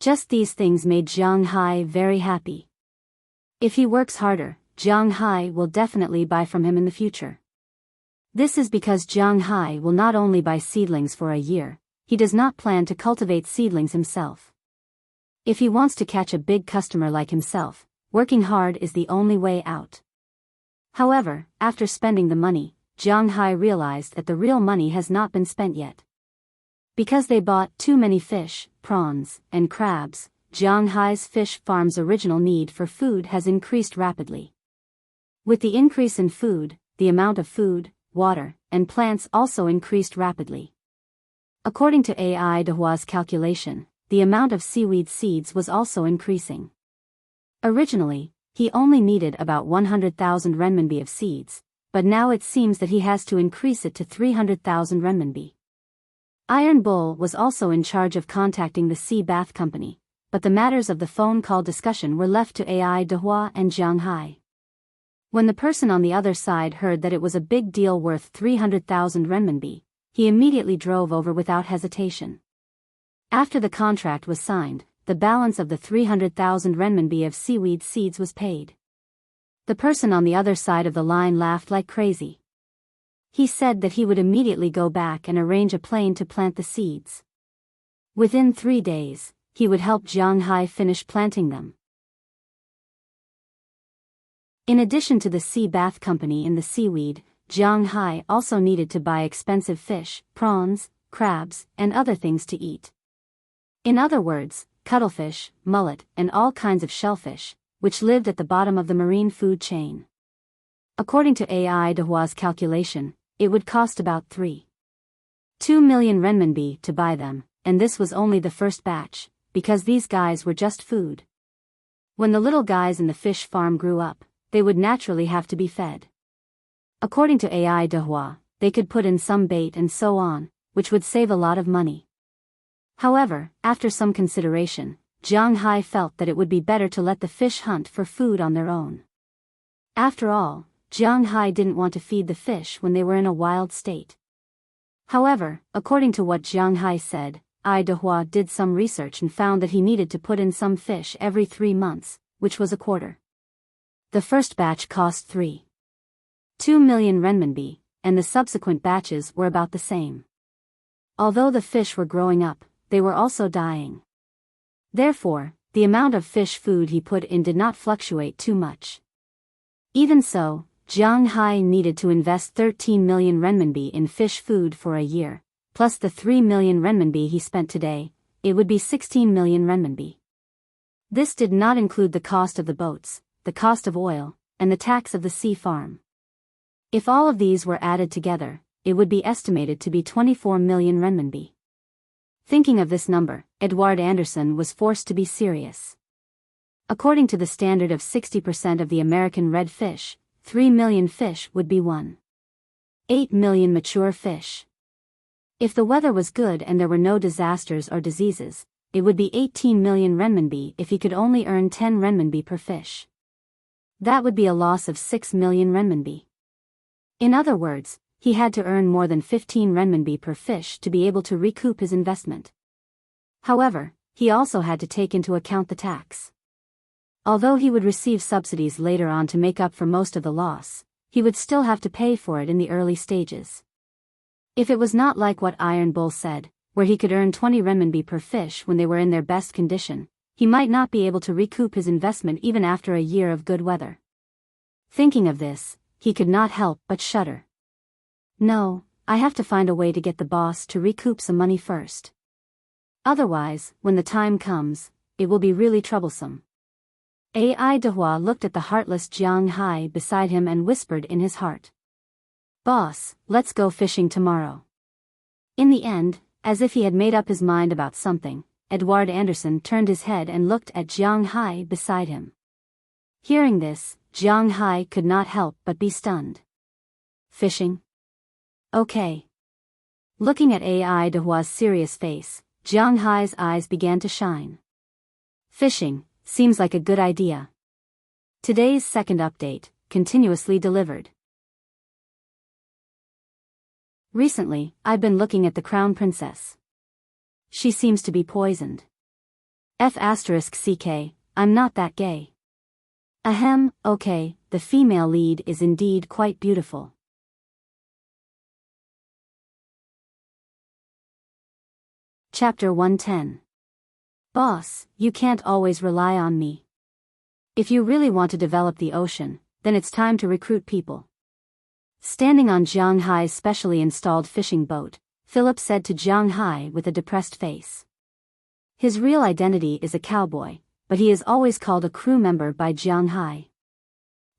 Just these things made Jiang Hai very happy. If he works harder, Jiang Hai will definitely buy from him in the future. This is because Jiang Hai will not only buy seedlings for a year, he does not plan to cultivate seedlings himself. If he wants to catch a big customer like himself, working hard is the only way out. However, after spending the money, Jiang Hai realized that the real money has not been spent yet. Because they bought too many fish, prawns, and crabs, Jiang Hai's fish farm's original need for food has increased rapidly. With the increase in food, the amount of food, water, and plants also increased rapidly. According to AI Dehua's calculation, the amount of seaweed seeds was also increasing. Originally, he only needed about 100,000 renminbi of seeds, but now it seems that he has to increase it to 300,000 renminbi. Iron Bull was also in charge of contacting the sea bath company, but the matters of the phone call discussion were left to AI Dehua and Jiang Hai. When the person on the other side heard that it was a big deal worth 300,000 renminbi, he immediately drove over without hesitation. After the contract was signed, the balance of the 300,000 renminbi of seaweed seeds was paid. The person on the other side of the line laughed like crazy. He said that he would immediately go back and arrange a plane to plant the seeds. Within 3 days, he would help Jiang Hai finish planting them. In addition to the sea bath company and the seaweed, Jiang Hai also needed to buy expensive fish, prawns, crabs, and other things to eat. In other words, cuttlefish, mullet, and all kinds of shellfish, which lived at the bottom of the marine food chain. According to AI Dehua's calculation, it would cost about 3.2 million renminbi to buy them, and this was only the first batch, because these guys were just food. When the little guys in the fish farm grew up, they would naturally have to be fed. According to AI Dehua, they could put in some bait and so on, which would save a lot of money. However, after some consideration, Jiang Hai felt that it would be better to let the fish hunt for food on their own. After all, Jiang Hai didn't want to feed the fish when they were in a wild state. However, according to what Jiang Hai said, AI Dehua did some research and found that he needed to put in some fish every 3 months, which was a quarter. The first batch cost 3.2 million renminbi, and the subsequent batches were about the same. Although the fish were growing up, they were also dying. Therefore, the amount of fish food he put in did not fluctuate too much. Even so, Jiang Hai needed to invest 13 million renminbi in fish food for a year, plus the 3 million renminbi he spent today, it would be 16 million renminbi. This did not include the cost of the boats, the cost of oil, and the tax of the sea farm. If all of these were added together, it would be estimated to be 24 million renminbi. Thinking of this number, Edward Anderson was forced to be serious. According to the standard of 60% of the American red fish, 3 million fish would be 1.8 million mature fish. If the weather was good and there were no disasters or diseases, it would be 18 million renminbi if he could only earn 10 renminbi per fish. That would be a loss of 6 million renminbi. In other words, he had to earn more than 15 renminbi per fish to be able to recoup his investment. However, he also had to take into account the tax. Although he would receive subsidies later on to make up for most of the loss, he would still have to pay for it in the early stages. If it was not like what Iron Bull said, where he could earn 20 renminbi per fish when they were in their best condition, he might not be able to recoup his investment even after a year of good weather. Thinking of this, he could not help but shudder. No, I have to find a way to get the boss to recoup some money first. Otherwise, when the time comes, it will be really troublesome. AI Dehua looked at the heartless Jiang Hai beside him and whispered in his heart. Boss, let's go fishing tomorrow. In the end, as if he had made up his mind about something, Edward Anderson turned his head and looked at Jiang Hai beside him. Hearing this, Jiang Hai could not help but be stunned. Fishing? Okay. Looking at AI Dehua's serious face, Jiang Hai's eyes began to shine. Fishing seems like a good idea. Today's second update, continuously delivered. Recently, I've been looking at the Crown Princess. She seems to be poisoned. F***ck, I'm not that gay. Ahem, okay, the female lead is indeed quite beautiful. Chapter 110. Boss, you can't always rely on me. If you really want to develop the ocean, then it's time to recruit people. Standing on Jiang Hai's specially installed fishing boat, Philip said to Jiang Hai with a depressed face. His real identity is a cowboy, but he is always called a crew member by Jiang Hai.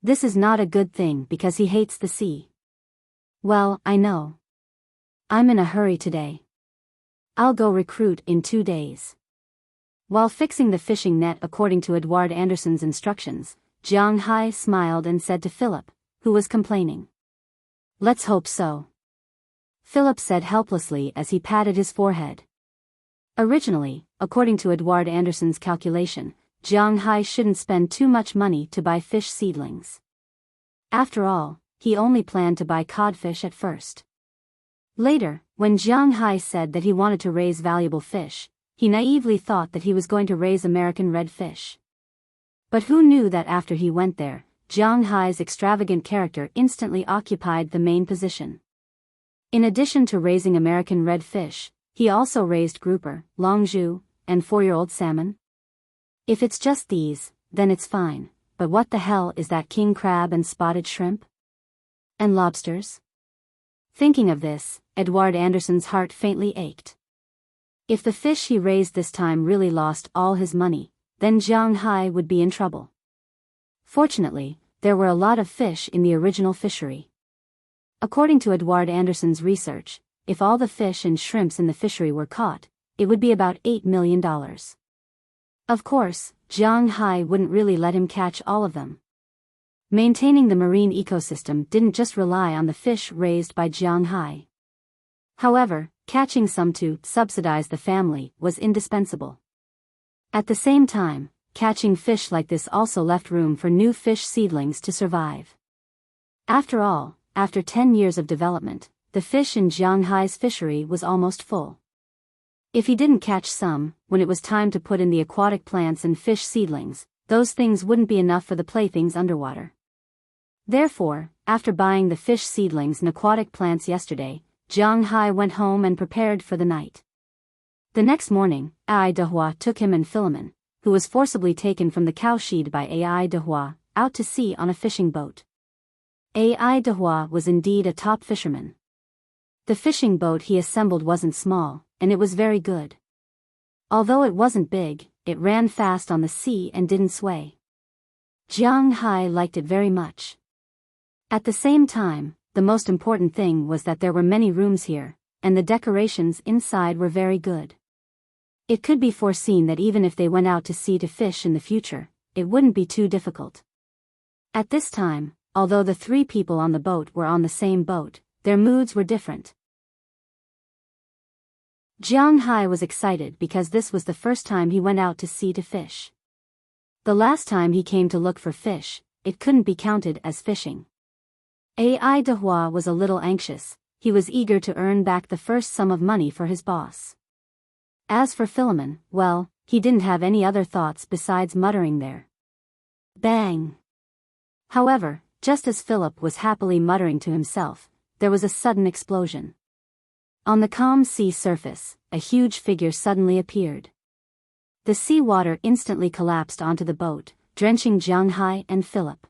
This is not a good thing because he hates the sea. Well, I know. I'm in a hurry today. I'll go recruit in 2 days. While fixing the fishing net according to Edward Anderson's instructions, Jiang Hai smiled and said to Philip, who was complaining. Let's hope so. Philip said helplessly as he patted his forehead. Originally, according to Edward Anderson's calculation, Jiang Hai shouldn't spend too much money to buy fish seedlings. After all, he only planned to buy codfish at first. Later, when Jiang Hai said that he wanted to raise valuable fish, he naively thought that he was going to raise American redfish. But who knew that after he went there, Jiang Hai's extravagant character instantly occupied the main position. In addition to raising American redfish, he also raised grouper, longzhu, and 4-year-old salmon. If it's just these, then it's fine, but what the hell is that king crab and spotted shrimp? And lobsters? Thinking of this, Edward Anderson's heart faintly ached. If the fish he raised this time really lost all his money, then Jiang Hai would be in trouble. Fortunately, there were a lot of fish in the original fishery. According to Edward Anderson's research, if all the fish and shrimps in the fishery were caught, it would be about $8 million. Of course, Jiang Hai wouldn't really let him catch all of them. Maintaining the marine ecosystem didn't just rely on the fish raised by Jiang Hai. However, catching some to subsidize the family was indispensable. At the same time, catching fish like this also left room for new fish seedlings to survive. After all, after 10 years of development, the fish in Jiang Hai's fishery was almost full. If he didn't catch some, when it was time to put in the aquatic plants and fish seedlings, those things wouldn't be enough for the playthings underwater. Therefore, after buying the fish seedlings and aquatic plants yesterday, Jiang Hai went home and prepared for the night. The next morning, Ai Dehua took him and Philemon, who was forcibly taken from the cowshed by Ai Dehua, out to sea on a fishing boat. Ai Dehua was indeed a top fisherman. The fishing boat he assembled wasn't small, and it was very good. Although it wasn't big, it ran fast on the sea and didn't sway. Jiang Hai liked it very much. At the same time, the most important thing was that there were many rooms here, and the decorations inside were very good. It could be foreseen that even if they went out to sea to fish in the future, it wouldn't be too difficult. At this time, although the 3 people on the boat were on the same boat, their moods were different. Jiang Hai was excited because this was the first time he went out to sea to fish. The last time he came to look for fish, it couldn't be counted as fishing. Ai Dehua was a little anxious. He was eager to earn back the first sum of money for his boss. As for Philemon, well, he didn't have any other thoughts besides muttering there. Bang! However, just as Philip was happily muttering to himself, there was a sudden explosion. On the calm sea surface, a huge figure suddenly appeared. The sea water instantly collapsed onto the boat, drenching Jiang Hai and Philip.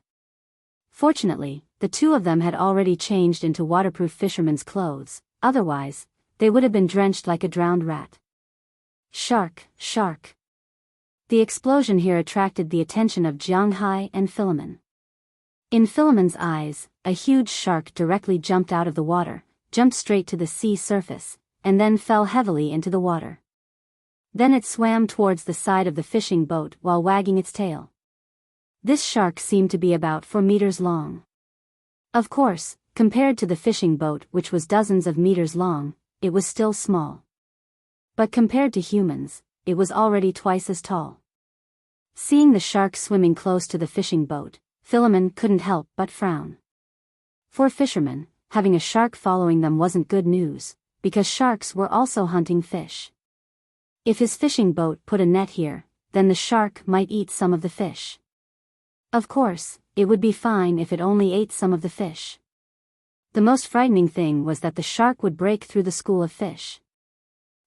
Fortunately, the 2 of them had already changed into waterproof fishermen's clothes, otherwise, they would have been drenched like a drowned rat. Shark, shark. The explosion here attracted the attention of Jiang Hai and Philemon. In Philemon's eyes, a huge shark directly jumped out of the water, jumped straight to the sea surface, and then fell heavily into the water. Then it swam towards the side of the fishing boat while wagging its tail. This shark seemed to be about 4 meters long. Of course, compared to the fishing boat which was dozens of meters long, it was still small. But compared to humans, it was already twice as tall. Seeing the shark swimming close to the fishing boat, Philemon couldn't help but frown. For fishermen, having a shark following them wasn't good news, because sharks were also hunting fish. If his fishing boat put a net here, then the shark might eat some of the fish. Of course, it would be fine if it only ate some of the fish. The most frightening thing was that the shark would break through the school of fish.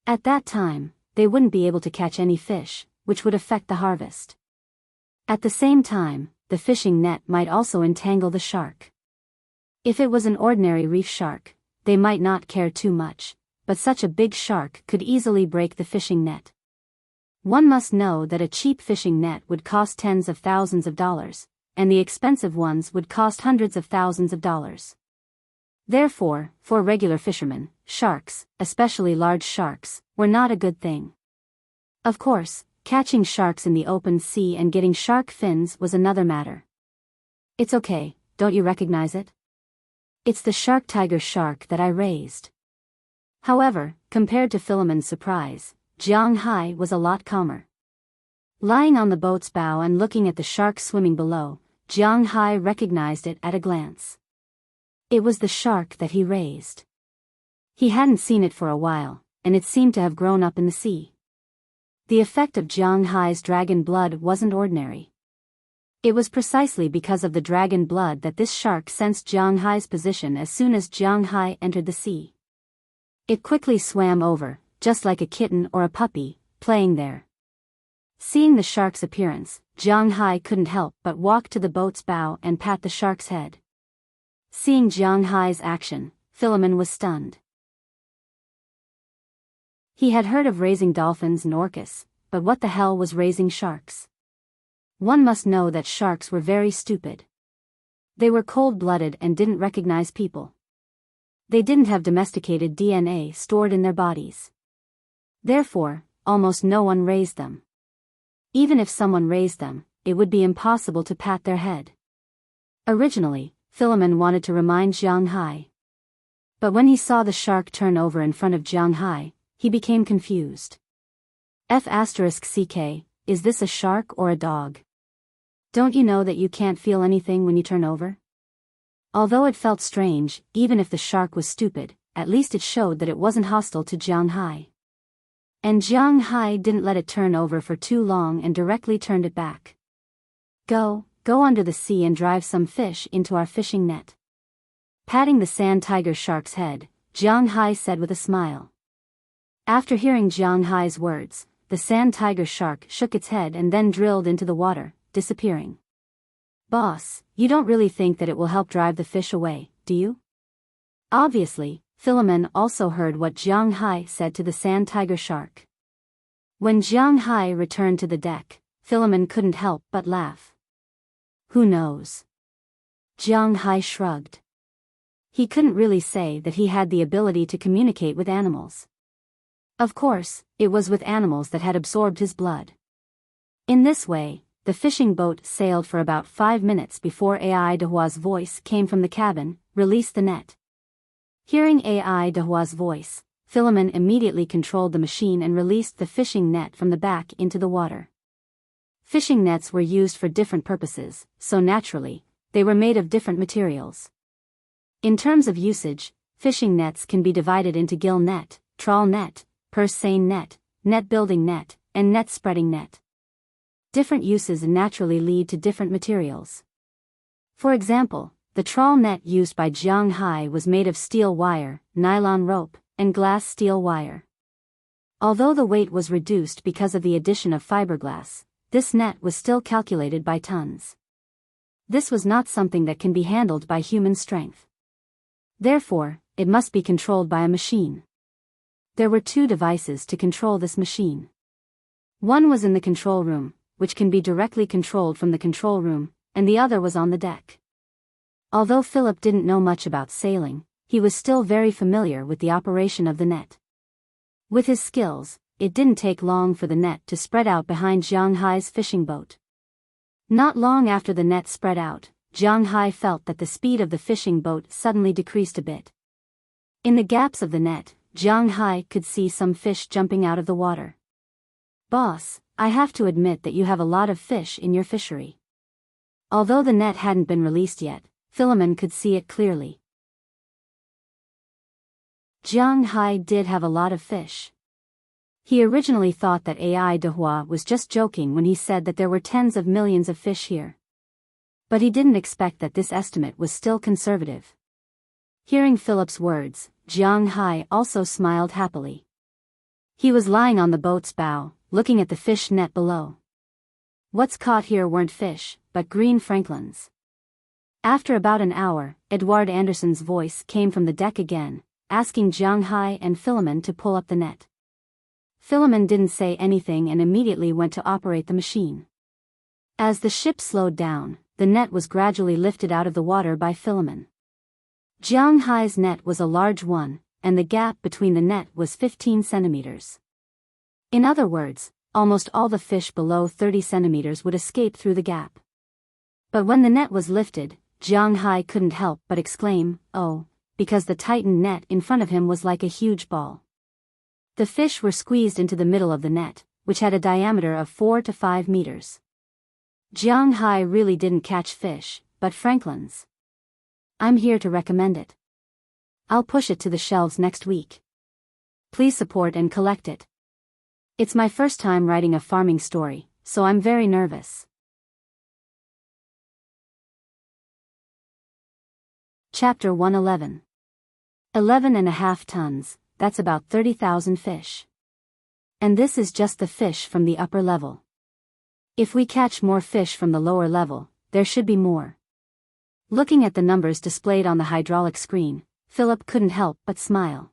At that time, they wouldn't be able to catch any fish, which would affect the harvest. At the same time, the fishing net might also entangle the shark. If it was an ordinary reef shark, they might not care too much, but such a big shark could easily break the fishing net. One must know that a cheap fishing net would cost tens of thousands of dollars, and the expensive ones would cost hundreds of thousands of dollars. Therefore, for regular fishermen, sharks, especially large sharks, were not a good thing. Of course, catching sharks in the open sea and getting shark fins was another matter. It's okay, don't you recognize it? It's the shark tiger shark that I raised. However, compared to Philemon's surprise, Jiang Hai was a lot calmer. Lying on the boat's bow and looking at the shark swimming below, Jiang Hai recognized it at a glance. It was the shark that he raised. He hadn't seen it for a while, and it seemed to have grown up in the sea. The effect of Jiang Hai's dragon blood wasn't ordinary. It was precisely because of the dragon blood that this shark sensed Jiang Hai's position as soon as Jiang Hai entered the sea. It quickly swam over, just like a kitten or a puppy, playing there. Seeing the shark's appearance, Jiang Hai couldn't help but walk to the boat's bow and pat the shark's head. Seeing Jiang Hai's action, Philemon was stunned. He had heard of raising dolphins and orcas, but what the hell was raising sharks? One must know that sharks were very stupid. They were cold-blooded and didn't recognize people. They didn't have domesticated DNA stored in their bodies. Therefore, almost no one raised them. Even if someone raised them, it would be impossible to pat their head. Originally, Philemon wanted to remind Jiang Hai. But when he saw the shark turn over in front of Jiang Hai, he became confused. F***CK, is this a shark or a dog? Don't you know that you can't feel anything when you turn over? Although it felt strange, even if the shark was stupid, at least it showed that it wasn't hostile to Jiang Hai. And Jiang Hai didn't let it turn over for too long and directly turned it back. Go under the sea and drive some fish into our fishing net. Patting the sand tiger shark's head, Jiang Hai said with a smile. After hearing Jiang Hai's words, the sand tiger shark shook its head and then drilled into the water, disappearing. Boss, you don't really think that it will help drive the fish away, do you? Obviously, Philemon also heard what Jiang Hai said to the sand tiger shark. When Jiang Hai returned to the deck, Philemon couldn't help but laugh. Who knows? Jiang Hai shrugged. He couldn't really say that he had the ability to communicate with animals. Of course, it was with animals that had absorbed his blood. In this way, the fishing boat sailed for about 5 minutes before Ai Dehua's voice came from the cabin, "Release the net." Hearing Ai Dehua's voice, Philemon immediately controlled the machine and released the fishing net from the back into the water. Fishing nets were used for different purposes, so naturally, they were made of different materials. In terms of usage, fishing nets can be divided into gill net, trawl net, purse seine net, net building net, and net spreading net. Different uses naturally lead to different materials. For example, the trawl net used by Jiang Hai was made of steel wire, nylon rope, and glass steel wire. Although the weight was reduced because of the addition of fiberglass, this net was still calculated by tons. This was not something that can be handled by human strength. Therefore, it must be controlled by a machine. There were 2 devices to control this machine. One was in the control room, which can be directly controlled from the control room, and the other was on the deck. Although Philip didn't know much about sailing, he was still very familiar with the operation of the net. With his skills, it didn't take long for the net to spread out behind Jiang Hai's fishing boat. Not long after the net spread out, Jiang Hai felt that the speed of the fishing boat suddenly decreased a bit. In the gaps of the net, Jiang Hai could see some fish jumping out of the water. Boss, I have to admit that you have a lot of fish in your fishery. Although the net hadn't been released yet, Philemon could see it clearly. Jiang Hai did have a lot of fish. He originally thought that Ai Dehua was just joking when he said that there were tens of millions of fish here. But he didn't expect that this estimate was still conservative. Hearing Philip's words, Jiang Hai also smiled happily. He was lying on the boat's bow, looking at the fish net below. What's caught here weren't fish, but green franklins. After about an hour, Edward Anderson's voice came from the deck again, asking Jiang Hai and Philemon to pull up the net. Philemon didn't say anything and immediately went to operate the machine. As the ship slowed down, the net was gradually lifted out of the water by Philemon. Jiang Hai's net was a large one, and the gap between the net was 15 centimeters. In other words, almost all the fish below 30 centimeters would escape through the gap. But when the net was lifted, Jiang Hai couldn't help but exclaim, "Oh," because the tightened net in front of him was like a huge ball. The fish were squeezed into the middle of the net, which had a diameter of 4 to 5 meters. Jiang Hai really didn't catch fish, but Franklin's. I'm here to recommend it. I'll push it to the shelves next week. Please support and collect it. It's my first time writing a farming story, so I'm very nervous. Chapter 111. 11.5 tons, that's about 30,000 fish. And this is just the fish from the upper level. If we catch more fish from the lower level, there should be more. Looking at the numbers displayed on the hydraulic screen, Philip couldn't help but smile.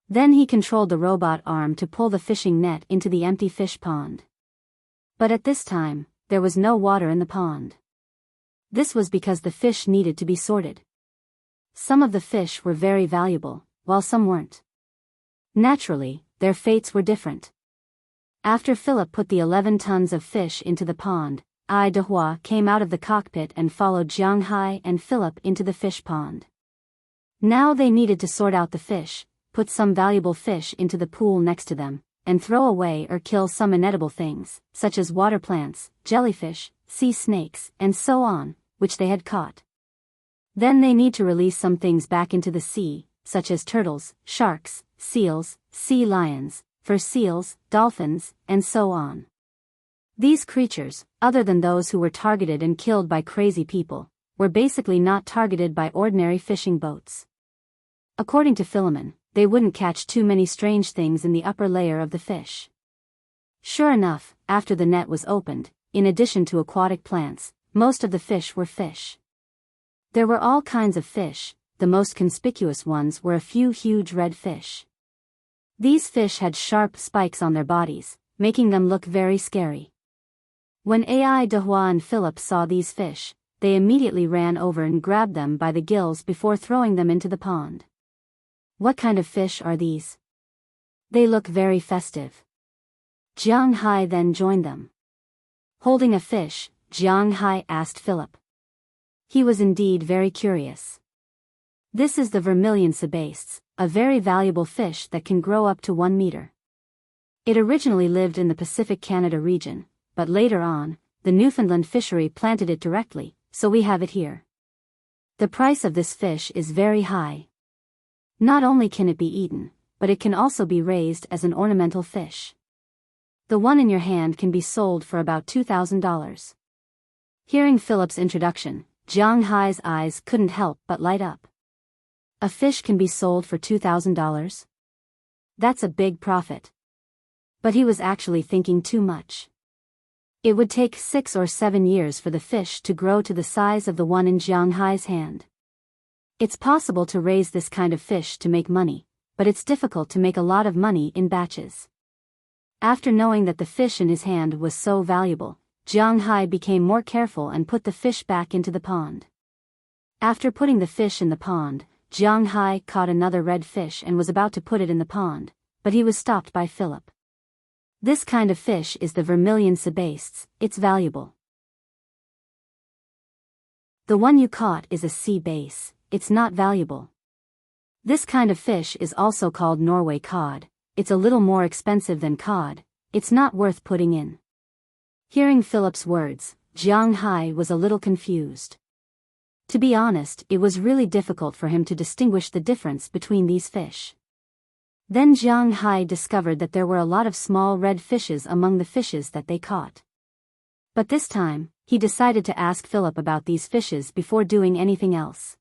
Then he controlled the robot arm to pull the fishing net into the empty fish pond. But at this time, there was no water in the pond. This was because the fish needed to be sorted. Some of the fish were very valuable, while some weren't. Naturally, their fates were different. After Philip put the 11 tons of fish into the pond, Ai Dehua came out of the cockpit and followed Jiang Hai and Philip into the fish pond. Now they needed to sort out the fish, put some valuable fish into the pool next to them, and throw away or kill some inedible things, such as water plants, jellyfish, sea snakes, and so on, which they had caught. Then they need to release some things back into the sea, such as turtles, sharks, seals, sea lions, fur seals, dolphins, and so on. These creatures, other than those who were targeted and killed by crazy people, were basically not targeted by ordinary fishing boats. According to Philemon, they wouldn't catch too many strange things in the upper layer of the fish. Sure enough, after the net was opened, in addition to aquatic plants, most of the fish were fish. There were all kinds of fish, the most conspicuous ones were a few huge red fish. These fish had sharp spikes on their bodies, making them look very scary. When Ai Dehua and Philip saw these fish, they immediately ran over and grabbed them by the gills before throwing them into the pond. What kind of fish are these? They look very festive. Jiang Hai then joined them. Holding a fish, Jiang Hai asked Philip. He was indeed very curious. This is the vermilion sebaceous, a very valuable fish that can grow up to 1 meter. It originally lived in the Pacific Canada region, but later on, the Newfoundland fishery planted it directly, so we have it here. The price of this fish is very high. Not only can it be eaten, but it can also be raised as an ornamental fish. The one in your hand can be sold for about $2,000. Hearing Philip's introduction, Jiang Hai's eyes couldn't help but light up. A fish can be sold for $2,000? That's a big profit. But he was actually thinking too much. It would take 6 or 7 years for the fish to grow to the size of the one in Jiang Hai's hand. It's possible to raise this kind of fish to make money, but it's difficult to make a lot of money in batches. After knowing that the fish in his hand was so valuable, Jiang Hai became more careful and put the fish back into the pond. After putting the fish in the pond, Jiang Hai caught another red fish and was about to put it in the pond, but he was stopped by Philip. This kind of fish is the vermilion sebaceous, it's valuable. The one you caught is a sea bass, it's not valuable. This kind of fish is also called Norway cod, it's a little more expensive than cod, it's not worth putting in. Hearing Philip's words, Jiang Hai was a little confused. To be honest, it was really difficult for him to distinguish the difference between these fish. Then Jiang Hai discovered that there were a lot of small red fishes among the fishes that they caught. But this time, he decided to ask Philip about these fishes before doing anything else.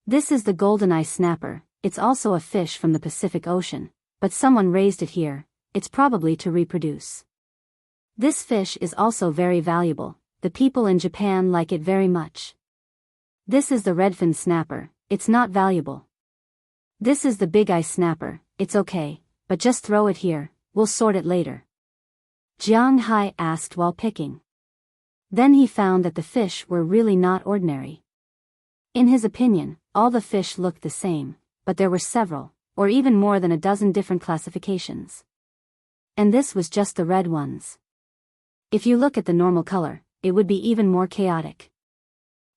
This is the golden-eye snapper, it's also a fish from the Pacific Ocean, but someone raised it here, it's probably to reproduce. This fish is also very valuable, the people in Japan like it very much. This is the redfin snapper, it's not valuable. This is the big ice snapper, it's okay, but just throw it here, we'll sort it later. Jiang Hai asked while picking. Then he found that the fish were really not ordinary. In his opinion, all the fish looked the same, but there were several, or even more than a dozen different classifications. And this was just the red ones. If you look at the normal color, it would be even more chaotic.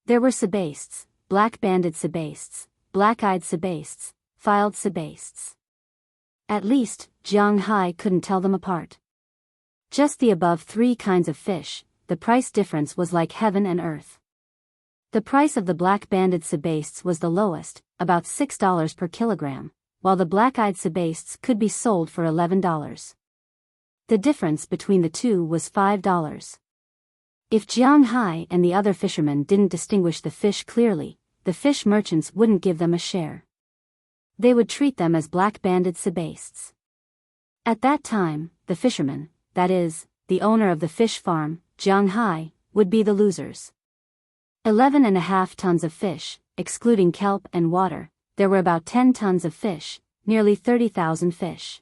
There were sebastes, black-banded sebastes, black-eyed sebastes, filed sebastes. At least, Jiang Hai couldn't tell them apart. Just the above 3 kinds of fish, the price difference was like heaven and earth. The price of the black-banded sebastes was the lowest, about $6 per kilogram, while the black-eyed sebastes could be sold for $11. The difference between the two was $5. If Jiang Hai and the other fishermen didn't distinguish the fish clearly, the fish merchants wouldn't give them a share. They would treat them as black-banded sebastes. At that time, the fisherman, that is, the owner of the fish farm, Jiang Hai, would be the losers. 11.5 tons of fish, excluding kelp and water, there were about 10 tons of fish, nearly 30,000 fish.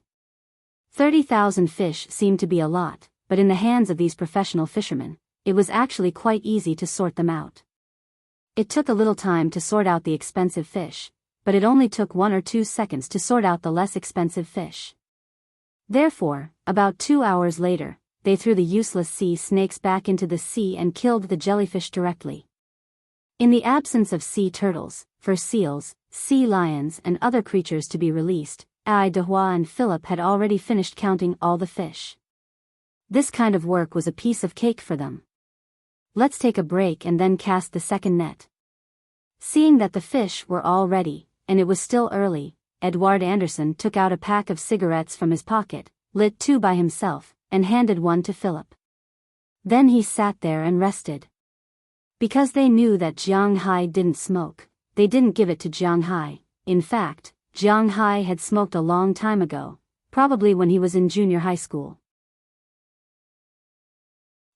30,000 fish seemed to be a lot, but in the hands of these professional fishermen, it was actually quite easy to sort them out. It took a little time to sort out the expensive fish, but it only took 1 or 2 seconds to sort out the less expensive fish. Therefore, about 2 hours later, they threw the useless sea snakes back into the sea and killed the jellyfish directly. In the absence of sea turtles, for seals, sea lions and other creatures to be released, Ai Dehua and Philip had already finished counting all the fish. This kind of work was a piece of cake for them. Let's take a break and then cast the second net. Seeing that the fish were all ready, and it was still early, Edward Anderson took out a pack of cigarettes from his pocket, lit 2 by himself, and handed 1 to Philip. Then he sat there and rested. Because they knew that Jiang Hai didn't smoke, they didn't give it to Jiang Hai. In fact, Jiang Hai had smoked a long time ago, probably when he was in junior high school.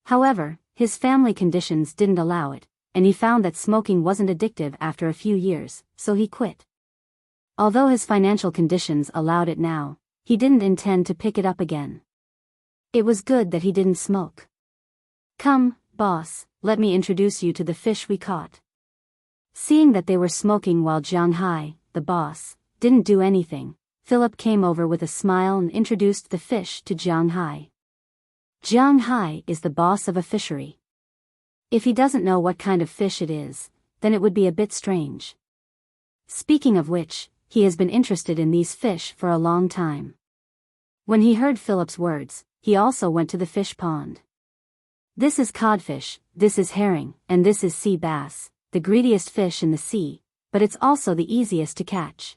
However, his family conditions didn't allow it, and he found that smoking wasn't addictive after a few years, so he quit. Although his financial conditions allowed it now, he didn't intend to pick it up again. It was good that he didn't smoke. Come, boss, let me introduce you to the fish we caught. Seeing that they were smoking while Jiang Hai, the boss, didn't do anything, Philip came over with a smile and introduced the fish to Jiang Hai. Jiang Hai is the boss of a fishery. If he doesn't know what kind of fish it is, then it would be a bit strange. Speaking of which, he has been interested in these fish for a long time. When he heard Philip's words, he also went to the fish pond. This is codfish, this is herring, and this is sea bass, the greediest fish in the sea, but it's also the easiest to catch.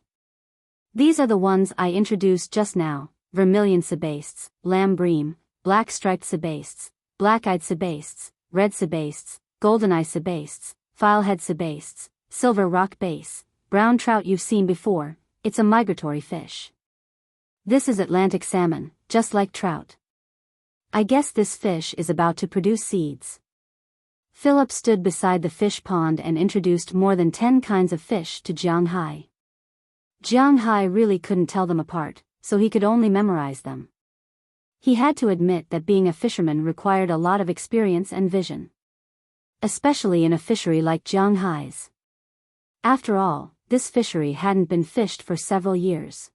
These are the ones I introduced just now: vermilion sebastes, lamb bream, black-striped sebastes, black-eyed sebastes, red sebastes, golden-eye sebastes, filehead sebastes, silver rock bass, brown trout you've seen before. It's a migratory fish. This is Atlantic salmon, just like trout. I guess this fish is about to produce seeds. Philip stood beside the fish pond and introduced more than 10 kinds of fish to Jiang Hai. Jiang Hai really couldn't tell them apart, so he could only memorize them. He had to admit that being a fisherman required a lot of experience and vision. Especially in a fishery like Jiang Hai's. After all, this fishery hadn't been fished for several years.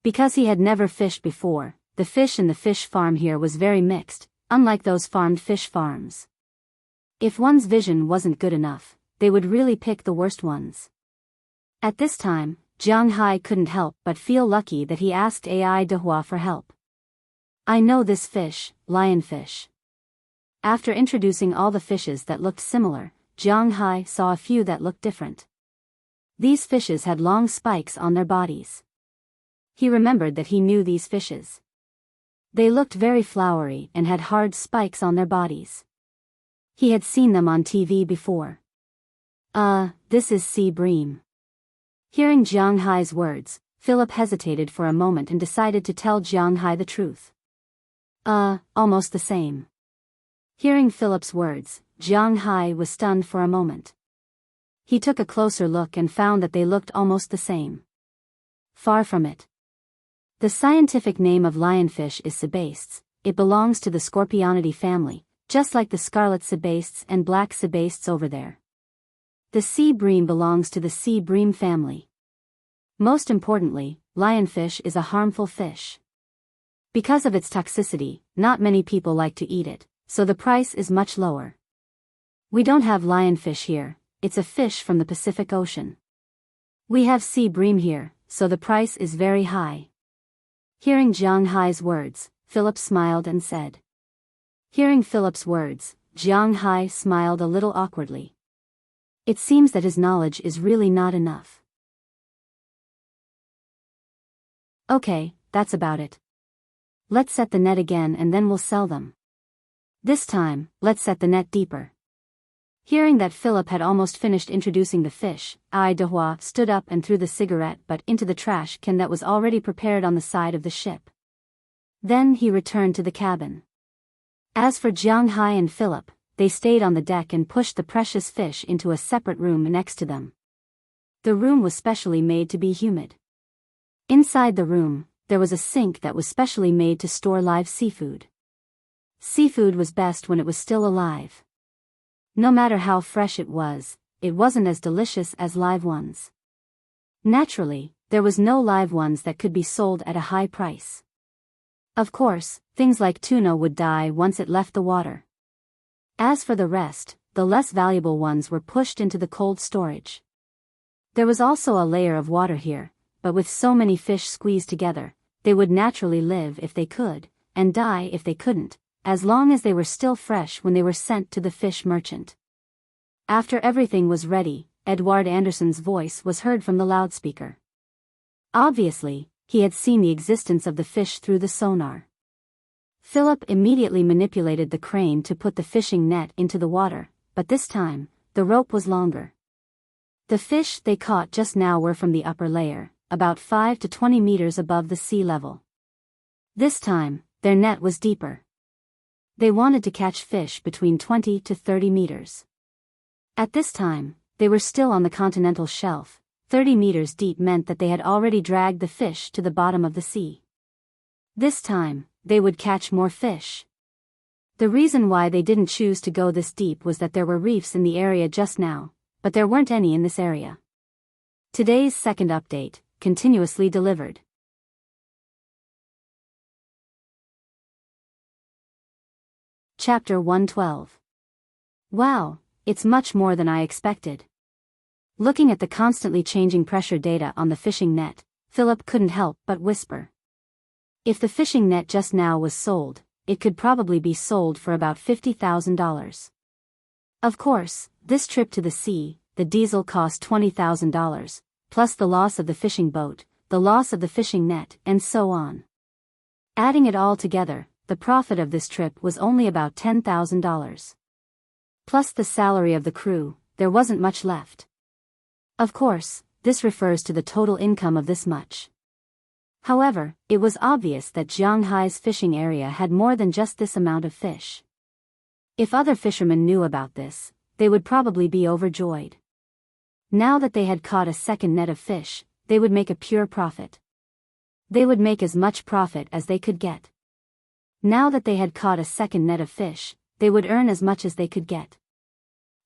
Because he had never fished before, the fish in the fish farm here was very mixed, unlike those farmed fish farms. If one's vision wasn't good enough, they would really pick the worst ones. At this time, Jiang Hai couldn't help but feel lucky that he asked Ai Dehua for help. I know this fish, lionfish. After introducing all the fishes that looked similar, Jiang Hai saw a few that looked different. These fishes had long spikes on their bodies. He remembered that he knew these fishes. They looked very flowery and had hard spikes on their bodies. He had seen them on TV before. This is sea bream. Hearing Jiang Hai's words, Philip hesitated for a moment and decided to tell Jiang Hai the truth. Almost the same. Hearing Philip's words, Jiang Hai was stunned for a moment. He took a closer look and found that they looked almost the same. far from it. The scientific name of lionfish is sebacetes. It belongs to the Scorpionidae family, just like the scarlet sebacetes and black sebacetes over there. The sea bream belongs to the sea bream family. Most importantly, lionfish is a harmful fish. Because of its toxicity, not many people like to eat it, so the price is much lower. We don't have lionfish here, it's a fish from the Pacific Ocean. We have sea bream here, so the price is very high. Hearing Jiang Hai's words, Philip smiled and said. Hearing Philip's words, Jiang Hai smiled a little awkwardly. It seems that his knowledge is really not enough. Okay, that's about it. Let's set the net again and then we'll sell them. This time, let's set the net deeper. Hearing that Philip had almost finished introducing the fish, Ai Dehua stood up and threw the cigarette butt into the trash can that was already prepared on the side of the ship. Then he returned to the cabin. As for Jiang Hai and Philip, they stayed on the deck and pushed the precious fish into a separate room next to them. The room was specially made to be humid. Inside the room, there was a sink that was specially made to store live seafood. Seafood was best when it was still alive. No matter how fresh it wasn't as delicious as live ones. Naturally, there was no live ones that could be sold at a high price. Of course, things like tuna would die once it left the water. As for the rest, the less valuable ones were pushed into the cold storage. There was also a layer of water here, but with so many fish squeezed together, they would naturally live if they could, and die if they couldn't, as long as they were still fresh when they were sent to the fish merchant. After everything was ready, Edward Anderson's voice was heard from the loudspeaker. Obviously, he had seen the existence of the fish through the sonar. Philip immediately manipulated the crane to put the fishing net into the water, but this time, the rope was longer. The fish they caught just now were from the upper layer, about 5 to 20 meters above the sea level. This time, their net was deeper. They wanted to catch fish between 20 to 30 meters. At this time, they were still on the continental shelf. 30 meters deep meant that they had already dragged the fish to the bottom of the sea. This time, they would catch more fish. The reason why they didn't choose to go this deep was that there were reefs in the area just now, but there weren't any in this area. Today's second update, continuously delivered. Chapter 112. Wow, it's much more than I expected. Looking at the constantly changing pressure data on the fishing net, Philip couldn't help but whisper. If the fishing net just now was sold, it could probably be sold for about $50,000. Of course, this trip to the sea, the diesel cost $20,000, plus the loss of the fishing boat, the loss of the fishing net, and so on. Adding it all together, the profit of this trip was only about $10,000. Plus the salary of the crew, there wasn't much left. Of course, this refers to the total income of this much. However, it was obvious that Jiang Hai's fishing area had more than just this amount of fish. If other fishermen knew about this, they would probably be overjoyed. Now that they had caught a second net of fish, they would make a pure profit. They would make as much profit as they could get. Now that they had caught a second net of fish, they would earn as much as they could get.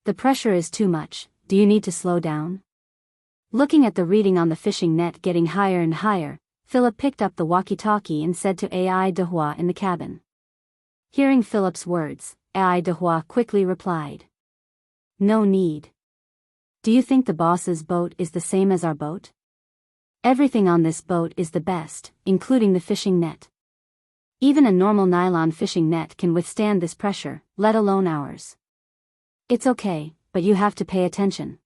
The pressure is too much, do you need to slow down? Looking at the reading on the fishing net getting higher and higher, Philip picked up the walkie-talkie and said to Ai Dehua in the cabin. Hearing Philip's words, Ai Dehua quickly replied. No need. Do you think the boss's boat is the same as our boat? Everything on this boat is the best, including the fishing net. Even a normal nylon fishing net can withstand this pressure, let alone ours. It's okay, but you have to pay attention.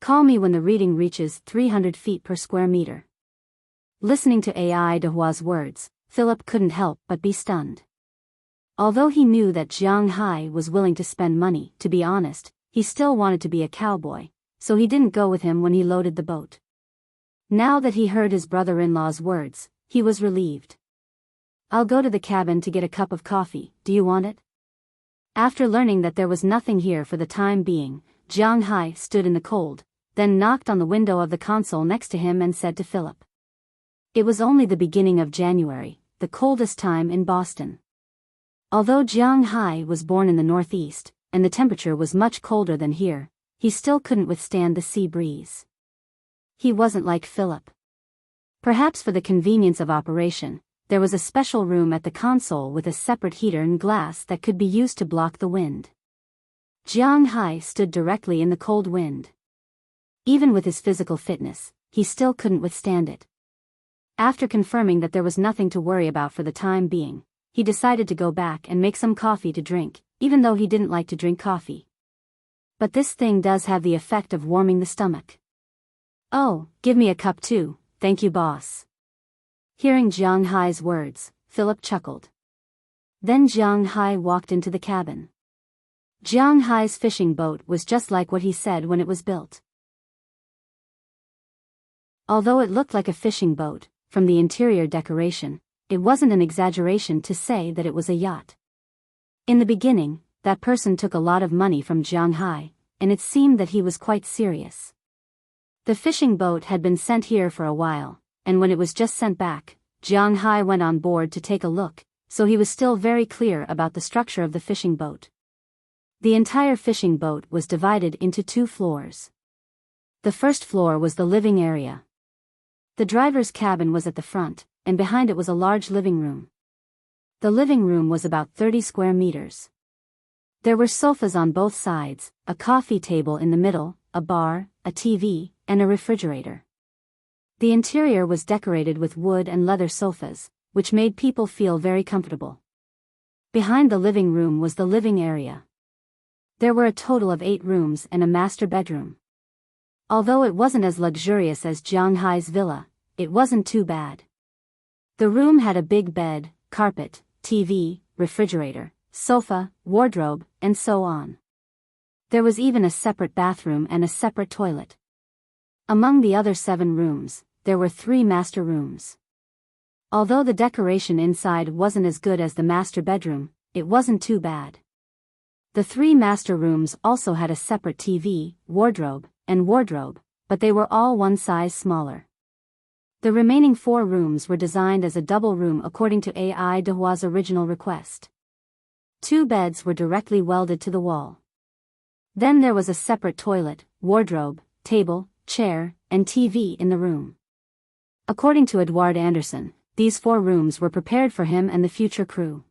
Call me when the reading reaches 300 feet per square meter. Listening to Ai Dehua's words, Philip couldn't help but be stunned. Although he knew that Jiang Hai was willing to spend money, to be honest, he still wanted to be a cowboy, so he didn't go with him when he loaded the boat. Now that he heard his brother-in-law's words, he was relieved. I'll go to the cabin to get a cup of coffee, do you want it? After learning that there was nothing here for the time being, Jiang Hai stood in the cold, then knocked on the window of the console next to him and said to Philip. It was only the beginning of January, the coldest time in Boston. Although Jiang Hai was born in the Northeast, and the temperature was much colder than here, he still couldn't withstand the sea breeze. He wasn't like Philip. Perhaps for the convenience of operation, there was a special room at the console with a separate heater and glass that could be used to block the wind. Jiang Hai stood directly in the cold wind. Even with his physical fitness, he still couldn't withstand it. After confirming that there was nothing to worry about for the time being, he decided to go back and make some coffee to drink, even though he didn't like to drink coffee. But this thing does have the effect of warming the stomach. "Oh, give me a cup too, thank you boss." Hearing Jiang Hai's words, Philip chuckled. Then Jiang Hai walked into the cabin. Jiang Hai's fishing boat was just like what he said when it was built. Although it looked like a fishing boat, from the interior decoration, it wasn't an exaggeration to say that it was a yacht. In the beginning, that person took a lot of money from Jiang Hai, and it seemed that he was quite serious. The fishing boat had been sent here for a while, and when it was just sent back, Jiang Hai went on board to take a look, so he was still very clear about the structure of the fishing boat. The entire fishing boat was divided into 2 floors. The first floor was the living area. The driver's cabin was at the front, and behind it was a large living room. The living room was about 30 square meters. There were sofas on both sides, a coffee table in the middle, a bar, a TV, and a refrigerator. The interior was decorated with wood and leather sofas, which made people feel very comfortable. Behind the living room was the living area. There were a total of 8 rooms and a master bedroom. Although it wasn't as luxurious as Jiang Hai's villa, it wasn't too bad. The room had a big bed, carpet, TV, refrigerator, sofa, wardrobe, and so on. There was even a separate bathroom and a separate toilet. Among the other 7 rooms, there were 3 master rooms. Although the decoration inside wasn't as good as the master bedroom, it wasn't too bad. The 3 master rooms also had a separate TV, wardrobe, but they were all one size smaller. The remaining 4 rooms were designed as a double room according to AI Dehua's original request. 2 beds were directly welded to the wall. Then there was a separate toilet, wardrobe, table, chair, and TV in the room. According to Edouard Anderson, these 4 rooms were prepared for him and the future crew.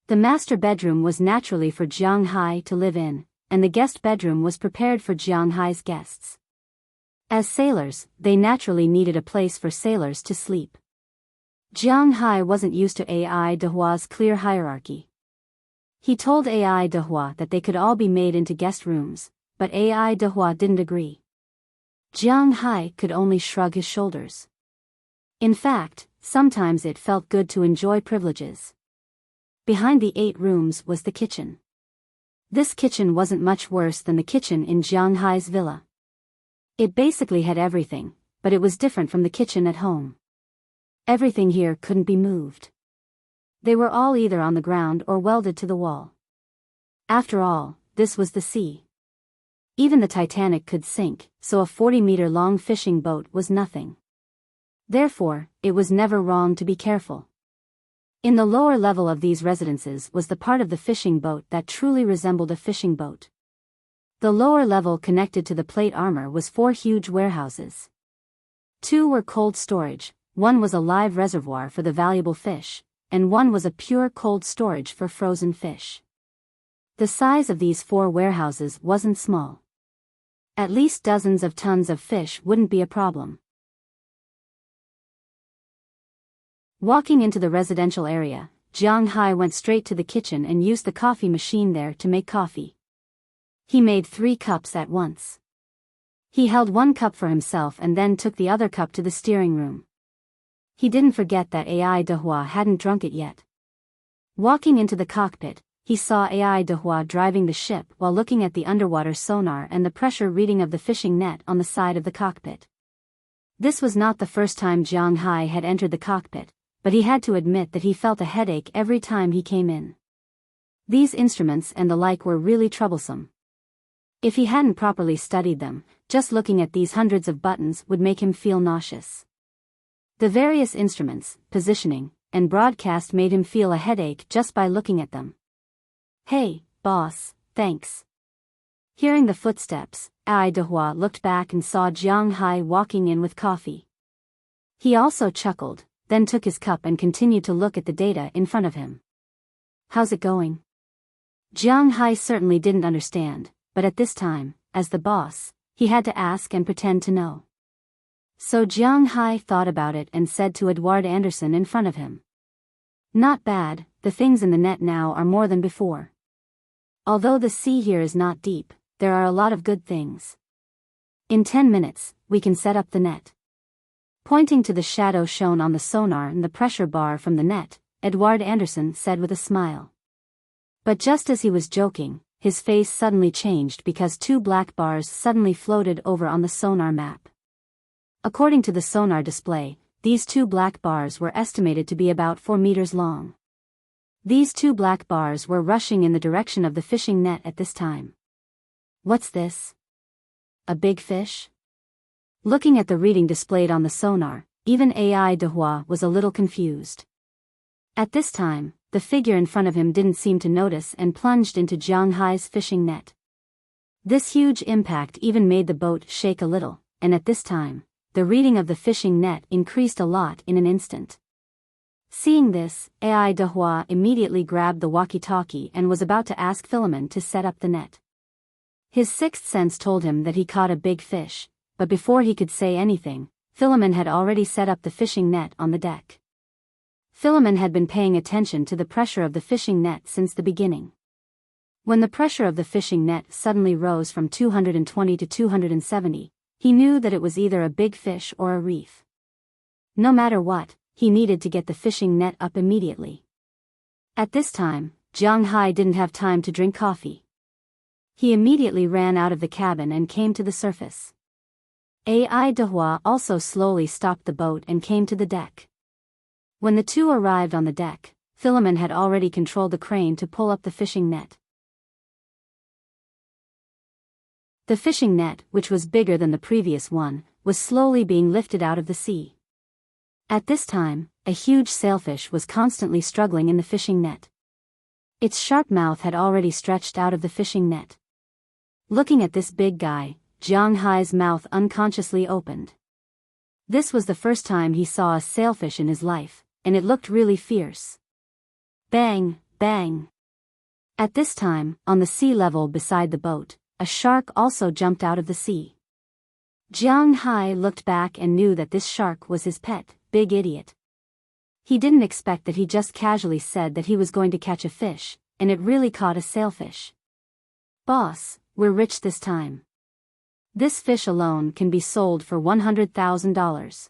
The master bedroom was naturally for Jiang Hai to live in, and the guest bedroom was prepared for Jiang Hai's guests. As sailors, they naturally needed a place for sailors to sleep. Jiang Hai wasn't used to AI Dehua's clear hierarchy. He told AI Dehua that they could all be made into guest rooms, but AI Dehua didn't agree. Jiang Hai could only shrug his shoulders. In fact, sometimes it felt good to enjoy privileges. Behind the 8 rooms was the kitchen. This kitchen wasn't much worse than the kitchen in Jiang Hai's villa. It basically had everything, but it was different from the kitchen at home. Everything here couldn't be moved. They were all either on the ground or welded to the wall. After all, this was the sea. Even the Titanic could sink, so a 40-meter-long fishing boat was nothing. Therefore, it was never wrong to be careful. In the lower level of these residences was the part of the fishing boat that truly resembled a fishing boat. The lower level connected to the plate armor was 4 huge warehouses. 2 were cold storage, 1 was a live reservoir for the valuable fish, and 1 was a pure cold storage for frozen fish. The size of these 4 warehouses wasn't small. At least dozens of tons of fish wouldn't be a problem. Walking into the residential area, Jiang Hai went straight to the kitchen and used the coffee machine there to make coffee. He made 3 cups at once. He held 1 cup for himself and then took the other cup to the steering room. He didn't forget that AI Dehua hadn't drunk it yet. Walking into the cockpit, he saw AI Dehua driving the ship while looking at the underwater sonar and the pressure reading of the fishing net on the side of the cockpit. This was not the first time Jiang Hai had entered the cockpit, but he had to admit that he felt a headache every time he came in. These instruments and the like were really troublesome. If he hadn't properly studied them, just looking at these hundreds of buttons would make him feel nauseous. The various instruments, positioning, and broadcast made him feel a headache just by looking at them. "Hey, boss, thanks." Hearing the footsteps, Ai Dehua looked back and saw Jiang Hai walking in with coffee. He also chuckled, then took his cup and continued to look at the data in front of him. "How's it going?" Jiang Hai certainly didn't understand, but at this time, as the boss, he had to ask and pretend to know. So Jiang Hai thought about it and said to Edward Anderson in front of him. "Not bad, the things in the net now are more than before. Although the sea here is not deep, there are a lot of good things. In 10 minutes, we can set up the net." Pointing to the shadow shown on the sonar and the pressure bar from the net, Edward Anderson said with a smile. But just as he was joking, his face suddenly changed because 2 black bars suddenly floated over on the sonar map. According to the sonar display, these 2 black bars were estimated to be about 4 meters long. These 2 black bars were rushing in the direction of the fishing net at this time. "What's this? A big fish?" Looking at the reading displayed on the sonar, even Ai Dehua was a little confused. At this time, the figure in front of him didn't seem to notice and plunged into Jiang Hai's fishing net. This huge impact even made the boat shake a little, and at this time, the reading of the fishing net increased a lot in an instant. Seeing this, Ai Dehua immediately grabbed the walkie-talkie and was about to ask Philemon to set up the net. His sixth sense told him that he caught a big fish, but before he could say anything, Philemon had already set up the fishing net on the deck. Philemon had been paying attention to the pressure of the fishing net since the beginning. When the pressure of the fishing net suddenly rose from 220 to 270, he knew that it was either a big fish or a reef. No matter what, he needed to get the fishing net up immediately. At this time, Jiang Hai didn't have time to drink coffee. He immediately ran out of the cabin and came to the surface. Ai Dehua also slowly stopped the boat and came to the deck. When the two arrived on the deck, Philemon had already controlled the crane to pull up the fishing net. The fishing net, which was bigger than the previous one, was slowly being lifted out of the sea. At this time, a huge sailfish was constantly struggling in the fishing net. Its sharp mouth had already stretched out of the fishing net. Looking at this big guy, Jiang Hai's mouth unconsciously opened. This was the first time he saw a sailfish in his life, and it looked really fierce. Bang, bang. At this time, on the sea level beside the boat, a shark also jumped out of the sea. Jiang Hai looked back and knew that this shark was his pet, Big Idiot. He didn't expect that he just casually said that he was going to catch a fish, and it really caught a sailfish. "Boss, we're rich this time. This fish alone can be sold for $100,000.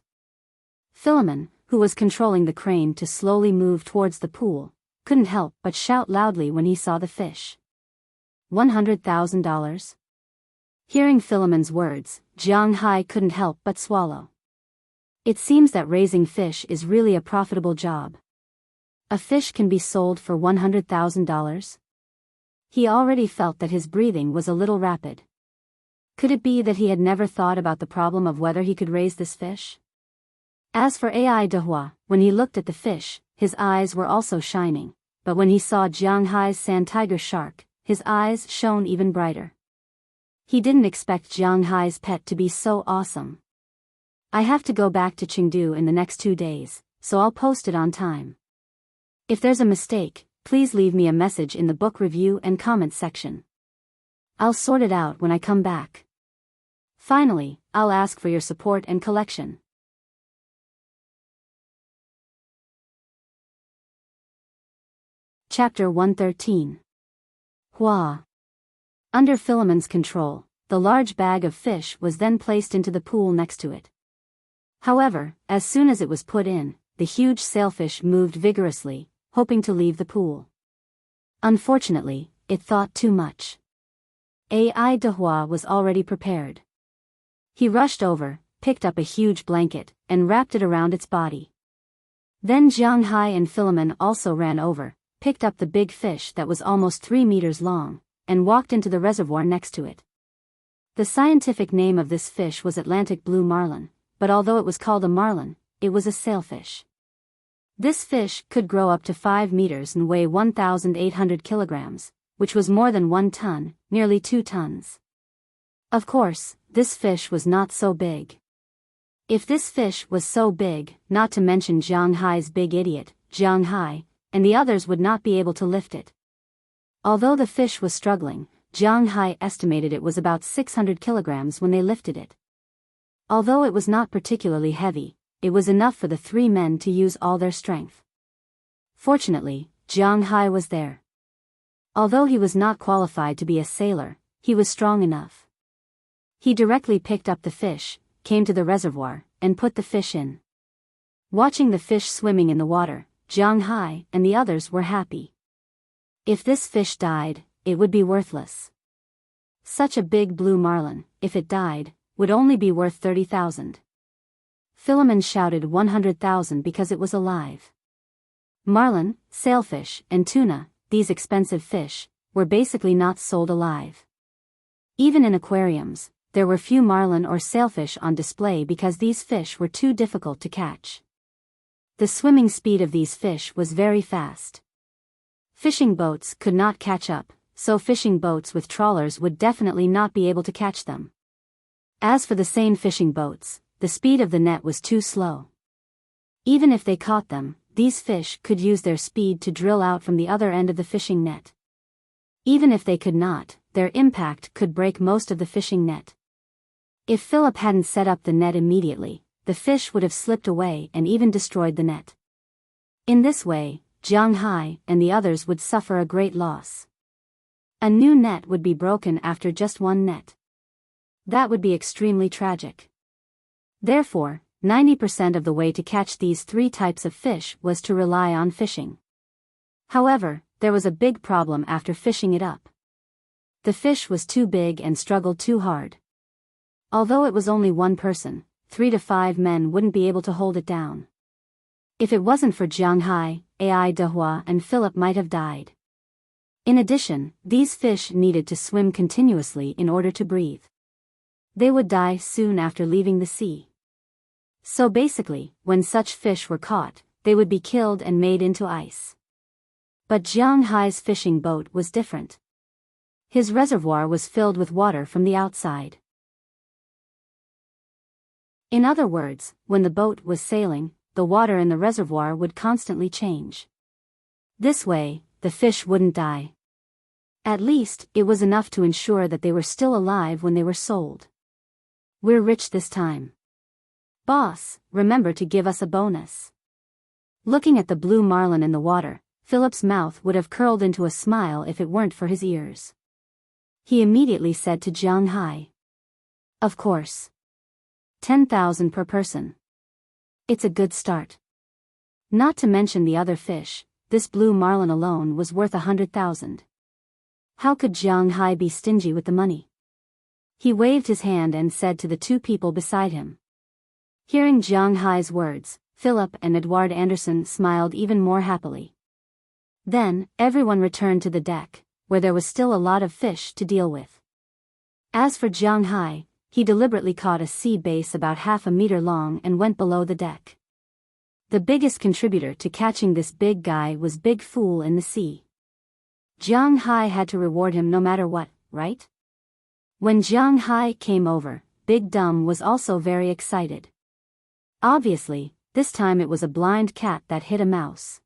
Philemon, who was controlling the crane to slowly move towards the pool, couldn't help but shout loudly when he saw the fish. $100,000? Hearing Philemon's words, Jiang Hai couldn't help but swallow. It seems that raising fish is really a profitable job. A fish can be sold for $100,000? He already felt that his breathing was a little rapid. Could it be that he had never thought about the problem of whether he could raise this fish? As for Ai Dehua, when he looked at the fish, his eyes were also shining, but when he saw Jiang Hai's sand tiger shark, his eyes shone even brighter. He didn't expect Jiang Hai's pet to be so awesome. "I have to go back to Chengdu in the next 2 days, so I'll post it on time. If there's a mistake, please leave me a message in the book review and comment section. I'll sort it out when I come back. Finally, I'll ask for your support and collection." Chapter 113. Hua. Under Philemon's control, the large bag of fish was then placed into the pool next to it. However, as soon as it was put in, the huge sailfish moved vigorously, hoping to leave the pool. Unfortunately, it thought too much. Ai Dehua was already prepared. He rushed over, picked up a huge blanket, and wrapped it around its body. Then Jiang Hai and Philemon also ran over, picked up the big fish that was almost 3 meters long, and walked into the reservoir next to it. The scientific name of this fish was Atlantic blue marlin, but although it was called a marlin, it was a sailfish. This fish could grow up to 5 meters and weigh 1,800 kilograms, which was more than 1 ton, nearly 2 tons. Of course, this fish was not so big. If this fish was so big, not to mention Jiang Hai's big idiot, Jiang Hai, and the others would not be able to lift it. Although the fish was struggling, Jiang Hai estimated it was about 600 kilograms when they lifted it. Although it was not particularly heavy, it was enough for the 3 men to use all their strength. Fortunately, Jiang Hai was there. Although he was not qualified to be a sailor, he was strong enough. He directly picked up the fish, came to the reservoir, and put the fish in. Watching the fish swimming in the water, Jiang Hai and the others were happy. If this fish died, it would be worthless. Such a big blue marlin, if it died, would only be worth 30,000. Philemon shouted 100,000 because it was alive. Marlin, sailfish, and tuna, these expensive fish, were basically not sold alive. Even in aquariums, there were few marlin or sailfish on display because these fish were too difficult to catch. The swimming speed of these fish was very fast. Fishing boats could not catch up, so fishing boats with trawlers would definitely not be able to catch them. As for the seine fishing boats, the speed of the net was too slow. Even if they caught them, these fish could use their speed to drill out from the other end of the fishing net. Even if they could not, their impact could break most of the fishing net. If Philip hadn't set up the net immediately, the fish would have slipped away and even destroyed the net. In this way, Jiang Hai and the others would suffer a great loss. A new net would be broken after just one net. That would be extremely tragic. Therefore, 90% of the way to catch these 3 types of fish was to rely on fishing. However, there was a big problem after fishing it up. The fish was too big and struggled too hard. Although it was only one person, 3 to 5 men wouldn't be able to hold it down. If it wasn't for Jiang Hai, Ai Dehua and Philip might have died. In addition, these fish needed to swim continuously in order to breathe. They would die soon after leaving the sea. So basically, when such fish were caught, they would be killed and made into ice. But Jiang Hai's fishing boat was different. His reservoir was filled with water from the outside. In other words, when the boat was sailing, the water in the reservoir would constantly change. This way, the fish wouldn't die. At least, it was enough to ensure that they were still alive when they were sold. We're rich this time. Boss, remember to give us a bonus. Looking at the blue marlin in the water, Philip's mouth would have curled into a smile if it weren't for his ears. He immediately said to Jiang Hai, "Of course. 10,000 per person. It's a good start. Not to mention the other fish, this blue marlin alone was worth 100,000. How could Jiang Hai be stingy with the money?" He waved his hand and said to the 2 people beside him. Hearing Jiang Hai's words, Philip and Edouard Anderson smiled even more happily. Then, everyone returned to the deck, where there was still a lot of fish to deal with. As for Jiang Hai, he deliberately caught a sea bass about half a meter long and went below the deck. The biggest contributor to catching this big guy was Big Fool in the sea. Jiang Hai had to reward him no matter what, right? When Jiang Hai came over, Big Dumb was also very excited. Obviously, this time it was a blind cat that hit a mouse.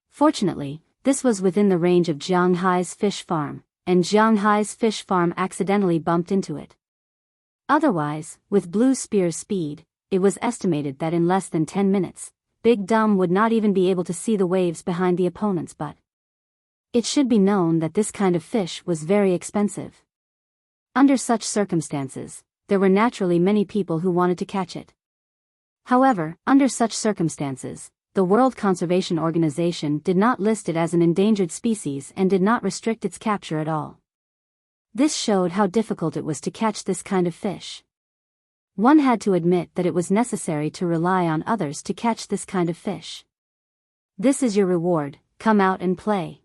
Fortunately, this was within the range of Jiang Hai's fish farm, and Jiang Hai's fish farm accidentally bumped into it. Otherwise, with Blue Spear's speed, it was estimated that in less than 10 minutes, Big Dumb would not even be able to see the waves behind the opponent's butt. It should be known that this kind of fish was very expensive. Under such circumstances, there were naturally many people who wanted to catch it. However, under such circumstances, the World Conservation Organization did not list it as an endangered species and did not restrict its capture at all. This showed how difficult it was to catch this kind of fish. One had to admit that it was necessary to rely on others to catch this kind of fish. This is your reward, come out and play.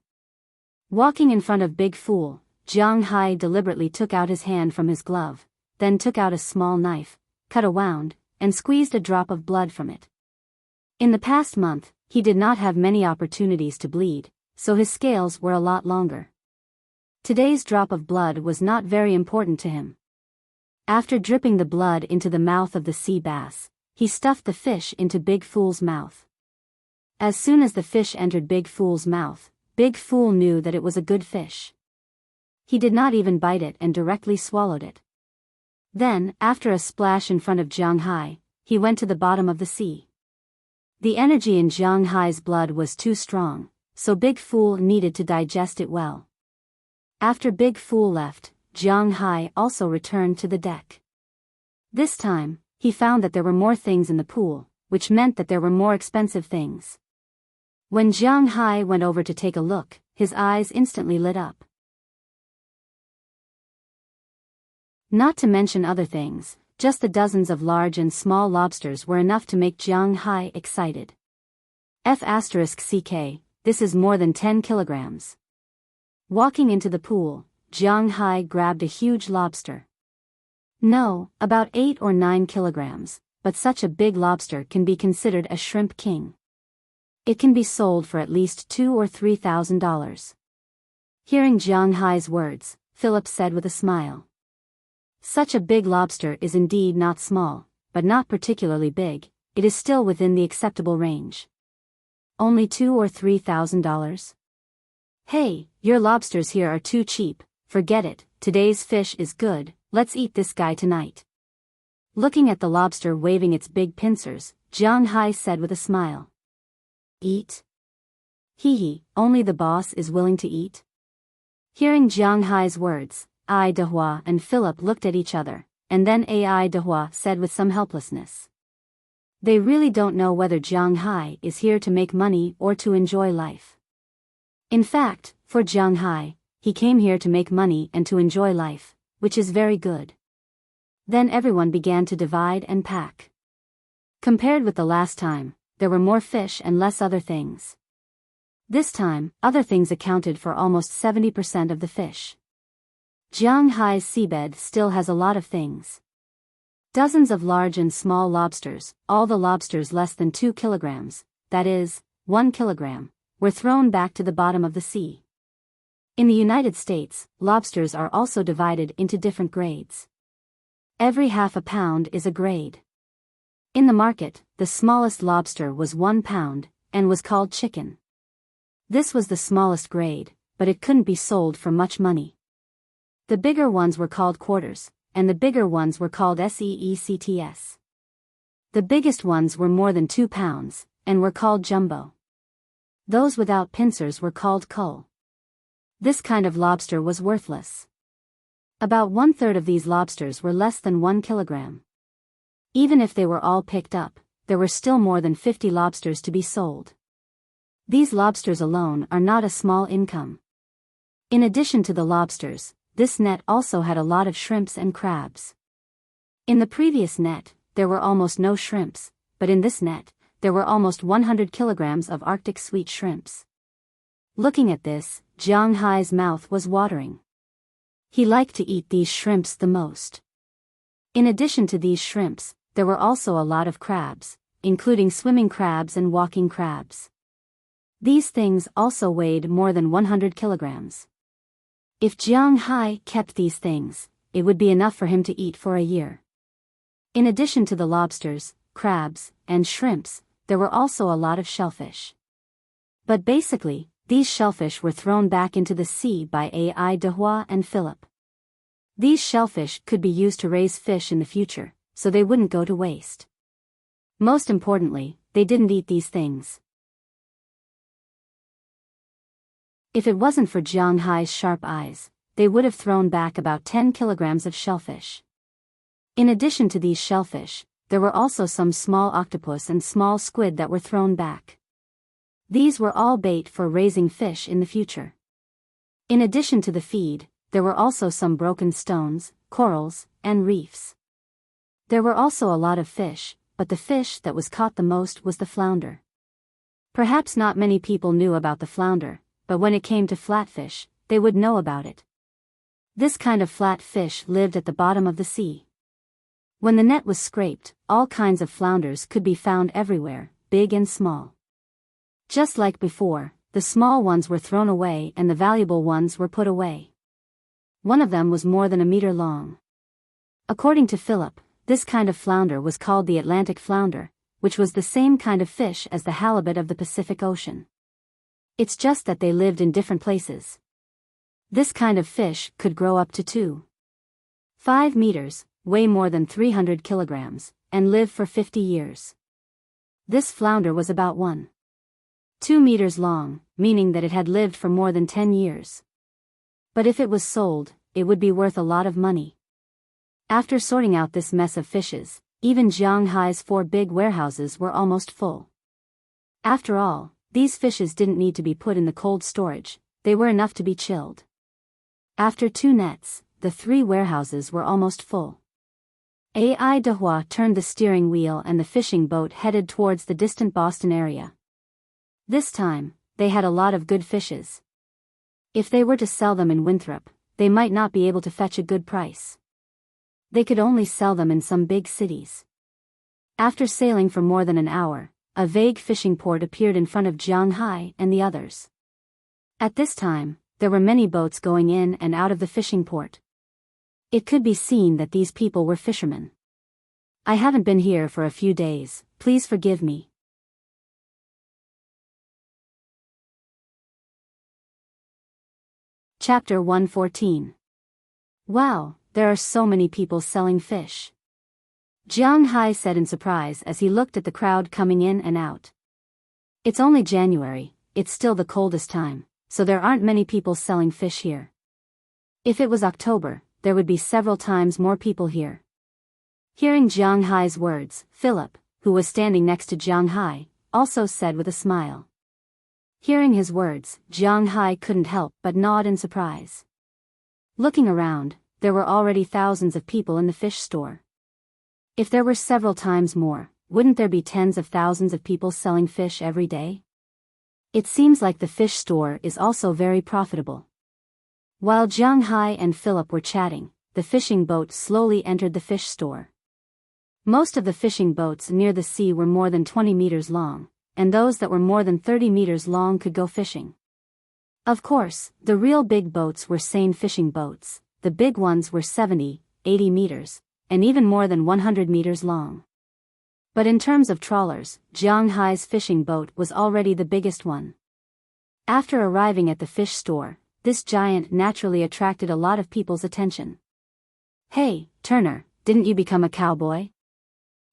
Walking in front of Big Fool, Jiang Hai deliberately took out his hand from his glove, then took out a small knife, cut a wound, and squeezed a drop of blood from it, In the past month, he did not have many opportunities to bleed, so his scales were a lot longer. Today's drop of blood was not very important to him. After dripping the blood into the mouth of the sea bass, he stuffed the fish into Big Fool's mouth. As soon as the fish entered Big Fool's mouth, Big Fool knew that it was a good fish. He did not even bite it and directly swallowed it. Then, after a splash in front of Jiang Hai, he went to the bottom of the sea. The energy in Jiang Hai's blood was too strong, so Big Fool needed to digest it well. After Big Fool left, Jiang Hai also returned to the deck. This time, he found that there were more things in the pool, which meant that there were more expensive things. When Jiang Hai went over to take a look, his eyes instantly lit up. Not to mention other things, just the dozens of large and small lobsters were enough to make Jiang Hai excited. F***CK, this is more than 10 kilograms. Walking into the pool, Jiang Hai grabbed a huge lobster. No, about 8 or 9 kilograms, but such a big lobster can be considered a shrimp king. It can be sold for at least $2,000 or $3,000. Hearing Jiang Hai's words, Philip said with a smile. Such a big lobster is indeed not small, but not particularly big, it is still within the acceptable range. Only $2,000 or $3,000? Hey, your lobsters here are too cheap, forget it, today's fish is good, let's eat this guy tonight. Looking at the lobster waving its big pincers, Jiang Hai said with a smile. Eat? Hee, only the boss is willing to eat? Hearing Jiang Hai's words, Ai Dehua and Philip looked at each other, and then Ai Dehua said with some helplessness. They really don't know whether Jiang Hai is here to make money or to enjoy life. In fact, for Jiang Hai, he came here to make money and to enjoy life, which is very good. Then everyone began to divide and pack. Compared with the last time, there were more fish and less other things. This time, other things accounted for almost 70% of the fish. Jiang Hai's seabed still has a lot of things. Dozens of large and small lobsters, all the lobsters less than 2 kilograms, that is, 1 kilogram, were thrown back to the bottom of the sea. In the United States, lobsters are also divided into different grades. Every half a pound is a grade. In the market, the smallest lobster was 1 pound, and was called chicken. This was the smallest grade, but it couldn't be sold for much money. The bigger ones were called quarters, and the bigger ones were called seects. The biggest ones were more than 2 pounds, and were called jumbo. Those without pincers were called cull. This kind of lobster was worthless. About 1/3 of these lobsters were less than 1 kilogram. Even if they were all picked up, there were still more than 50 lobsters to be sold. These lobsters alone are not a small income. In addition to the lobsters, this net also had a lot of shrimps and crabs. In the previous net, there were almost no shrimps, but in this net, there were almost 100 kilograms of Arctic sweet shrimps. Looking at this, Jiang Hai's mouth was watering. He liked to eat these shrimps the most. In addition to these shrimps, there were also a lot of crabs, including swimming crabs and walking crabs. These things also weighed more than 100 kilograms. If Jiang Hai kept these things, it would be enough for him to eat for a year. In addition to the lobsters, crabs, and shrimps, there were also a lot of shellfish. But basically, these shellfish were thrown back into the sea by Ai Dehua and Philip. These shellfish could be used to raise fish in the future, so they wouldn't go to waste. Most importantly, they didn't eat these things. If it wasn't for Jiang Hai's sharp eyes, they would have thrown back about 10 kilograms of shellfish. In addition to these shellfish, there were also some small octopus and small squid that were thrown back. These were all bait for raising fish in the future. In addition to the feed, there were also some broken stones, corals, and reefs. There were also a lot of fish, but the fish that was caught the most was the flounder. Perhaps not many people knew about the flounder, but when it came to flatfish, they would know about it. This kind of flat fish lived at the bottom of the sea. When the net was scraped, all kinds of flounders could be found everywhere, big and small. Just like before, the small ones were thrown away and the valuable ones were put away. One of them was more than a meter long. According to Philip, this kind of flounder was called the Atlantic flounder, which was the same kind of fish as the halibut of the Pacific Ocean. It's just that they lived in different places. This kind of fish could grow up to 2.5 meters, weigh more than 300 kilograms, and live for 50 years. This flounder was about 1.2 meters long, meaning that it had lived for more than 10 years. But if it was sold, it would be worth a lot of money. After sorting out this mess of fishes, even Jiang Hai's 4 big warehouses were almost full. After all, these fishes didn't need to be put in the cold storage, they were enough to be chilled. After 2 nets, the 3 warehouses were almost full. Ai Dehua turned the steering wheel and the fishing boat headed towards the distant Boston area. This time, they had a lot of good fishes. If they were to sell them in Winthrop, they might not be able to fetch a good price. They could only sell them in some big cities. After sailing for more than an hour, a vague fishing port appeared in front of Jiang Hai and the others. At this time, there were many boats going in and out of the fishing port. It could be seen that these people were fishermen. I haven't been here for a few days, please forgive me. Chapter 114. Wow, there are so many people selling fish. Jiang Hai said in surprise as he looked at the crowd coming in and out. It's only January, it's still the coldest time, so there aren't many people selling fish here. If it was October, there would be several times more people here. Hearing Jiang Hai's words, Philip, who was standing next to Jiang Hai, also said with a smile. Hearing his words, Jiang Hai couldn't help but nod in surprise. Looking around, there were already thousands of people in the fish store. If there were several times more, wouldn't there be tens of thousands of people selling fish every day? It seems like the fish store is also very profitable. While Jiang Hai and Philip were chatting, the fishing boat slowly entered the fish store. Most of the fishing boats near the sea were more than 20 meters long, and those that were more than 30 meters long could go fishing. Of course, the real big boats were seine fishing boats, the big ones were 70, 80 meters, and even more than 100 meters long. But in terms of trawlers, Jiang Hai's fishing boat was already the biggest one. After arriving at the fish store, this giant naturally attracted a lot of people's attention. Hey, Turner, didn't you become a cowboy?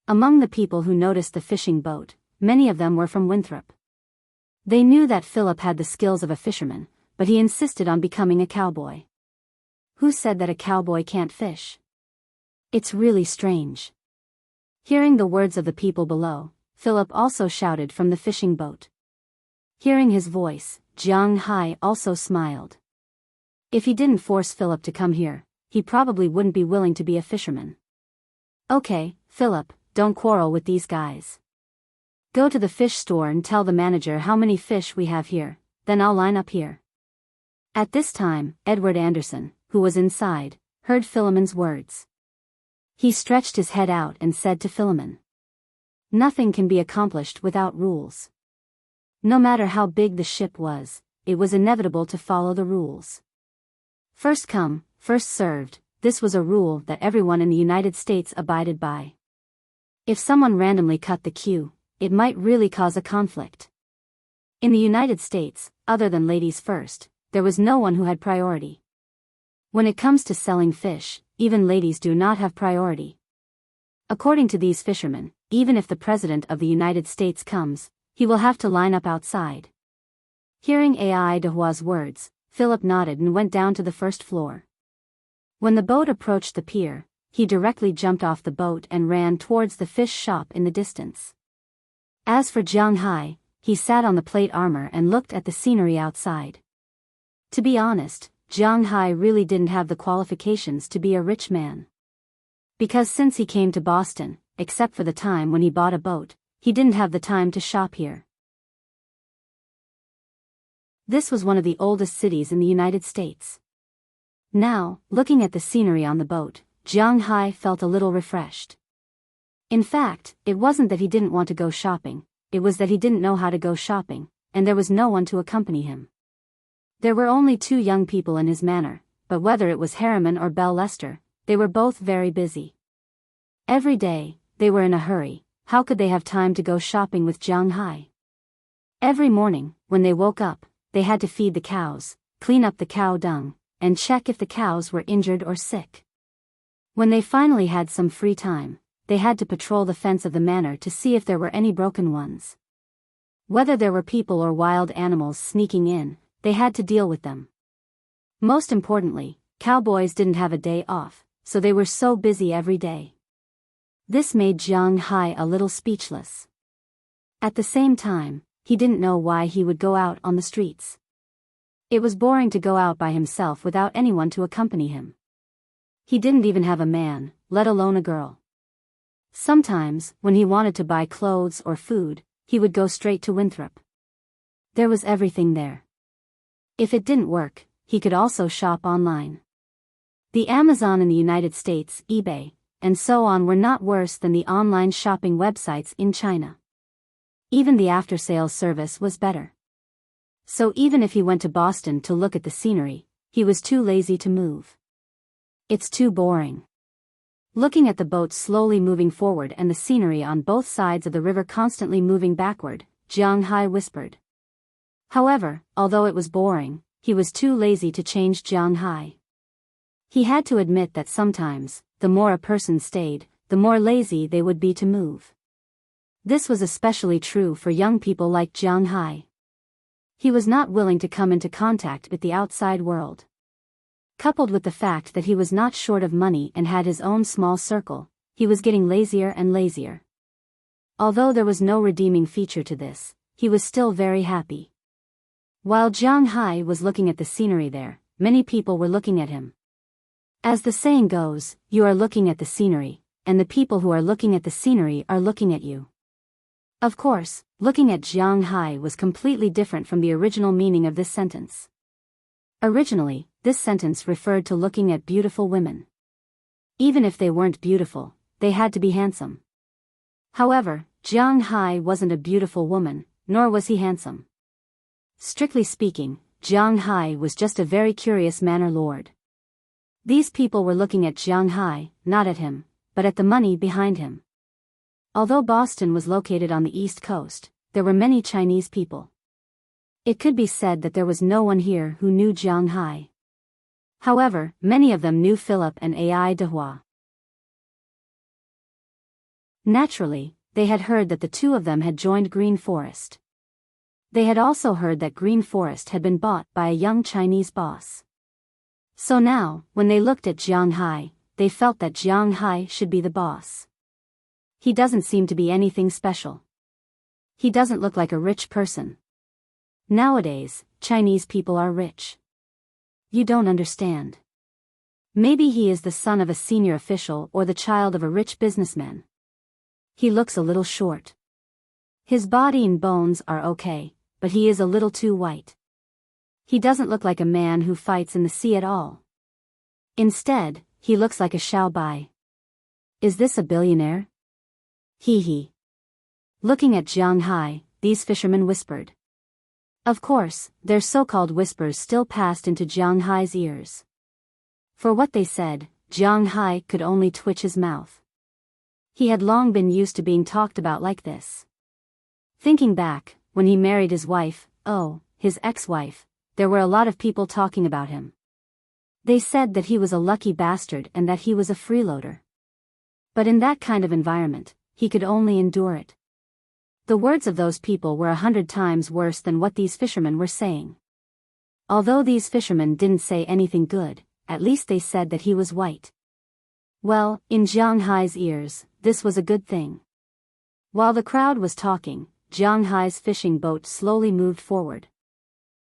Among the people who noticed the fishing boat, many of them were from Winthrop. They knew that Philip had the skills of a fisherman, but he insisted on becoming a cowboy. Who said that a cowboy can't fish? It's really strange. Hearing the words of the people below, Philip also shouted from the fishing boat. Hearing his voice, Jiang Hai also smiled. If he didn't force Philip to come here, he probably wouldn't be willing to be a fisherman. Okay, Philip, don't quarrel with these guys. Go to the fish store and tell the manager how many fish we have here, then I'll line up here. At this time, Edward Anderson, who was inside, heard Philemon's words. He stretched his head out and said to Philemon, "Nothing can be accomplished without rules." No matter how big the ship was, it was inevitable to follow the rules. First come, first served, this was a rule that everyone in the United States abided by. If someone randomly cut the queue, it might really cause a conflict. In the United States, other than ladies first, there was no one who had priority. When it comes to selling fish, even ladies do not have priority. According to these fishermen, even if the President of the United States comes, he will have to line up outside. Hearing Ai Dehua's words, Philip nodded and went down to the first floor. When the boat approached the pier, he directly jumped off the boat and ran towards the fish shop in the distance. As for Jiang Hai, he sat on the plate armor and looked at the scenery outside. To be honest, Jiang Hai really didn't have the qualifications to be a rich man. Because since he came to Boston, except for the time when he bought a boat, he didn't have the time to shop here. This was one of the oldest cities in the United States. Now, looking at the scenery on the boat, Jiang Hai felt a little refreshed. In fact, it wasn't that he didn't want to go shopping, it was that he didn't know how to go shopping, and there was no one to accompany him. There were only 2 young people in his manor, but whether it was Harriman or Belle Lester, they were both very busy. Every day, they were in a hurry. How could they have time to go shopping with Jiang Hai? Every morning, when they woke up, they had to feed the cows, clean up the cow dung, and check if the cows were injured or sick. When they finally had some free time, they had to patrol the fence of the manor to see if there were any broken ones. Whether there were people or wild animals sneaking in, they had to deal with them. Most importantly, cowboys didn't have a day off, so they were so busy every day. This made Jiang Hai a little speechless. At the same time, he didn't know why he would go out on the streets. It was boring to go out by himself without anyone to accompany him. He didn't even have a man, let alone a girl. Sometimes, when he wanted to buy clothes or food, he would go straight to Winthrop. There was everything there. If it didn't work, he could also shop online. The Amazon in the United States, eBay, and so on were not worse than the online shopping websites in China. Even the after-sales service was better. So even if he went to Boston to look at the scenery, he was too lazy to move. It's too boring. Looking at the boat slowly moving forward and the scenery on both sides of the river constantly moving backward, Jiang Hai whispered. However, although it was boring, he was too lazy to change Jiang Hai. He had to admit that sometimes, the more a person stayed, the more lazy they would be to move. This was especially true for young people like Jiang Hai. He was not willing to come into contact with the outside world. Coupled with the fact that he was not short of money and had his own small circle, he was getting lazier and lazier. Although there was no redeeming feature to this, he was still very happy. While Jiang Hai was looking at the scenery there, many people were looking at him. As the saying goes, you are looking at the scenery, and the people who are looking at the scenery are looking at you. Of course, looking at Jiang Hai was completely different from the original meaning of this sentence. Originally, this sentence referred to looking at beautiful women. Even if they weren't beautiful, they had to be handsome. However, Jiang Hai wasn't a beautiful woman, nor was he handsome. Strictly speaking, Jiang Hai was just a very curious manor lord. These people were looking at Jiang Hai, not at him, but at the money behind him. Although Boston was located on the East Coast, there were many Chinese people. It could be said that there was no one here who knew Jiang Hai. However, many of them knew Philip and Ai Dehua. Naturally, they had heard that the 2 of them had joined Green Forest. They had also heard that Green Forest had been bought by a young Chinese boss. So now, when they looked at Jiang Hai, they felt that Jiang Hai should be the boss. He doesn't seem to be anything special. He doesn't look like a rich person. Nowadays, Chinese people are rich. You don't understand. Maybe he is the son of a senior official or the child of a rich businessman. He looks a little short. His body and bones are okay, but he is a little too white. He doesn't look like a man who fights in the sea at all. Instead, he looks like a Xiao Bai. Is this a billionaire? Hee hee. Looking at Jiang Hai, these fishermen whispered. Of course, their so-called whispers still passed into Jiang Hai's ears. For what they said, Jiang Hai could only twitch his mouth. He had long been used to being talked about like this. Thinking back, when he married his wife, his ex-wife, there were a lot of people talking about him. They said that he was a lucky bastard and that he was a freeloader. But in that kind of environment, he could only endure it. The words of those people were 100 times worse than what these fishermen were saying. Although these fishermen didn't say anything good, at least they said that he was white. Well, in Jiang Hai's ears, this was a good thing. While the crowd was talking, Jiang Hai's fishing boat slowly moved forward.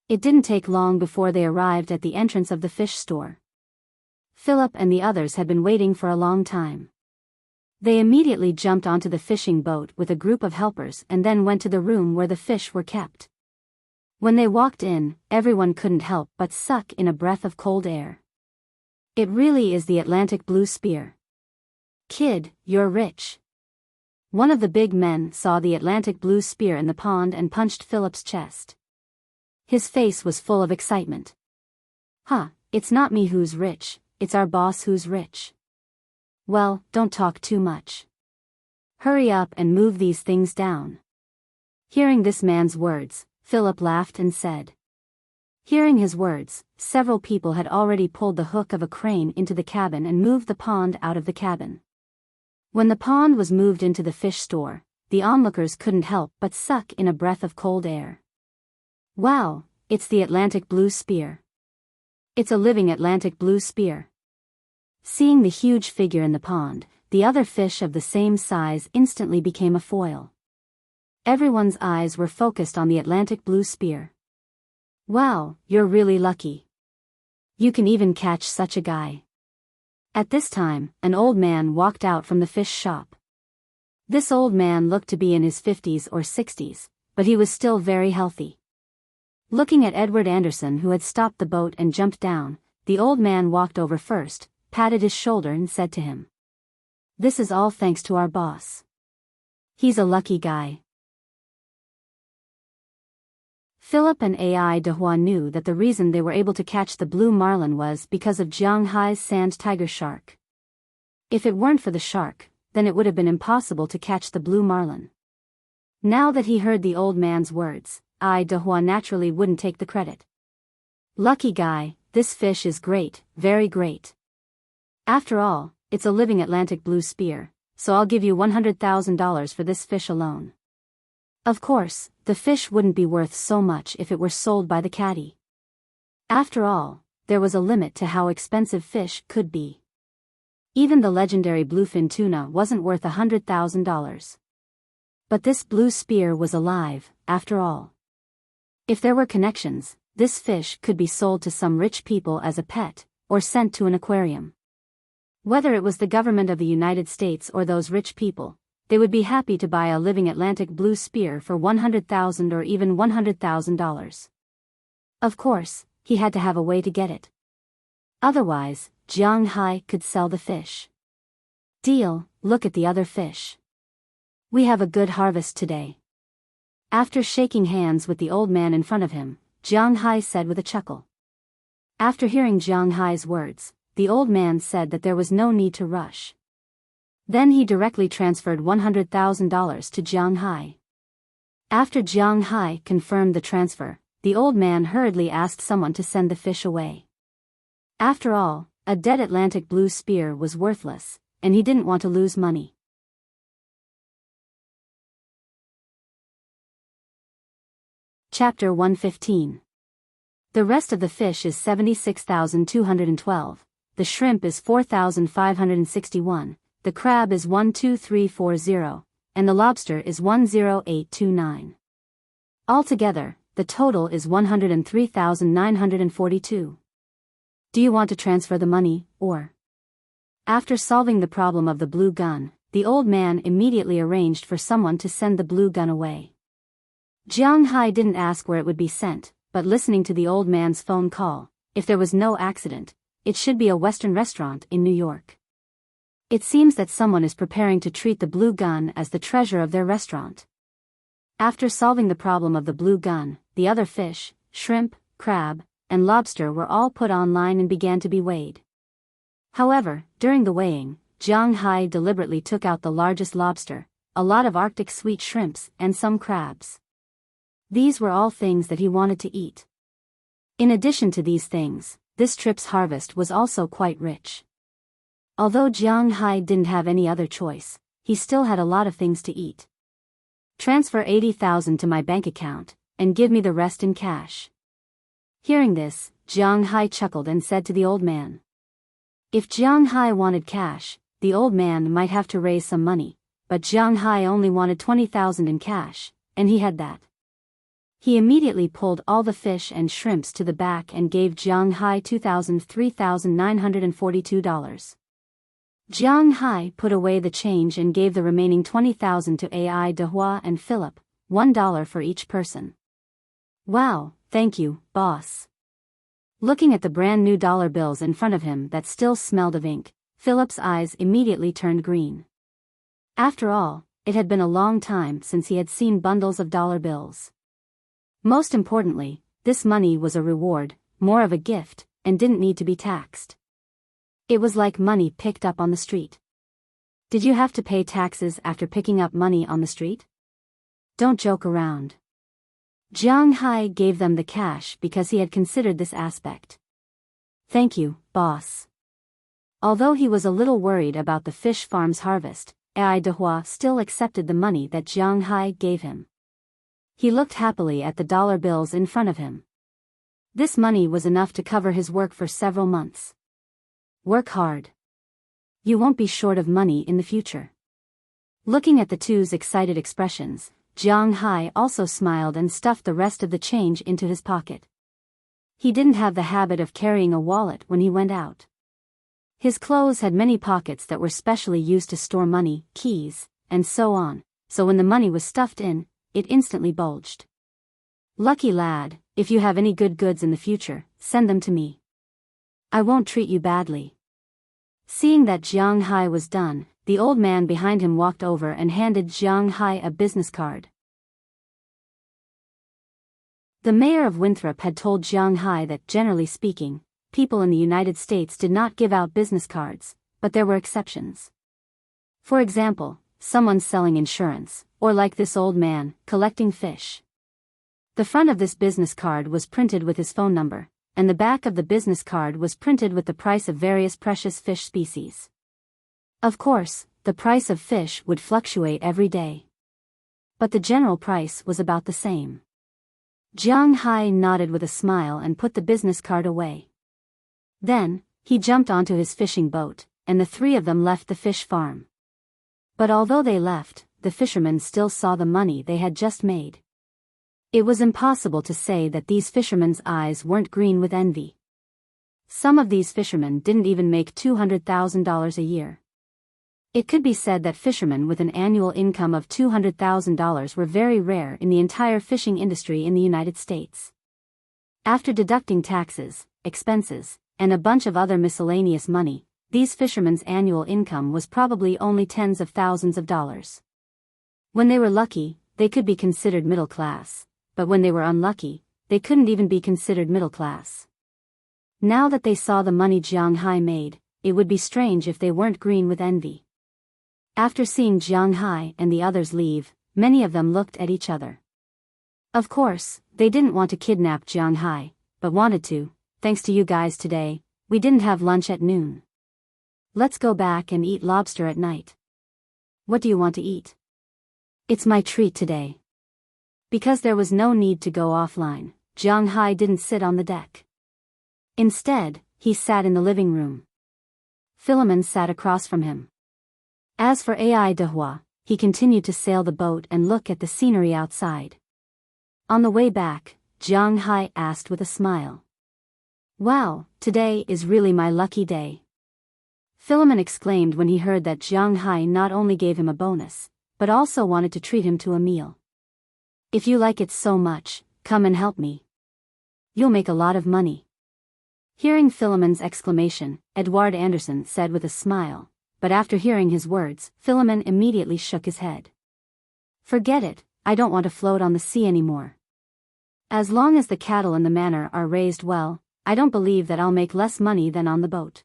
It didn't take long before they arrived at the entrance of the fish store. Philip and the others had been waiting for a long time. They immediately jumped onto the fishing boat with a group of helpers and then went to the room where the fish were kept. When they walked in, everyone couldn't help but suck in a breath of cold air. It really is the Atlantic blue spear. Kid, you're rich. One of the big men saw the Atlantic blue spear in the pond and punched Philip's chest. His face was full of excitement. "Huh, it's not me who's rich, it's our boss who's rich." "Well, don't talk too much. Hurry up and move these things down." Hearing this man's words, Philip laughed and said. Hearing his words, several people had already pulled the hook of a crane into the cabin and moved the pond out of the cabin. When the pond was moved into the fish store, the onlookers couldn't help but suck in a breath of cold air. "Wow, it's the Atlantic blue spear. It's a living Atlantic blue spear." Seeing the huge figure in the pond, the other fish of the same size instantly became a foil. Everyone's eyes were focused on the Atlantic blue spear. "Wow, you're really lucky. You can even catch such a guy." At this time, an old man walked out from the fish shop. This old man looked to be in his 50s or 60s, but he was still very healthy. Looking at Edward Anderson, who had stopped the boat and jumped down, the old man walked over first, patted his shoulder and said to him, "This is all thanks to our boss. He's a lucky guy." Philip and Ai Dehua knew that the reason they were able to catch the blue marlin was because of Jiang Hai's sand tiger shark. If it weren't for the shark, then it would have been impossible to catch the blue marlin. Now that he heard the old man's words, Ai Dehua naturally wouldn't take the credit. "Lucky guy, this fish is great, very great. After all, it's a living Atlantic blue spear, so I'll give you $100,000 for this fish alone." Of course, the fish wouldn't be worth so much if it were sold by the caddy. After all, there was a limit to how expensive fish could be. Even the legendary bluefin tuna wasn't worth $100,000. But this blue spear was alive, after all. If there were connections, this fish could be sold to some rich people as a pet, or sent to an aquarium. Whether it was the government of the United States or those rich people, they would be happy to buy a living Atlantic blue spear for $100,000 or even $100,000. Of course, he had to have a way to get it. Otherwise, Jiang Hai could sell the fish. "Deal, look at the other fish. We have a good harvest today." After shaking hands with the old man in front of him, Jiang Hai said with a chuckle. After hearing Jiang Hai's words, the old man said that there was no need to rush. Then he directly transferred $100,000 to Jiang Hai. After Jiang Hai confirmed the transfer, the old man hurriedly asked someone to send the fish away. After all, a dead Atlantic blue spear was worthless, and he didn't want to lose money. Chapter 115. The rest of the fish is 76,212, the shrimp is 4,561, the crab is 12340, and the lobster is 10829. Altogether, the total is 103,942. Do you want to transfer the money, or? After solving the problem of the blue gun, the old man immediately arranged for someone to send the blue gun away. Jiang Hai didn't ask where it would be sent, but listening to the old man's phone call, if there was no accident, it should be a Western restaurant in New York. It seems that someone is preparing to treat the blue gun as the treasure of their restaurant. After solving the problem of the blue gun, the other fish, shrimp, crab, and lobster were all put online and began to be weighed. However, during the weighing, Jiang Hai deliberately took out the largest lobster, a lot of Arctic sweet shrimps, and some crabs. These were all things that he wanted to eat. In addition to these things, this trip's harvest was also quite rich. Although Jiang Hai didn't have any other choice, he still had a lot of things to eat. "Transfer 80,000 to my bank account, and give me the rest in cash." Hearing this, Jiang Hai chuckled and said to the old man. If Jiang Hai wanted cash, the old man might have to raise some money, but Jiang Hai only wanted 20,000 in cash, and he had that. He immediately pulled all the fish and shrimps to the back and gave Jiang Hai $3,942. Jiang Hai put away the change and gave the remaining 20,000 to Ai Dehua and Philip, $1 for each person. "Wow, thank you, boss." Looking at the brand new dollar bills in front of him that still smelled of ink, Philip's eyes immediately turned green. After all, it had been a long time since he had seen bundles of dollar bills. Most importantly, this money was a reward, more of a gift, and didn't need to be taxed. It was like money picked up on the street. Did you have to pay taxes after picking up money on the street? Don't joke around. Jiang Hai gave them the cash because he had considered this aspect. Thank you, boss. Although he was a little worried about the fish farm's harvest, Ai Dehua still accepted the money that Jiang Hai gave him. He looked happily at the dollar bills in front of him. This money was enough to cover his work for several months. Work hard. You won't be short of money in the future. Looking at the two's excited expressions, Jiang Hai also smiled and stuffed the rest of the change into his pocket. He didn't have the habit of carrying a wallet when he went out. His clothes had many pockets that were specially used to store money, keys, and so on, so when the money was stuffed in, it instantly bulged. Lucky lad, if you have any good goods in the future, send them to me. I won't treat you badly. Seeing that Jiang Hai was done, the old man behind him walked over and handed Jiang Hai a business card. The mayor of Winthrop had told Jiang Hai that generally speaking, people in the United States did not give out business cards, but there were exceptions. For example, someone selling insurance, or like this old man, collecting fish. The front of this business card was printed with his phone number, and the back of the business card was printed with the price of various precious fish species. Of course, the price of fish would fluctuate every day. But the general price was about the same. Jiang Hai nodded with a smile and put the business card away. Then, he jumped onto his fishing boat, and the three of them left the fish farm. But although they left, the fishermen still saw the money they had just made. It was impossible to say that these fishermen's eyes weren't green with envy. Some of these fishermen didn't even make $200,000 a year. It could be said that fishermen with an annual income of $200,000 were very rare in the entire fishing industry in the United States. After deducting taxes, expenses, and a bunch of other miscellaneous money, these fishermen's annual income was probably only tens of thousands of dollars. When they were lucky, they could be considered middle class, but when they were unlucky, they couldn't even be considered middle class. Now that they saw the money Jiang Hai made, it would be strange if they weren't green with envy. After seeing Jiang Hai and the others leave, many of them looked at each other. Of course, they didn't want to kidnap Jiang Hai, but wanted to. Thanks to you guys today, we didn't have lunch at noon. Let's go back and eat lobster at night. What do you want to eat? It's my treat today. Because there was no need to go offline, Jiang Hai didn't sit on the deck. Instead, he sat in the living room. Philemon sat across from him. As for Ai Dehua, he continued to sail the boat and look at the scenery outside. On the way back, Jiang Hai asked with a smile. Wow, today is really my lucky day. Philemon exclaimed when he heard that Jiang Hai not only gave him a bonus, but also wanted to treat him to a meal. If you like it so much, come and help me. You'll make a lot of money. Hearing Philemon's exclamation, Edward Anderson said with a smile, but after hearing his words, Philemon immediately shook his head. Forget it, I don't want to float on the sea anymore. As long as the cattle in the manor are raised well, I don't believe that I'll make less money than on the boat.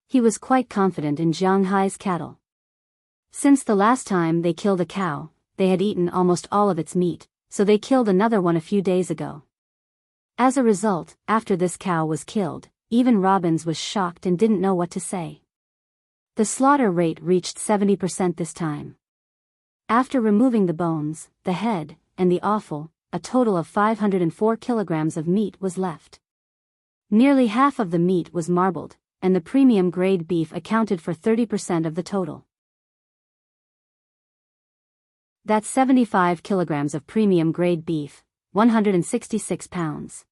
He was quite confident in Jiang Hai's cattle. Since the last time they killed a cow, they had eaten almost all of its meat, so they killed another one a few days ago. As a result, after this cow was killed, even Robbins was shocked and didn't know what to say. The slaughter rate reached 70% this time. After removing the bones, the head, and the offal, a total of 504 kilograms of meat was left. Nearly half of the meat was marbled, and the premium grade beef accounted for 30% of the total. That's 75 kilograms of premium grade beef, 166 pounds.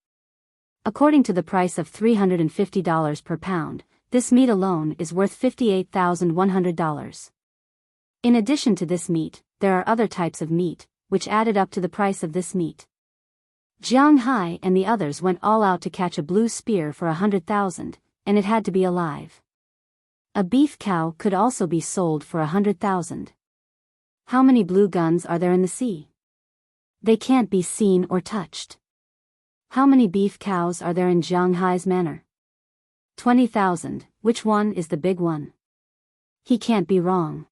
According to the price of $350 per pound, this meat alone is worth $58,100. In addition to this meat, there are other types of meat, which added up to the price of this meat. Jiang Hai and the others went all out to catch a blue spear for 100,000, and it had to be alive. A beef cow could also be sold for 100,000. How many blue guns are there in the sea? They can't be seen or touched. How many beef cows are there in Zhang Hai's manor? 20,000. Which one is the big one? He can't be wrong.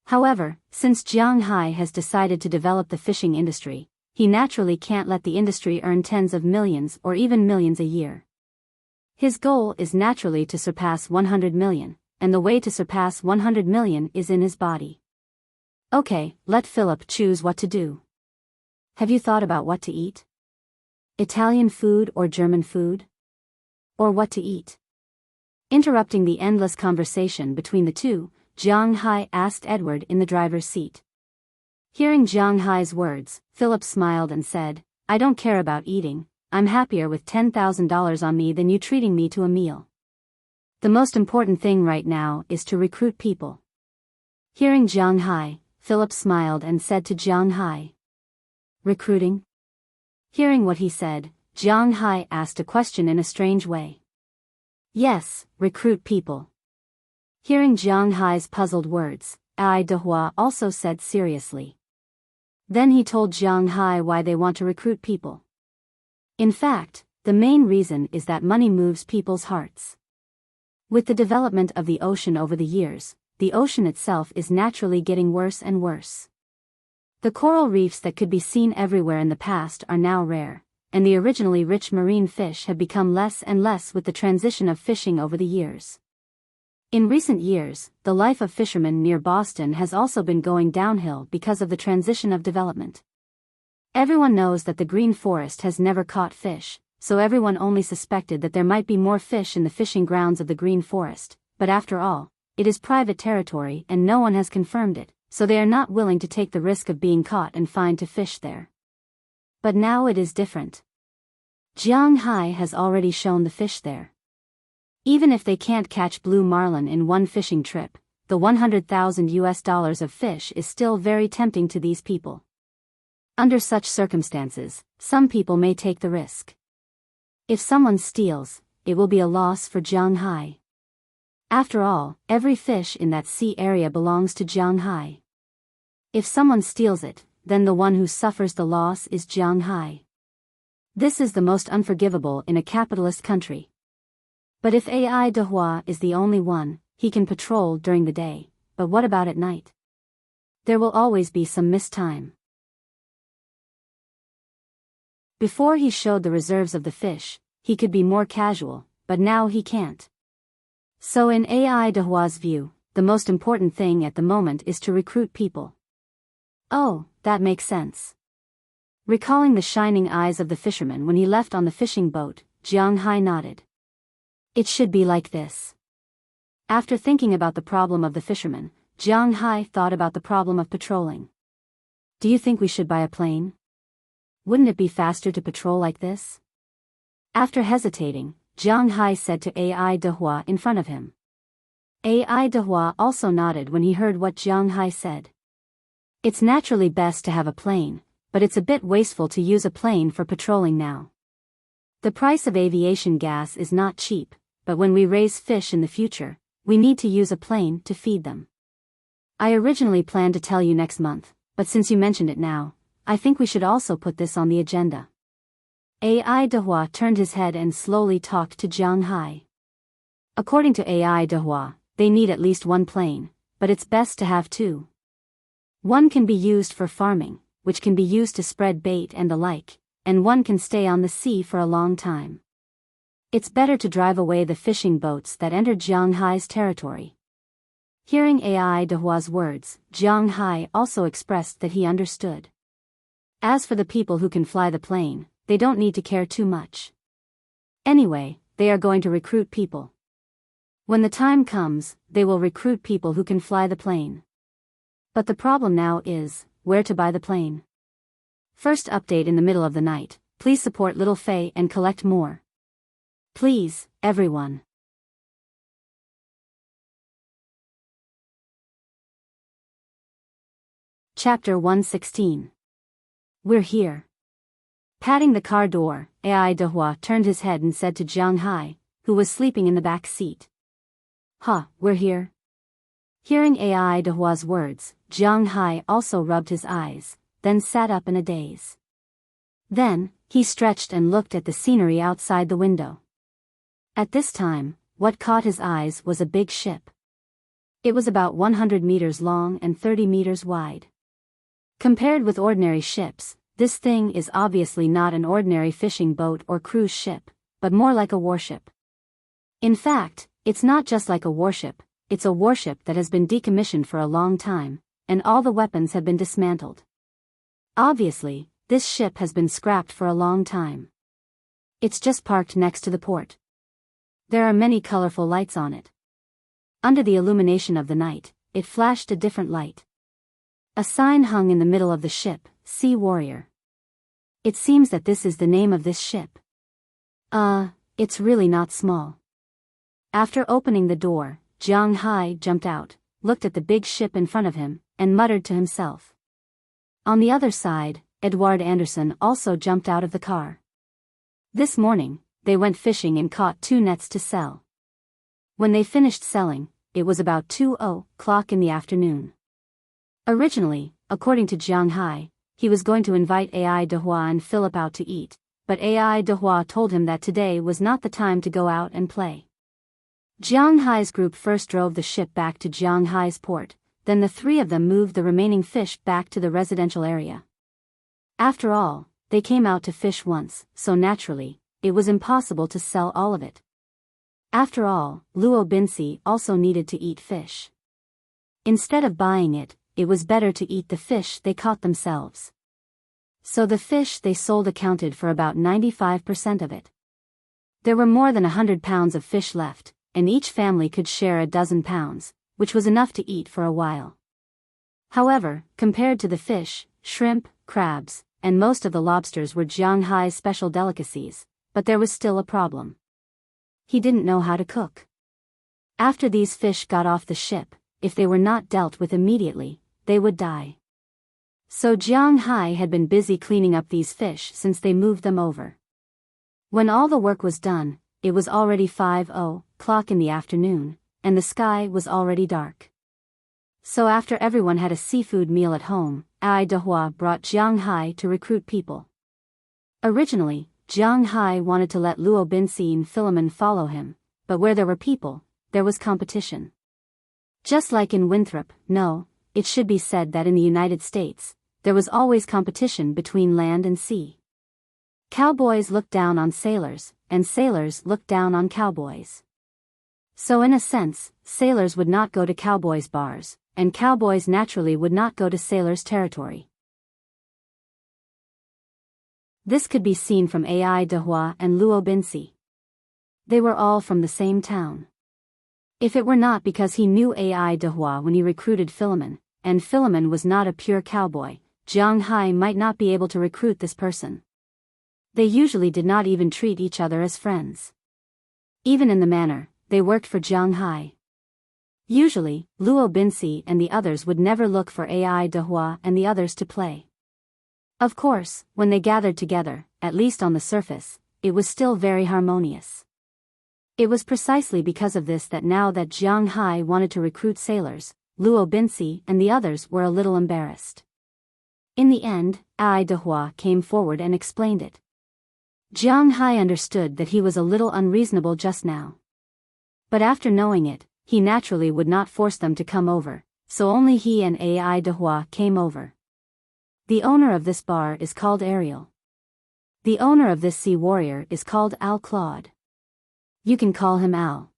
However, since Zhang Hai has decided to develop the fishing industry, he naturally can't let the industry earn tens of millions or even millions a year. His goal is naturally to surpass 100 million, and the way to surpass 100 million is in his body. Okay, let Philip choose what to do. Have you thought about what to eat? Italian food or German food? Or what to eat? Interrupting the endless conversation between the two, Zhang Hai asked Edward in the driver's seat. Hearing Zhang Hai's words, Philip smiled and said, I don't care about eating, I'm happier with $10,000 on me than you treating me to a meal. The most important thing right now is to recruit people. Hearing Zhang Hai, Philip smiled and said to Zhang Hai, recruiting? Hearing what he said, Zhang Hai asked a question in a strange way. Yes, recruit people. Hearing Zhang Hai's puzzled words, Ai Dehua also said seriously. Then he told Zhang Hai why they want to recruit people. In fact, the main reason is that money moves people's hearts. With the development of the ocean over the years, the ocean itself is naturally getting worse and worse. The coral reefs that could be seen everywhere in the past are now rare, and the originally rich marine fish have become less and less with the transition of fishing over the years. In recent years, the life of fishermen near Boston has also been going downhill because of the transition of development. Everyone knows that the Green Forest has never caught fish, so everyone only suspected that there might be more fish in the fishing grounds of the Green Forest, but after all, it is private territory and no one has confirmed it, so they are not willing to take the risk of being caught and fined to fish there. But now it is different. Zhang Hai has already shown the fish there. Even if they can't catch blue marlin in one fishing trip, the $100,000 of fish is still very tempting to these people. Under such circumstances, some people may take the risk. If someone steals, it will be a loss for Zhang Hai. After all, every fish in that sea area belongs to Zhang Hai. If someone steals it, then the one who suffers the loss is Zhang Hai. This is the most unforgivable in a capitalist country. But if Ai Dehua is the only one, he can patrol during the day, but what about at night? There will always be some missed time. Before he showed the reserves of the fish, he could be more casual, but now he can't. So in Ai Dehua's view, the most important thing at the moment is to recruit people. Oh, that makes sense. Recalling the shining eyes of the fisherman when he left on the fishing boat, Zhang Hai nodded. It should be like this. After thinking about the problem of the fisherman, Zhang Hai thought about the problem of patrolling. Do you think we should buy a plane? Wouldn't it be faster to patrol like this? After hesitating, Zhang Hai said to Ai Dehua in front of him. Ai Dehua also nodded when he heard what Zhang Hai said. It's naturally best to have a plane, but it's a bit wasteful to use a plane for patrolling now. The price of aviation gas is not cheap, but when we raise fish in the future, we need to use a plane to feed them. I originally planned to tell you next month, but since you mentioned it now, I think we should also put this on the agenda. Ai Dehua turned his head and slowly talked to Zhang Hai. According to Ai Dehua, they need at least one plane, but it's best to have two. One can be used for farming, which can be used to spread bait and the like, and one can stay on the sea for a long time. It's better to drive away the fishing boats that enter Zhang Hai's territory. Hearing Ai Dehua's words, Zhang Hai also expressed that he understood. As for the people who can fly the plane, they don't need to care too much. Anyway, they are going to recruit people. When the time comes, they will recruit people who can fly the plane. But the problem now is, where to buy the plane. First update in the middle of the night, please support Little Faye and collect more. Please, everyone. Chapter 116. We're here. Patting the car door, Ai Dehua turned his head and said to Zhang Hai, who was sleeping in the back seat. We're here. Hearing Ai Dehua's words, Jiang Hai also rubbed his eyes, then sat up in a daze. Then, he stretched and looked at the scenery outside the window. At this time, what caught his eyes was a big ship. It was about 100 meters long and 30 meters wide. Compared with ordinary ships, this thing is obviously not an ordinary fishing boat or cruise ship, but more like a warship. In fact, it's not just like a warship, it's a warship that has been decommissioned for a long time, and all the weapons have been dismantled. Obviously, this ship has been scrapped for a long time. It's just parked next to the port. There are many colorful lights on it. Under the illumination of the night, it flashed a different light. A sign hung in the middle of the ship, Sea Warrior. It seems that this is the name of this ship. It's really not small. After opening the door, Jiang Hai jumped out, looked at the big ship in front of him, and muttered to himself. On the other side, Edward Anderson also jumped out of the car. This morning, they went fishing and caught 2 nets to sell. When they finished selling, it was about 2:00 in the afternoon. Originally, according to Jiang Hai, he was going to invite Ai Dehua and Philip out to eat, but Ai Dehua told him that today was not the time to go out and play. Jiang Hai's group first drove the ship back to Jiang Hai's port, then the 3 of them moved the remaining fish back to the residential area. After all, they came out to fish once, so naturally, it was impossible to sell all of it. After all, Luo Binsi also needed to eat fish. Instead of buying it, it was better to eat the fish they caught themselves. So the fish they sold accounted for about 95% of it. There were more than 100 pounds of fish left, and each family could share a dozen pounds, which was enough to eat for a while. However, compared to the fish, shrimp, crabs, and most of the lobsters were Jiang Hai's special delicacies, but there was still a problem. He didn't know how to cook. After these fish got off the ship, if they were not dealt with immediately, they would die. So Jiang Hai had been busy cleaning up these fish since they moved them over. When all the work was done, it was already 5:00 in the afternoon, and the sky was already dark. So after everyone had a seafood meal at home, Ai Dehua brought Jiang Hai to recruit people. Originally, Jiang Hai wanted to let Luo Binsi and Philemon follow him, but where there were people, there was competition. Just like in Winthrop, no, it should be said that in the United States, there was always competition between land and sea. Cowboys looked down on sailors, and sailors looked down on cowboys. So in a sense, sailors would not go to cowboys' bars, and cowboys naturally would not go to sailors' territory. This could be seen from Ai Dehua and Luo Binsi. They were all from the same town. If it were not because he knew Ai Dehua when he recruited Philemon, and Philemon was not a pure cowboy, Jiang Hai might not be able to recruit this person. They usually did not even treat each other as friends. Even in the manner, they worked for Jiang Hai. Usually, Luo Binsi and the others would never look for Ai Dehua and the others to play. Of course, when they gathered together, at least on the surface, it was still very harmonious. It was precisely because of this that now that Jiang Hai wanted to recruit sailors, Luo Binsi and the others were a little embarrassed. In the end, Ai Dehua came forward and explained it. Jiang Hai understood that he was a little unreasonable just now. But after knowing it, he naturally would not force them to come over, so only he and Ai Dehua came over. The owner of this bar is called Ariel. The owner of this sea warrior is called Al Claude. You can call him Al.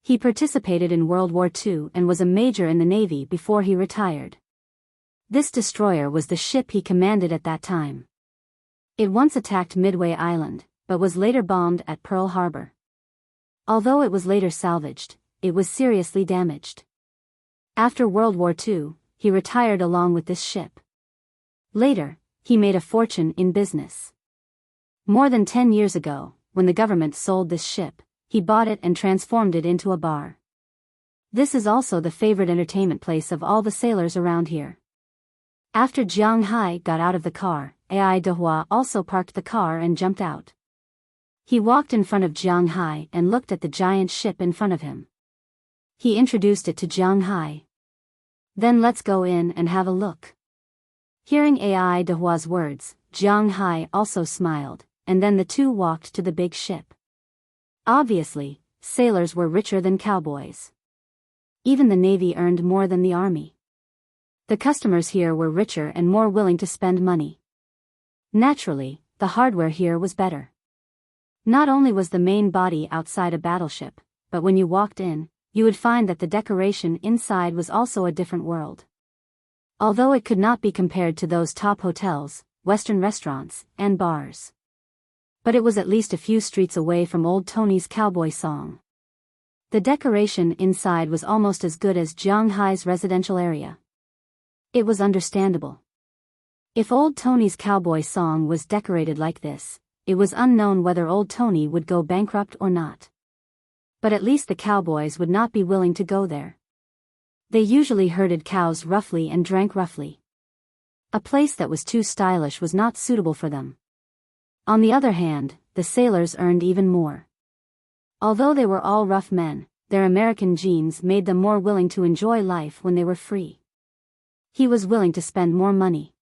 He participated in World War II and was a major in the Navy before he retired. This destroyer was the ship he commanded at that time. It once attacked Midway Island, but was later bombed at Pearl Harbor. Although it was later salvaged, it was seriously damaged. After World War II, he retired along with this ship. Later, he made a fortune in business. More than 10 years ago, when the government sold this ship, he bought it and transformed it into a bar. This is also the favorite entertainment place of all the sailors around here. After Jiang Hai got out of the car, Ai Dehua also parked the car and jumped out. He walked in front of Jiang Hai and looked at the giant ship in front of him. He introduced it to Jiang Hai. Then let's go in and have a look. Hearing Ai Dehua's words, Jiang Hai also smiled, and then the two walked to the big ship. Obviously, sailors were richer than cowboys. Even the Navy earned more than the Army. The customers here were richer and more willing to spend money. Naturally, the hardware here was better. Not only was the main body outside a battleship, but when you walked in, you would find that the decoration inside was also a different world. Although it could not be compared to those top hotels, Western restaurants, and bars. But it was at least a few streets away from Old Tony's cowboy song. The decoration inside was almost as good as Jiang Hai's residential area. It was understandable. If Old Tony's cowboy song was decorated like this, it was unknown whether Old Tony would go bankrupt or not. But at least the cowboys would not be willing to go there. They usually herded cows roughly and drank roughly. A place that was too stylish was not suitable for them. On the other hand, the sailors earned even more. Although they were all rough men, their American genes made them more willing to enjoy life when they were free. He was willing to spend more money.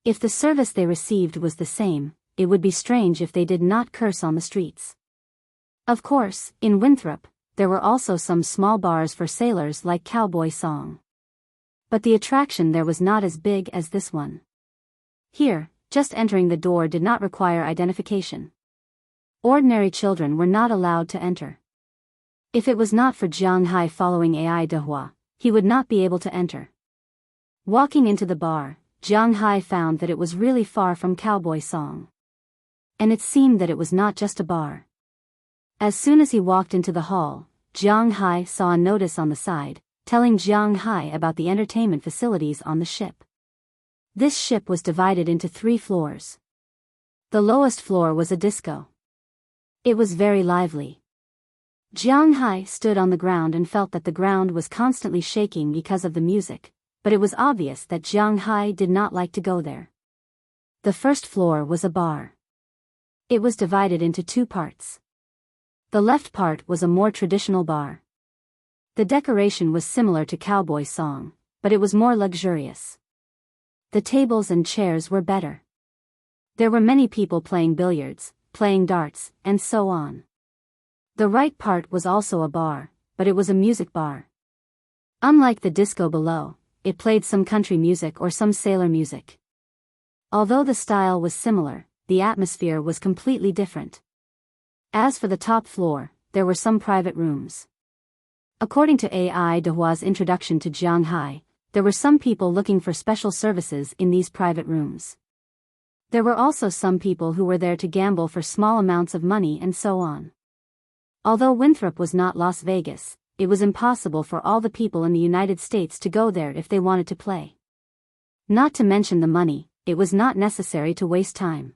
If the service they received was the same, it would be strange if they did not curse on the streets. Of course, in Winthrop, there were also some small bars for sailors like Cowboy Song. But the attraction there was not as big as this one. Here, just entering the door did not require identification. Ordinary children were not allowed to enter. If it was not for Jiang Hai following Ai Dehua, he would not be able to enter. Walking into the bar, Jiang Hai found that it was really far from Cowboy Song. And it seemed that it was not just a bar. As soon as he walked into the hall, Jiang Hai saw a notice on the side, telling Jiang Hai about the entertainment facilities on the ship. This ship was divided into 3 floors. The lowest floor was a disco. It was very lively. Jiang Hai stood on the ground and felt that the ground was constantly shaking because of the music, but it was obvious that Jiang Hai did not like to go there. The first floor was a bar. It was divided into 2 parts. The left part was a more traditional bar. The decoration was similar to Cowboy Song, but it was more luxurious. The tables and chairs were better. There were many people playing billiards, playing darts, and so on. The right part was also a bar, but it was a music bar. Unlike the disco below, it played some country music or some sailor music. Although the style was similar, the atmosphere was completely different. As for the top floor, there were some private rooms. According to Ai Dehua's introduction to Jiang Hai, there were some people looking for special services in these private rooms. There were also some people who were there to gamble for small amounts of money and so on. Although Winthrop was not Las Vegas, it was impossible for all the people in the United States to go there if they wanted to play. Not to mention the money, it was not necessary to waste time.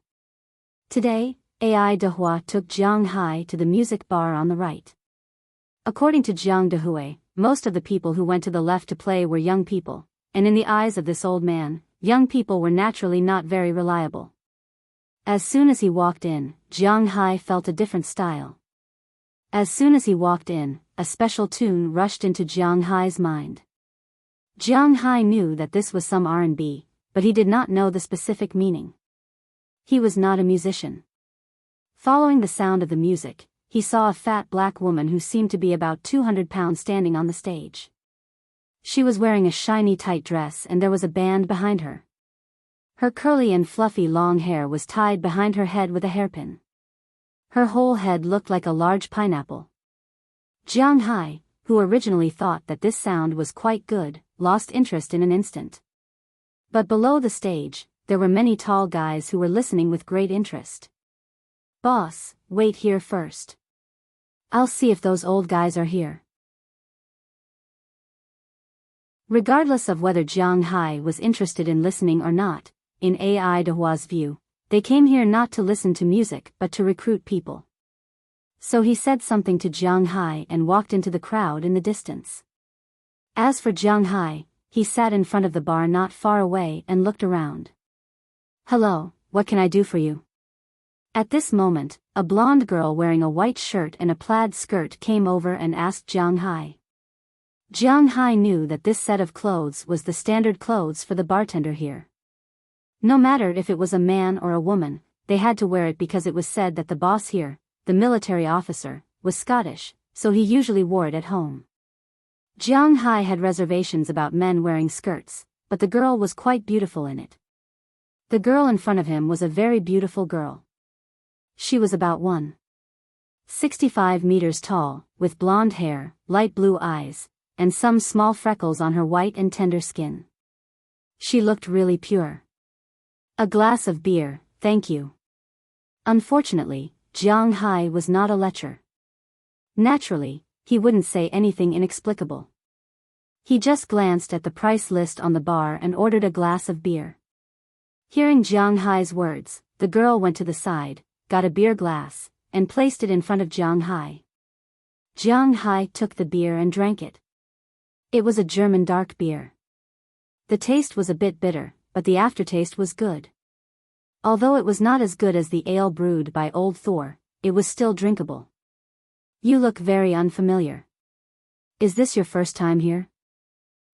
Today, Ai Dehua took Jiang Hai to the music bar on the right. According to Jiang Dehue, most of the people who went to the left to play were young people, and in the eyes of this old man, young people were naturally not very reliable. As soon as he walked in, Jiang Hai felt a different style. As soon as he walked in, a special tune rushed into Jiang Hai's mind. Jiang Hai knew that this was some R&B, but he did not know the specific meaning. He was not a musician. Following the sound of the music, he saw a fat black woman who seemed to be about 200 pounds standing on the stage. She was wearing a shiny tight dress and there was a band behind her. Her curly and fluffy long hair was tied behind her head with a hairpin. Her whole head looked like a large pineapple. Jiang Hai, who originally thought that this sound was quite good, lost interest in an instant. But below the stage, there were many tall guys who were listening with great interest. "Boss, wait here first. I'll see if those old guys are here." Regardless of whether Jiang Hai was interested in listening or not, in Ai Dehua's view, they came here not to listen to music but to recruit people. So he said something to Jiang Hai and walked into the crowd in the distance. As for Jiang Hai, he sat in front of the bar not far away and looked around. "Hello, what can I do for you?" At this moment, a blonde girl wearing a white shirt and a plaid skirt came over and asked Jiang Hai. Jiang Hai knew that this set of clothes was the standard clothes for the bartender here. No matter if it was a man or a woman, they had to wear it because it was said that the boss here, the military officer, was Scottish, so he usually wore it at home. Jiang Hai had reservations about men wearing skirts, but the girl was quite beautiful in it. The girl in front of him was a very beautiful girl. She was about 1.65 meters tall, with blonde hair, light blue eyes, and some small freckles on her white and tender skin. She looked really pure. A glass of beer, thank you. Unfortunately, Jiang Hai was not a lecher. Naturally, he wouldn't say anything inexplicable. He just glanced at the price list on the bar and ordered a glass of beer. Hearing Jiang Hai's words, the girl went to the side, got a beer glass, and placed it in front of Jiang Hai. Jiang Hai took the beer and drank it. It was a German dark beer. The taste was a bit bitter, but the aftertaste was good. Although it was not as good as the ale brewed by Old Thor, it was still drinkable. You look very unfamiliar. Is this your first time here?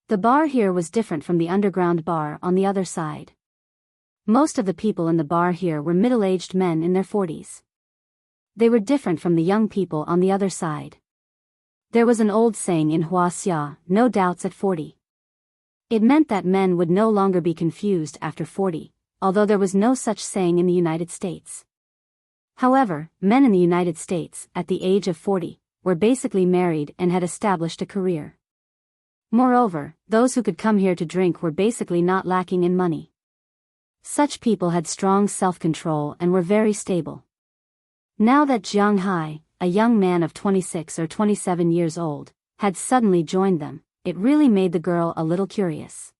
The bar here was different from the underground bar on the other side. Most of the people in the bar here were middle-aged men in their 40s. They were different from the young people on the other side. There was an old saying in Wuxia, no doubts at 40. It meant that men would no longer be confused after 40, although there was no such saying in the United States. However, men in the United States, at the age of 40, were basically married and had established a career. Moreover, those who could come here to drink were basically not lacking in money. Such people had strong self-control and were very stable. Now that Jiang Hai, a young man of 26 or 27 years old, had suddenly joined them, it really made the girl a little curious.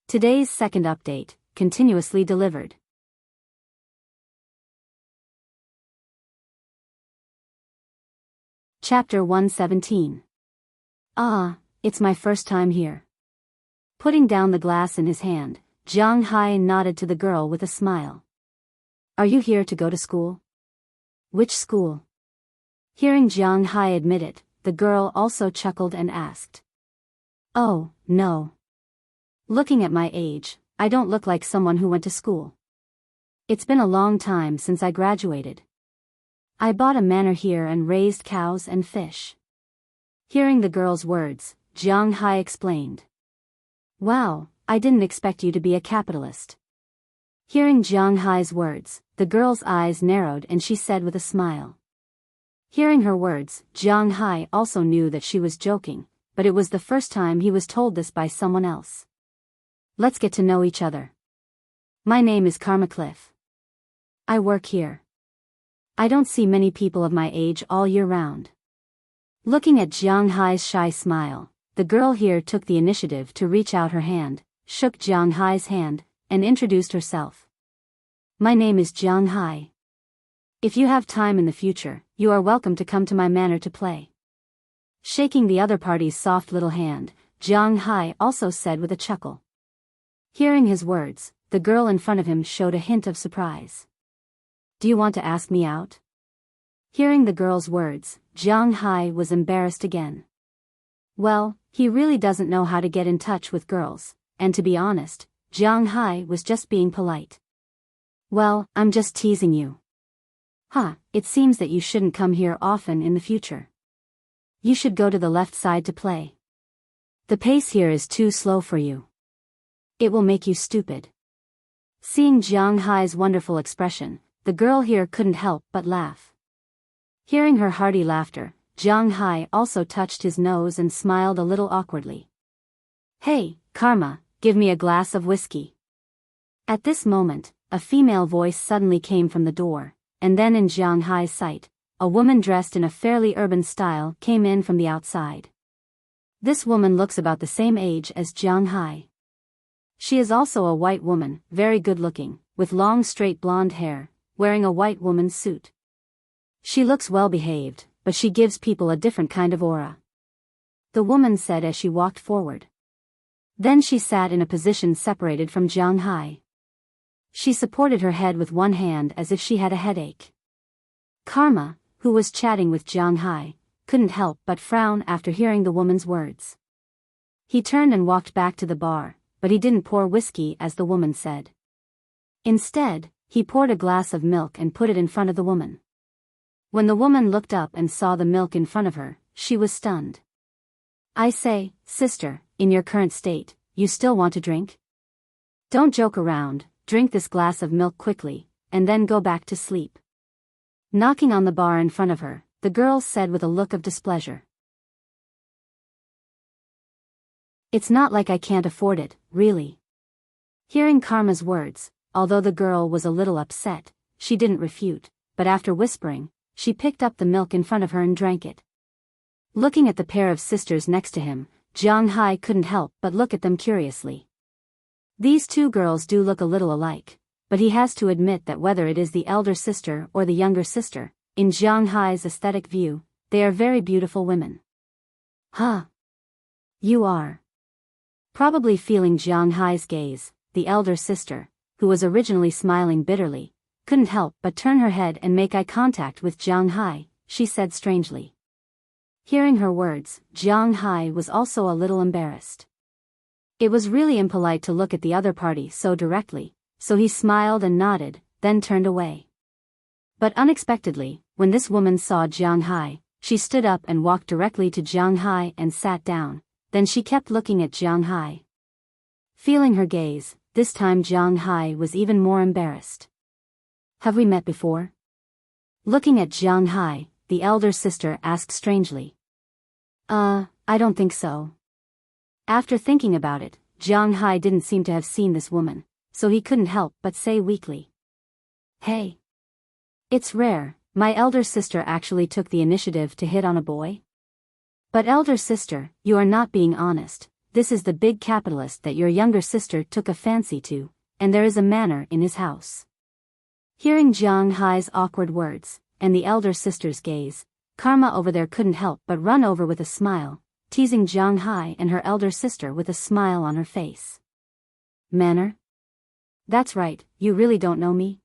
Today's second update, continuously delivered. Chapter 117. Ah, it's my first time here. Putting down the glass in his hand, Jiang Hai nodded to the girl with a smile. Are you here to go to school? Which school? Hearing Jiang Hai admit it, the girl also chuckled and asked. Oh, no. Looking at my age, I don't look like someone who went to school. It's been a long time since I graduated. I bought a manor here and raised cows and fish. Hearing the girl's words, Jiang Hai explained. Wow, I didn't expect you to be a capitalist. Hearing Jiang Hai's words, the girl's eyes narrowed and she said with a smile. Hearing her words, Jiang Hai also knew that she was joking, but it was the first time he was told this by someone else. Let's get to know each other. My name is Karma Cliff. I work here. I don't see many people of my age all year round. Looking at Jiang Hai's shy smile, the girl here took the initiative to reach out her hand, shook Jiang Hai's hand, and introduced herself. My name is Jiang Hai. If you have time in the future, you are welcome to come to my manor to play. Shaking the other party's soft little hand, Jiang Hai also said with a chuckle. Hearing his words, the girl in front of him showed a hint of surprise. Do you want to ask me out? Hearing the girl's words, Jiang Hai was embarrassed again. Well, he really doesn't know how to get in touch with girls, and to be honest, Jiang Hai was just being polite. Well, I'm just teasing you. It seems that you shouldn't come here often in the future. You should go to the left side to play. The pace here is too slow for you. It will make you stupid. Seeing Jiang Hai's wonderful expression, the girl here couldn't help but laugh. Hearing her hearty laughter, Jiang Hai also touched his nose and smiled a little awkwardly. Hey, Karma, give me a glass of whiskey. At this moment, a female voice suddenly came from the door, and then in Jiang Hai's sight, a woman dressed in a fairly urban style came in from the outside. This woman looks about the same age as Jiang Hai. She is also a white woman, very good looking, with long straight blonde hair, wearing a white woman's suit. She looks well behaved, but she gives people a different kind of aura. The woman said as she walked forward. Then she sat in a position separated from Jiang Hai. She supported her head with one hand as if she had a headache. Karma, who was chatting with Jiang Hai, couldn't help but frown after hearing the woman's words. He turned and walked back to the bar, but he didn't pour whiskey as the woman said. Instead, he poured a glass of milk and put it in front of the woman. When the woman looked up and saw the milk in front of her, she was stunned. I say, sister, in your current state, you still want to drink? Don't joke around, drink this glass of milk quickly, and then go back to sleep. Knocking on the bar in front of her, the girl said with a look of displeasure. It's not like I can't afford it, really. Hearing Karma's words, although the girl was a little upset, she didn't refute, but after whispering, she picked up the milk in front of her and drank it. Looking at the pair of sisters next to him, Jiang Hai couldn't help but look at them curiously. These two girls do look a little alike, but he has to admit that whether it is the elder sister or the younger sister, in Jiang Hai's aesthetic view, they are very beautiful women. Huh? You are. Probably feeling Jiang Hai's gaze, the elder sister, who was originally smiling bitterly, couldn't help but turn her head and make eye contact with Jiang Hai, she said strangely. Hearing her words, Jiang Hai was also a little embarrassed. It was really impolite to look at the other party so directly, so he smiled and nodded, then turned away. But unexpectedly, when this woman saw Jiang Hai, she stood up and walked directly to Jiang Hai and sat down, then she kept looking at Jiang Hai. Feeling her gaze, this time Jiang Hai was even more embarrassed. Have we met before? Looking at Jiang Hai, the elder sister asked strangely. I don't think so. After thinking about it, Jiang Hai didn't seem to have seen this woman, so he couldn't help but say weakly. Hey. It's rare, my elder sister actually took the initiative to hit on a boy. But elder sister, you are not being honest, this is the big capitalist that your younger sister took a fancy to, and there is a manor in his house. Hearing Jiang Hai's awkward words, and the elder sister's gaze, Karma over there couldn't help but run over with a smile, teasing Jiang Hai and her elder sister with a smile on her face. Manor? That's right, you really don't know me?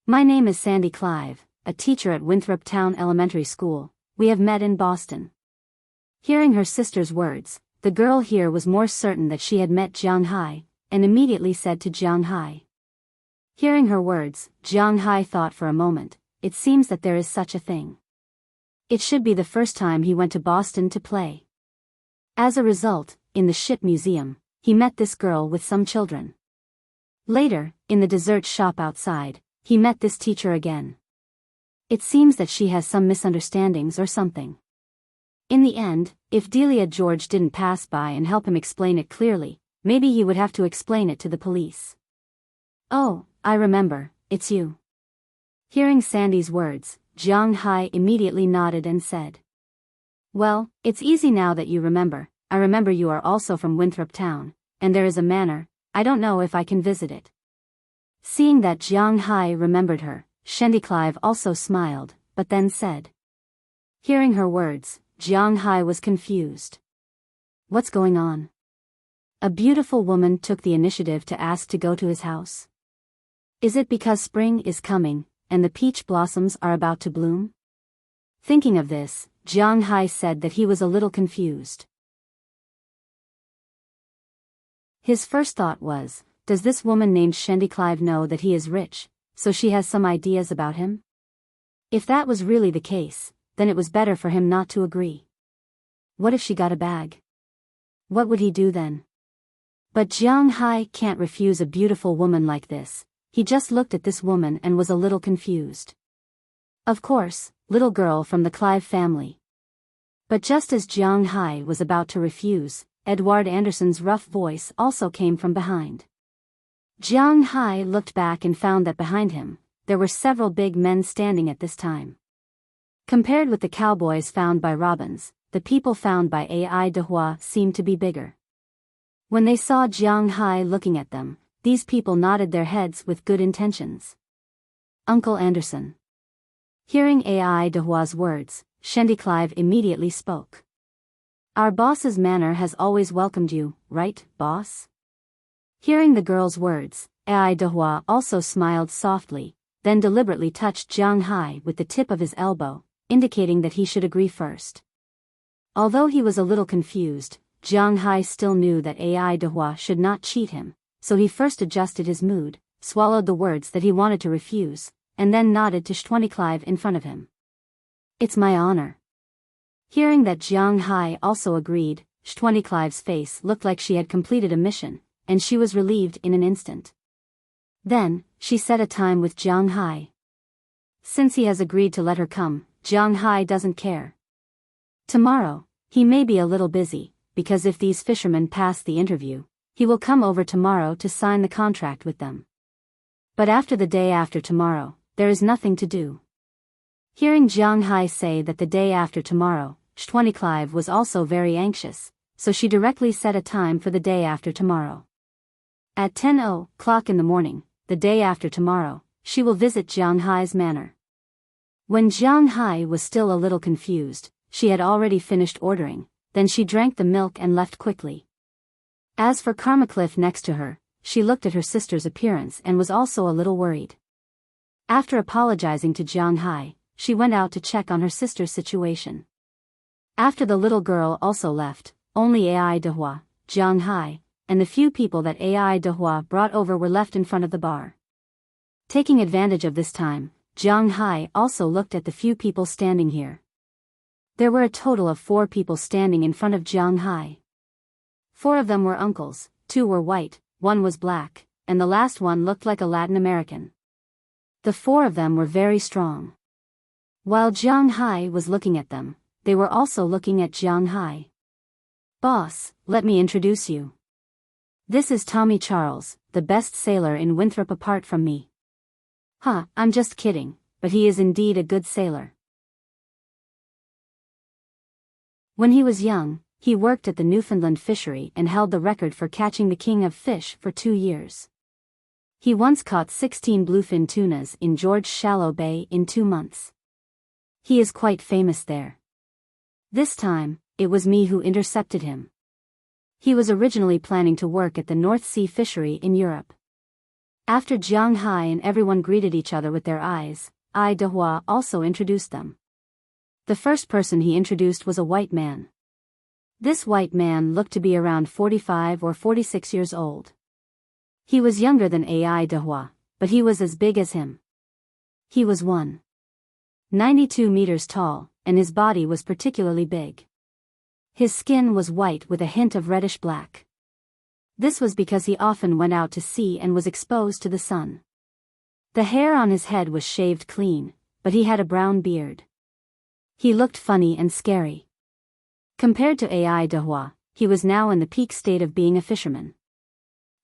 My name is Sandy Clive, a teacher at Winthrop Town Elementary School. We have met in Boston. Hearing her sister's words, the girl here was more certain that she had met Jiang Hai, and immediately said to Jiang Hai. Hearing her words, Jiang Hai thought for a moment, it seems that there is such a thing. It should be the first time he went to Boston to play. As a result, in the ship museum, he met this girl with some children. Later, in the dessert shop outside, he met this teacher again. It seems that she has some misunderstandings or something. In the end, if Delia George didn't pass by and help him explain it clearly, maybe he would have to explain it to the police. Oh, I remember, it's you. Hearing Sandy's words, Jiang Hai immediately nodded and said. Well, it's easy now that you remember. I remember you are also from Winthrop Town, and there is a manor. I don't know if I can visit it. Seeing that Jiang Hai remembered her, Sandy Clive also smiled, but then said. Hearing her words, Jiang Hai was confused. What's going on? A beautiful woman took the initiative to ask to go to his house. Is it because spring is coming, and the peach blossoms are about to bloom? Thinking of this, Jiang Hai said that he was a little confused. His first thought was, does this woman named Sandy Clive know that he is rich, so she has some ideas about him? If that was really the case, then it was better for him not to agree. What if she got a bag? What would he do then? But Jiang Hai can't refuse a beautiful woman like this. He just looked at this woman and was a little confused. Of course, little girl from the Clive family. But just as Jiang Hai was about to refuse, Edward Anderson's rough voice also came from behind. Jiang Hai looked back and found that behind him, there were several big men standing at this time. Compared with the cowboys found by Robbins, the people found by Ai Dehua seemed to be bigger. When they saw Jiang Hai looking at them, these people nodded their heads with good intentions. Uncle Anderson. Hearing Ai Dehua's words, Sandy Clive immediately spoke. Our boss's manor has always welcomed you, right, boss? Hearing the girl's words, Ai Dehua also smiled softly, then deliberately touched Jiang Hai with the tip of his elbow, indicating that he should agree first. Although he was a little confused, Jiang Hai still knew that Ai Dehua should not cheat him, so he first adjusted his mood, swallowed the words that he wanted to refuse, and then nodded to 25 in front of him. "It's my honor." Hearing that Jiang Hai also agreed, 25's face looked like she had completed a mission, and she was relieved in an instant. Then, she set a time with Jiang Hai. Since he has agreed to let her come, Jiang Hai doesn't care. Tomorrow, he may be a little busy, because if these fishermen pass the interview, he will come over tomorrow to sign the contract with them. But after the day after tomorrow, there is nothing to do. Hearing Jiang Hai say that the day after tomorrow, 25 was also very anxious, so she directly set a time for the day after tomorrow. At 10:00 in the morning, the day after tomorrow, she will visit Jiang Hai's manor. When Jiang Hai was still a little confused, she had already finished ordering, then she drank the milk and left quickly. As for Karma Cliff next to her, she looked at her sister's appearance and was also a little worried. After apologizing to Jiang Hai, she went out to check on her sister's situation. After the little girl also left, only Ai Dehua, Jiang Hai, and the few people that Ai Dehua brought over were left in front of the bar. Taking advantage of this time, Jiang Hai also looked at the few people standing here. There were a total of 4 people standing in front of Jiang Hai. 4 of them were uncles, 2 were white, 1 was black, and the last one looked like a Latin American. The 4 of them were very strong. While Jiang Hai was looking at them, they were also looking at Jiang Hai. "Boss, let me introduce you. This is Tommy Charles, the best sailor in Winthrop apart from me." "Huh, I'm just kidding, but he is indeed a good sailor." When he was young, he worked at the Newfoundland fishery and held the record for catching the king of fish for 2 years. He once caught 16 bluefin tunas in George Shallow Bay in 2 months. He is quite famous there. This time, it was me who intercepted him. He was originally planning to work at the North Sea fishery in Europe. After Jiang Hai and everyone greeted each other with their eyes, Ai Dehua also introduced them. The first person he introduced was a white man. This white man looked to be around 45 or 46 years old. He was younger than Ai Dehua, but he was as big as him. He was 192 meters tall, and his body was particularly big. His skin was white with a hint of reddish black. This was because he often went out to sea and was exposed to the sun. The hair on his head was shaved clean, but he had a brown beard. He looked funny and scary. Compared to Ai Dehua, he was now in the peak state of being a fisherman.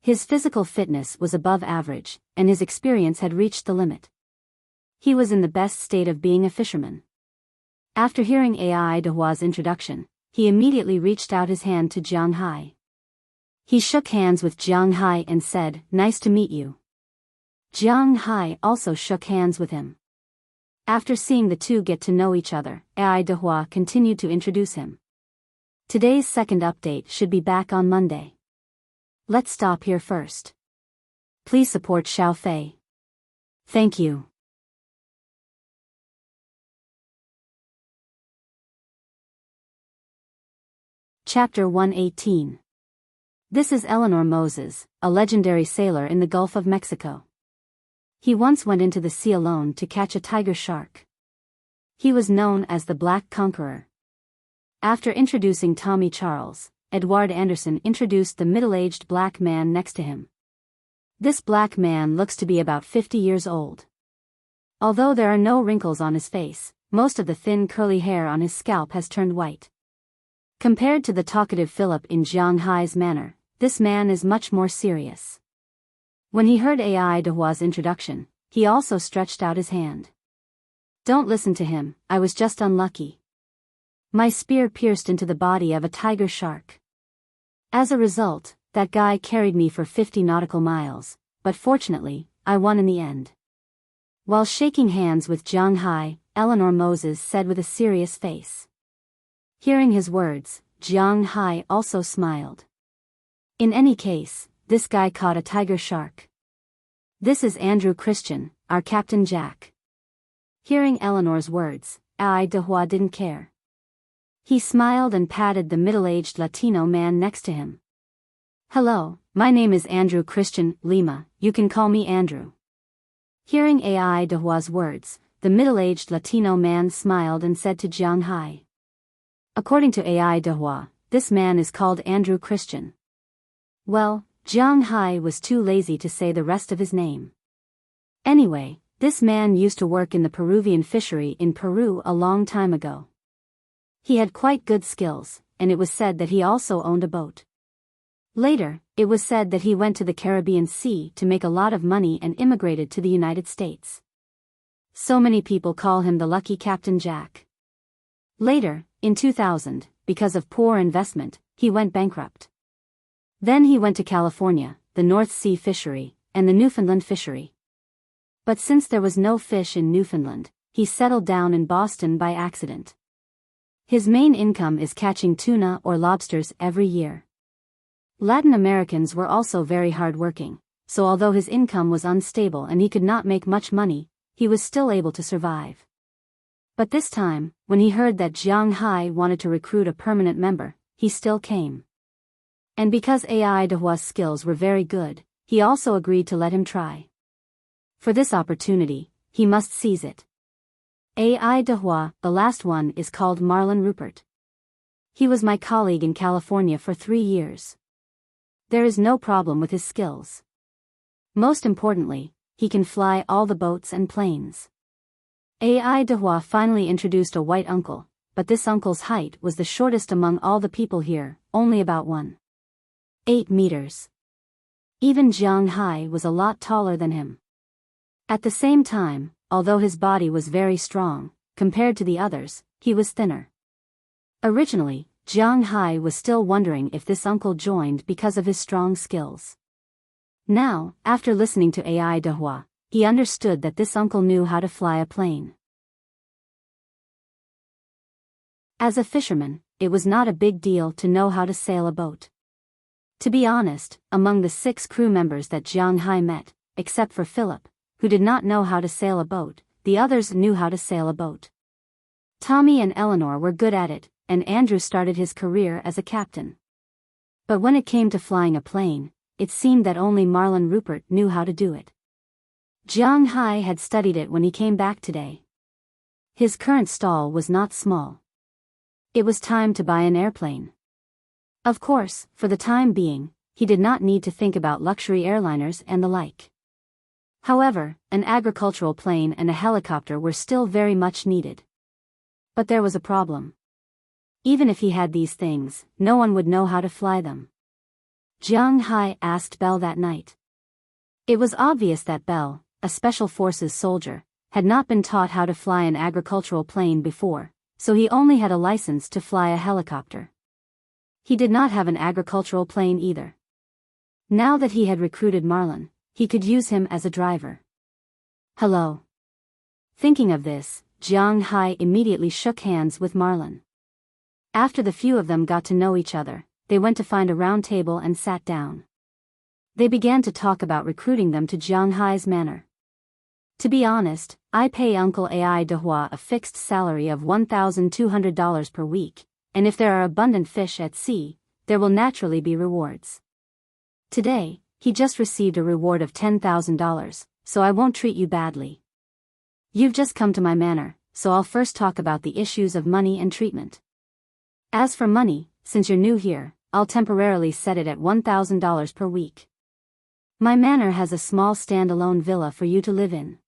His physical fitness was above average, and his experience had reached the limit. He was in the best state of being a fisherman. After hearing Ai Dehua's introduction, he immediately reached out his hand to Jiang Hai. He shook hands with Jiang Hai and said, "Nice to meet you." Jiang Hai also shook hands with him. After seeing the two get to know each other, Ai Dehua continued to introduce him. Today's second update should be back on Monday. Let's stop here first. Please support Xiao Fei. Thank you. Chapter 118. This is Eleanor Moses, a legendary sailor in the Gulf of Mexico. He once went into the sea alone to catch a tiger shark. He was known as the Black Conqueror. After introducing Tommy Charles, Edward Anderson introduced the middle-aged black man next to him. This black man looks to be about 50 years old. Although there are no wrinkles on his face, most of the thin curly hair on his scalp has turned white. Compared to the talkative Philip in Jiang Hai's manor, this man is much more serious. When he heard Ai Dehua's introduction, he also stretched out his hand. "Don't listen to him, I was just unlucky. My spear pierced into the body of a tiger shark. As a result, that guy carried me for 50 nautical miles, but fortunately, I won in the end." While shaking hands with Jiang Hai, Eleanor Moses said with a serious face. Hearing his words, Jiang Hai also smiled. "In any case, this guy caught a tiger shark. This is Andrew Christian, our Captain Jack." Hearing Eleanor's words, Ai Dehua didn't care. He smiled and patted the middle-aged Latino man next to him. "Hello, my name is Andrew Christian Lima, you can call me Andrew." Hearing Ai Dehua's words, the middle-aged Latino man smiled and said to Jiang Hai. According to Ai Dehua, this man is called Andrew Christian. Well, Jiang Hai was too lazy to say the rest of his name. Anyway, this man used to work in the Peruvian fishery in Peru a long time ago. He had quite good skills, and it was said that he also owned a boat. Later, it was said that he went to the Caribbean Sea to make a lot of money and immigrated to the United States. So many people call him the Lucky Captain Jack. Later, in 2000, because of poor investment, he went bankrupt. Then he went to California, the North Sea fishery, and the Newfoundland fishery. But since there was no fish in Newfoundland, he settled down in Boston by accident. His main income is catching tuna or lobsters every year. Latin Americans were also very hard-working, so although his income was unstable and he could not make much money, he was still able to survive. But this time, when he heard that Jiang Hai wanted to recruit a permanent member, he still came. And because Ai Dehua's skills were very good, he also agreed to let him try. For this opportunity, he must seize it. Ai Dehua, the last one, is called Marlon Rupert. He was my colleague in California for 3 years. There is no problem with his skills. Most importantly, he can fly all the boats and planes. Ai Dehua finally introduced a white uncle, but this uncle's height was the shortest among all the people here, only about 1.8 meters. Even Jiang Hai was a lot taller than him. At the same time, although his body was very strong, compared to the others, he was thinner. Originally, Jiang Hai was still wondering if this uncle joined because of his strong skills. Now, after listening to Ai Dehua, he understood that this uncle knew how to fly a plane. As a fisherman, it was not a big deal to know how to sail a boat. To be honest, among the 6 crew members that Jiang Hai met, except for Philip, who did not know how to sail a boat, the others knew how to sail a boat. Tommy and Eleanor were good at it, and Andrew started his career as a captain. But when it came to flying a plane, it seemed that only Marlon Rupert knew how to do it. Jiang Hai had studied it when he came back today. His current stall was not small. It was time to buy an airplane. Of course, for the time being, he did not need to think about luxury airliners and the like. However, an agricultural plane and a helicopter were still very much needed. But there was a problem. Even if he had these things, no one would know how to fly them. Jiang Hai asked Belle that night. It was obvious that Belle, a Special Forces soldier, had not been taught how to fly an agricultural plane before, so he only had a license to fly a helicopter. He did not have an agricultural plane either. Now that he had recruited Marlon, he could use him as a driver. Hello. Thinking of this, Jiang Hai immediately shook hands with Marlon. After the few of them got to know each other, they went to find a round table and sat down. They began to talk about recruiting them to Jiang Hai's manor. To be honest, I pay Uncle Ai Dehua a fixed salary of $1,200 per week, and if there are abundant fish at sea, there will naturally be rewards. Today, he just received a reward of $10,000, so I won't treat you badly. You've just come to my manor, so I'll first talk about the issues of money and treatment. As for money, since you're new here, I'll temporarily set it at $1,000 per week. My manor has a small standalone villa for you to live in.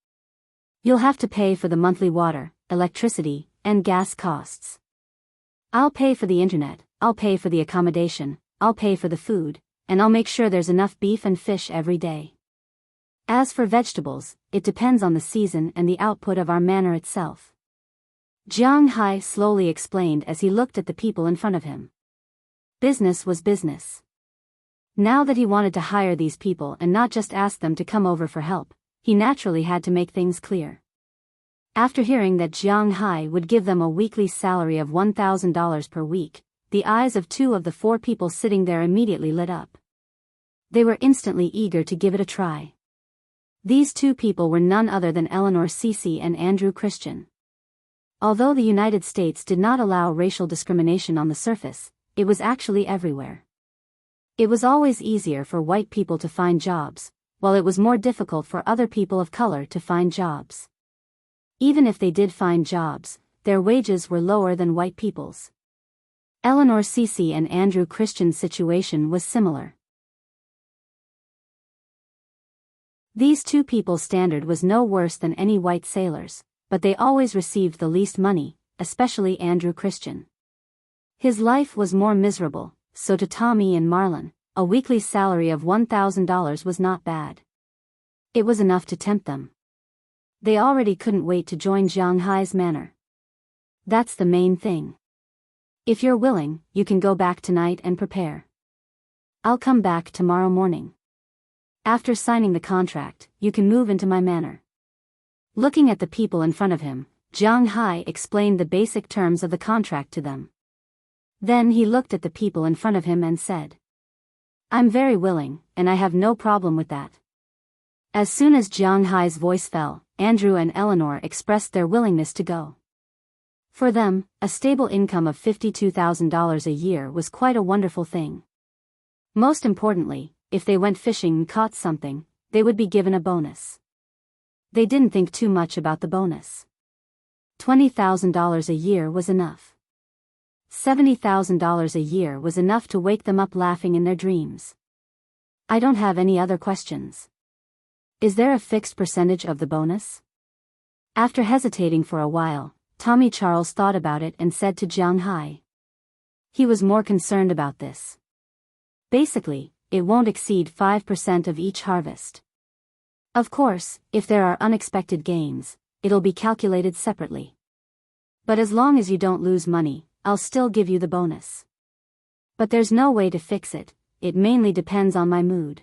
You'll have to pay for the monthly water, electricity, and gas costs. I'll pay for the internet, I'll pay for the accommodation, I'll pay for the food, and I'll make sure there's enough beef and fish every day. As for vegetables, it depends on the season and the output of our manor itself. Jiang Hai slowly explained as he looked at the people in front of him. Business was business. Now that he wanted to hire these people and not just ask them to come over for help, he naturally had to make things clear. After hearing that Jiang Hai would give them a weekly salary of $1,000 per week, the eyes of 2 of the 4 people sitting there immediately lit up. They were instantly eager to give it a try. These 2 people were none other than Eleanor Cece and Andrew Christian. Although the United States did not allow racial discrimination on the surface, it was actually everywhere. It was always easier for white people to find jobs, while it was more difficult for other people of color to find jobs. Even if they did find jobs, their wages were lower than white people's. Eleanor Cece and Andrew Christian's situation was similar. These two people's standard was no worse than any white sailors, but they always received the least money, especially Andrew Christian. His life was more miserable, so to Tommy and Marlon, a weekly salary of $1,000 was not bad. It was enough to tempt them. They already couldn't wait to join Jiang Hai's manor. That's the main thing. If you're willing, you can go back tonight and prepare. I'll come back tomorrow morning. After signing the contract, you can move into my manor. Looking at the people in front of him, Jiang Hai explained the basic terms of the contract to them. Then he looked at the people in front of him and said, "I'm very willing, and I have no problem with that." As soon as Jiang Hai's voice fell, Andrew and Eleanor expressed their willingness to go. For them, a stable income of $52,000 a year was quite a wonderful thing. Most importantly, if they went fishing and caught something, they would be given a bonus. They didn't think too much about the bonus. $20,000 a year was enough. $70,000 a year was enough to wake them up laughing in their dreams. I don't have any other questions. Is there a fixed percentage of the bonus? After hesitating for a while, Tommy Charles thought about it and said to Jiang Hai. He was more concerned about this. Basically, it won't exceed 5% of each harvest. Of course, if there are unexpected gains, it'll be calculated separately. But as long as you don't lose money, I'll still give you the bonus. But there's no way to fix it, it mainly depends on my mood.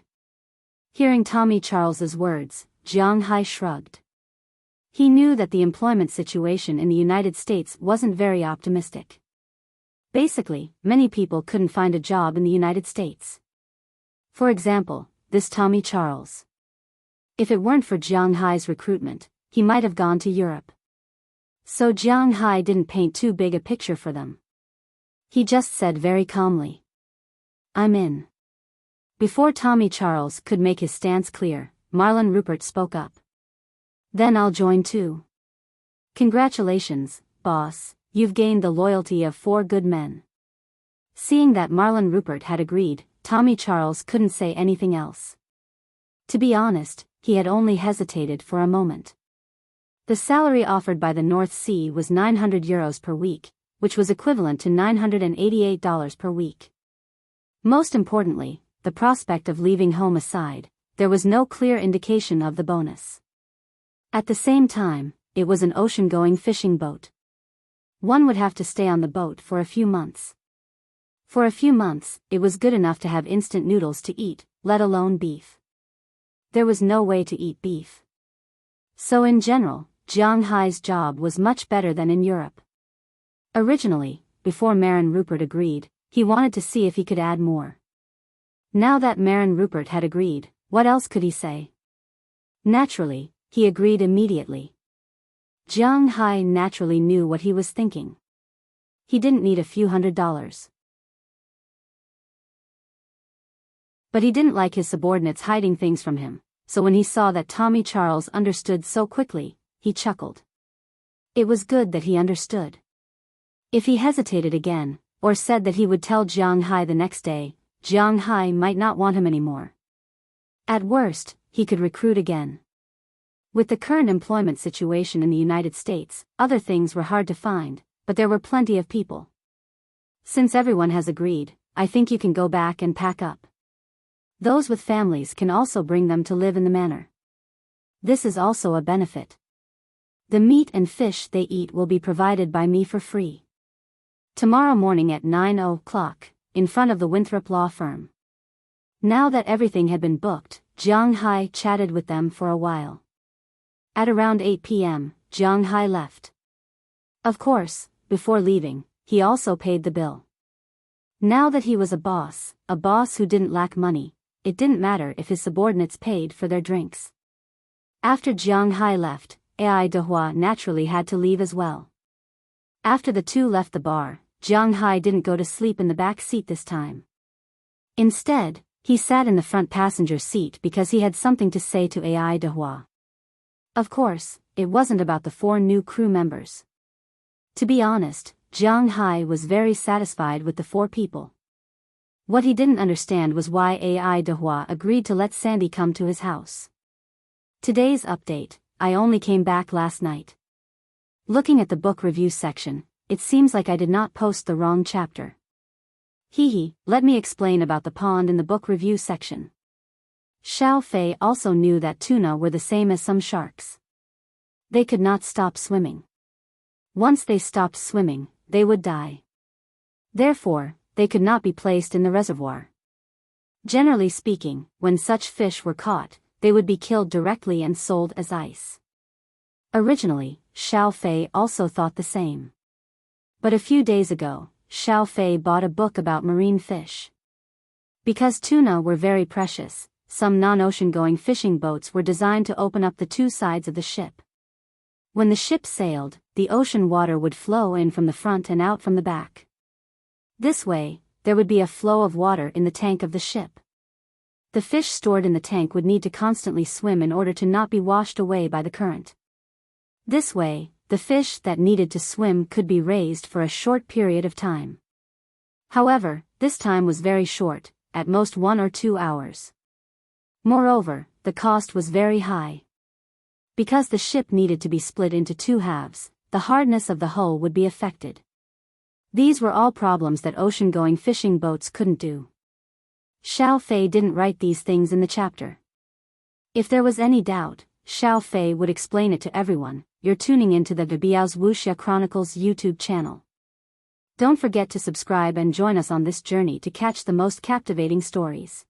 Hearing Tommy Charles's words, Jiang Hai shrugged. He knew that the employment situation in the United States wasn't very optimistic. Basically, many people couldn't find a job in the United States. For example, this Tommy Charles. If it weren't for Jiang Hai's recruitment, he might have gone to Europe. So Jiang Hai didn't paint too big a picture for them. He just said very calmly, "I'm in." Before Tommy Charles could make his stance clear, Marlon Rupert spoke up. "Then I'll join too." "Congratulations, boss, you've gained the loyalty of 4 good men." Seeing that Marlon Rupert had agreed, Tommy Charles couldn't say anything else. To be honest, he had only hesitated for a moment. The salary offered by the North Sea was €900 per week, which was equivalent to $988 per week. Most importantly, the prospect of leaving home aside, there was no clear indication of the bonus. At the same time, it was an ocean-going fishing boat. One would have to stay on the boat for a few months. For a few months, it was good enough to have instant noodles to eat, let alone beef. There was no way to eat beef. So in general, Jiang Hai's job was much better than in Europe. Originally, before Marin Rupert agreed, he wanted to see if he could add more. Now that Marin Rupert had agreed, what else could he say? Naturally, he agreed immediately. Jiang Hai naturally knew what he was thinking. He didn't need a few $100s. But he didn't like his subordinates hiding things from him, so when he saw that Tommy Charles understood so quickly, he chuckled. It was good that he understood. If he hesitated again, or said that he would tell Jiang Hai the next day, Jiang Hai might not want him anymore. At worst, he could recruit again. With the current employment situation in the United States, other things were hard to find, but there were plenty of people. Since everyone has agreed, I think you can go back and pack up. Those with families can also bring them to live in the manor. This is also a benefit. The meat and fish they eat will be provided by me for free. Tomorrow morning at 9 o'clock, in front of the Winthrop law firm. Now that everything had been booked, Jiang Hai chatted with them for a while. At around 8 p.m., Jiang Hai left. Of course, before leaving, he also paid the bill. Now that he was a boss who didn't lack money, it didn't matter if his subordinates paid for their drinks. After Jiang Hai left, Ai Dehua naturally had to leave as well. After the two left the bar, Jiang Hai didn't go to sleep in the back seat this time. Instead, he sat in the front passenger seat because he had something to say to Ai Dehua. Of course, it wasn't about the 4 new crew members. To be honest, Jiang Hai was very satisfied with the 4 people. What he didn't understand was why Ai Dehua agreed to let Sandy come to his house. Today's update: I only came back last night. Looking at the book review section, it seems like I did not post the wrong chapter. Let me explain about the pond in the book review section. Xiao Fei also knew that tuna were the same as some sharks. They could not stop swimming. Once they stopped swimming, they would die. Therefore, they could not be placed in the reservoir. Generally speaking, when such fish were caught, they would be killed directly and sold as ice. Originally, Xiao Fei also thought the same. But a few days ago, Xiao Fei bought a book about marine fish. Because tuna were very precious, some non-ocean-going fishing boats were designed to open up the 2 sides of the ship. When the ship sailed, the ocean water would flow in from the front and out from the back. This way, there would be a flow of water in the tank of the ship. The fish stored in the tank would need to constantly swim in order to not be washed away by the current. This way, the fish that needed to swim could be raised for a short period of time. However, this time was very short, at most 1 or 2 hours. Moreover, the cost was very high. Because the ship needed to be split into 2 halves, the hardness of the hull would be affected. These were all problems that ocean-going fishing boats couldn't do. Xiao Fei didn't write these things in the chapter. If there was any doubt, Xiao Fei would explain it to everyone. You're tuning into the Biyao's Wuxia Chronicles YouTube channel. Don't forget to subscribe and join us on this journey to catch the most captivating stories.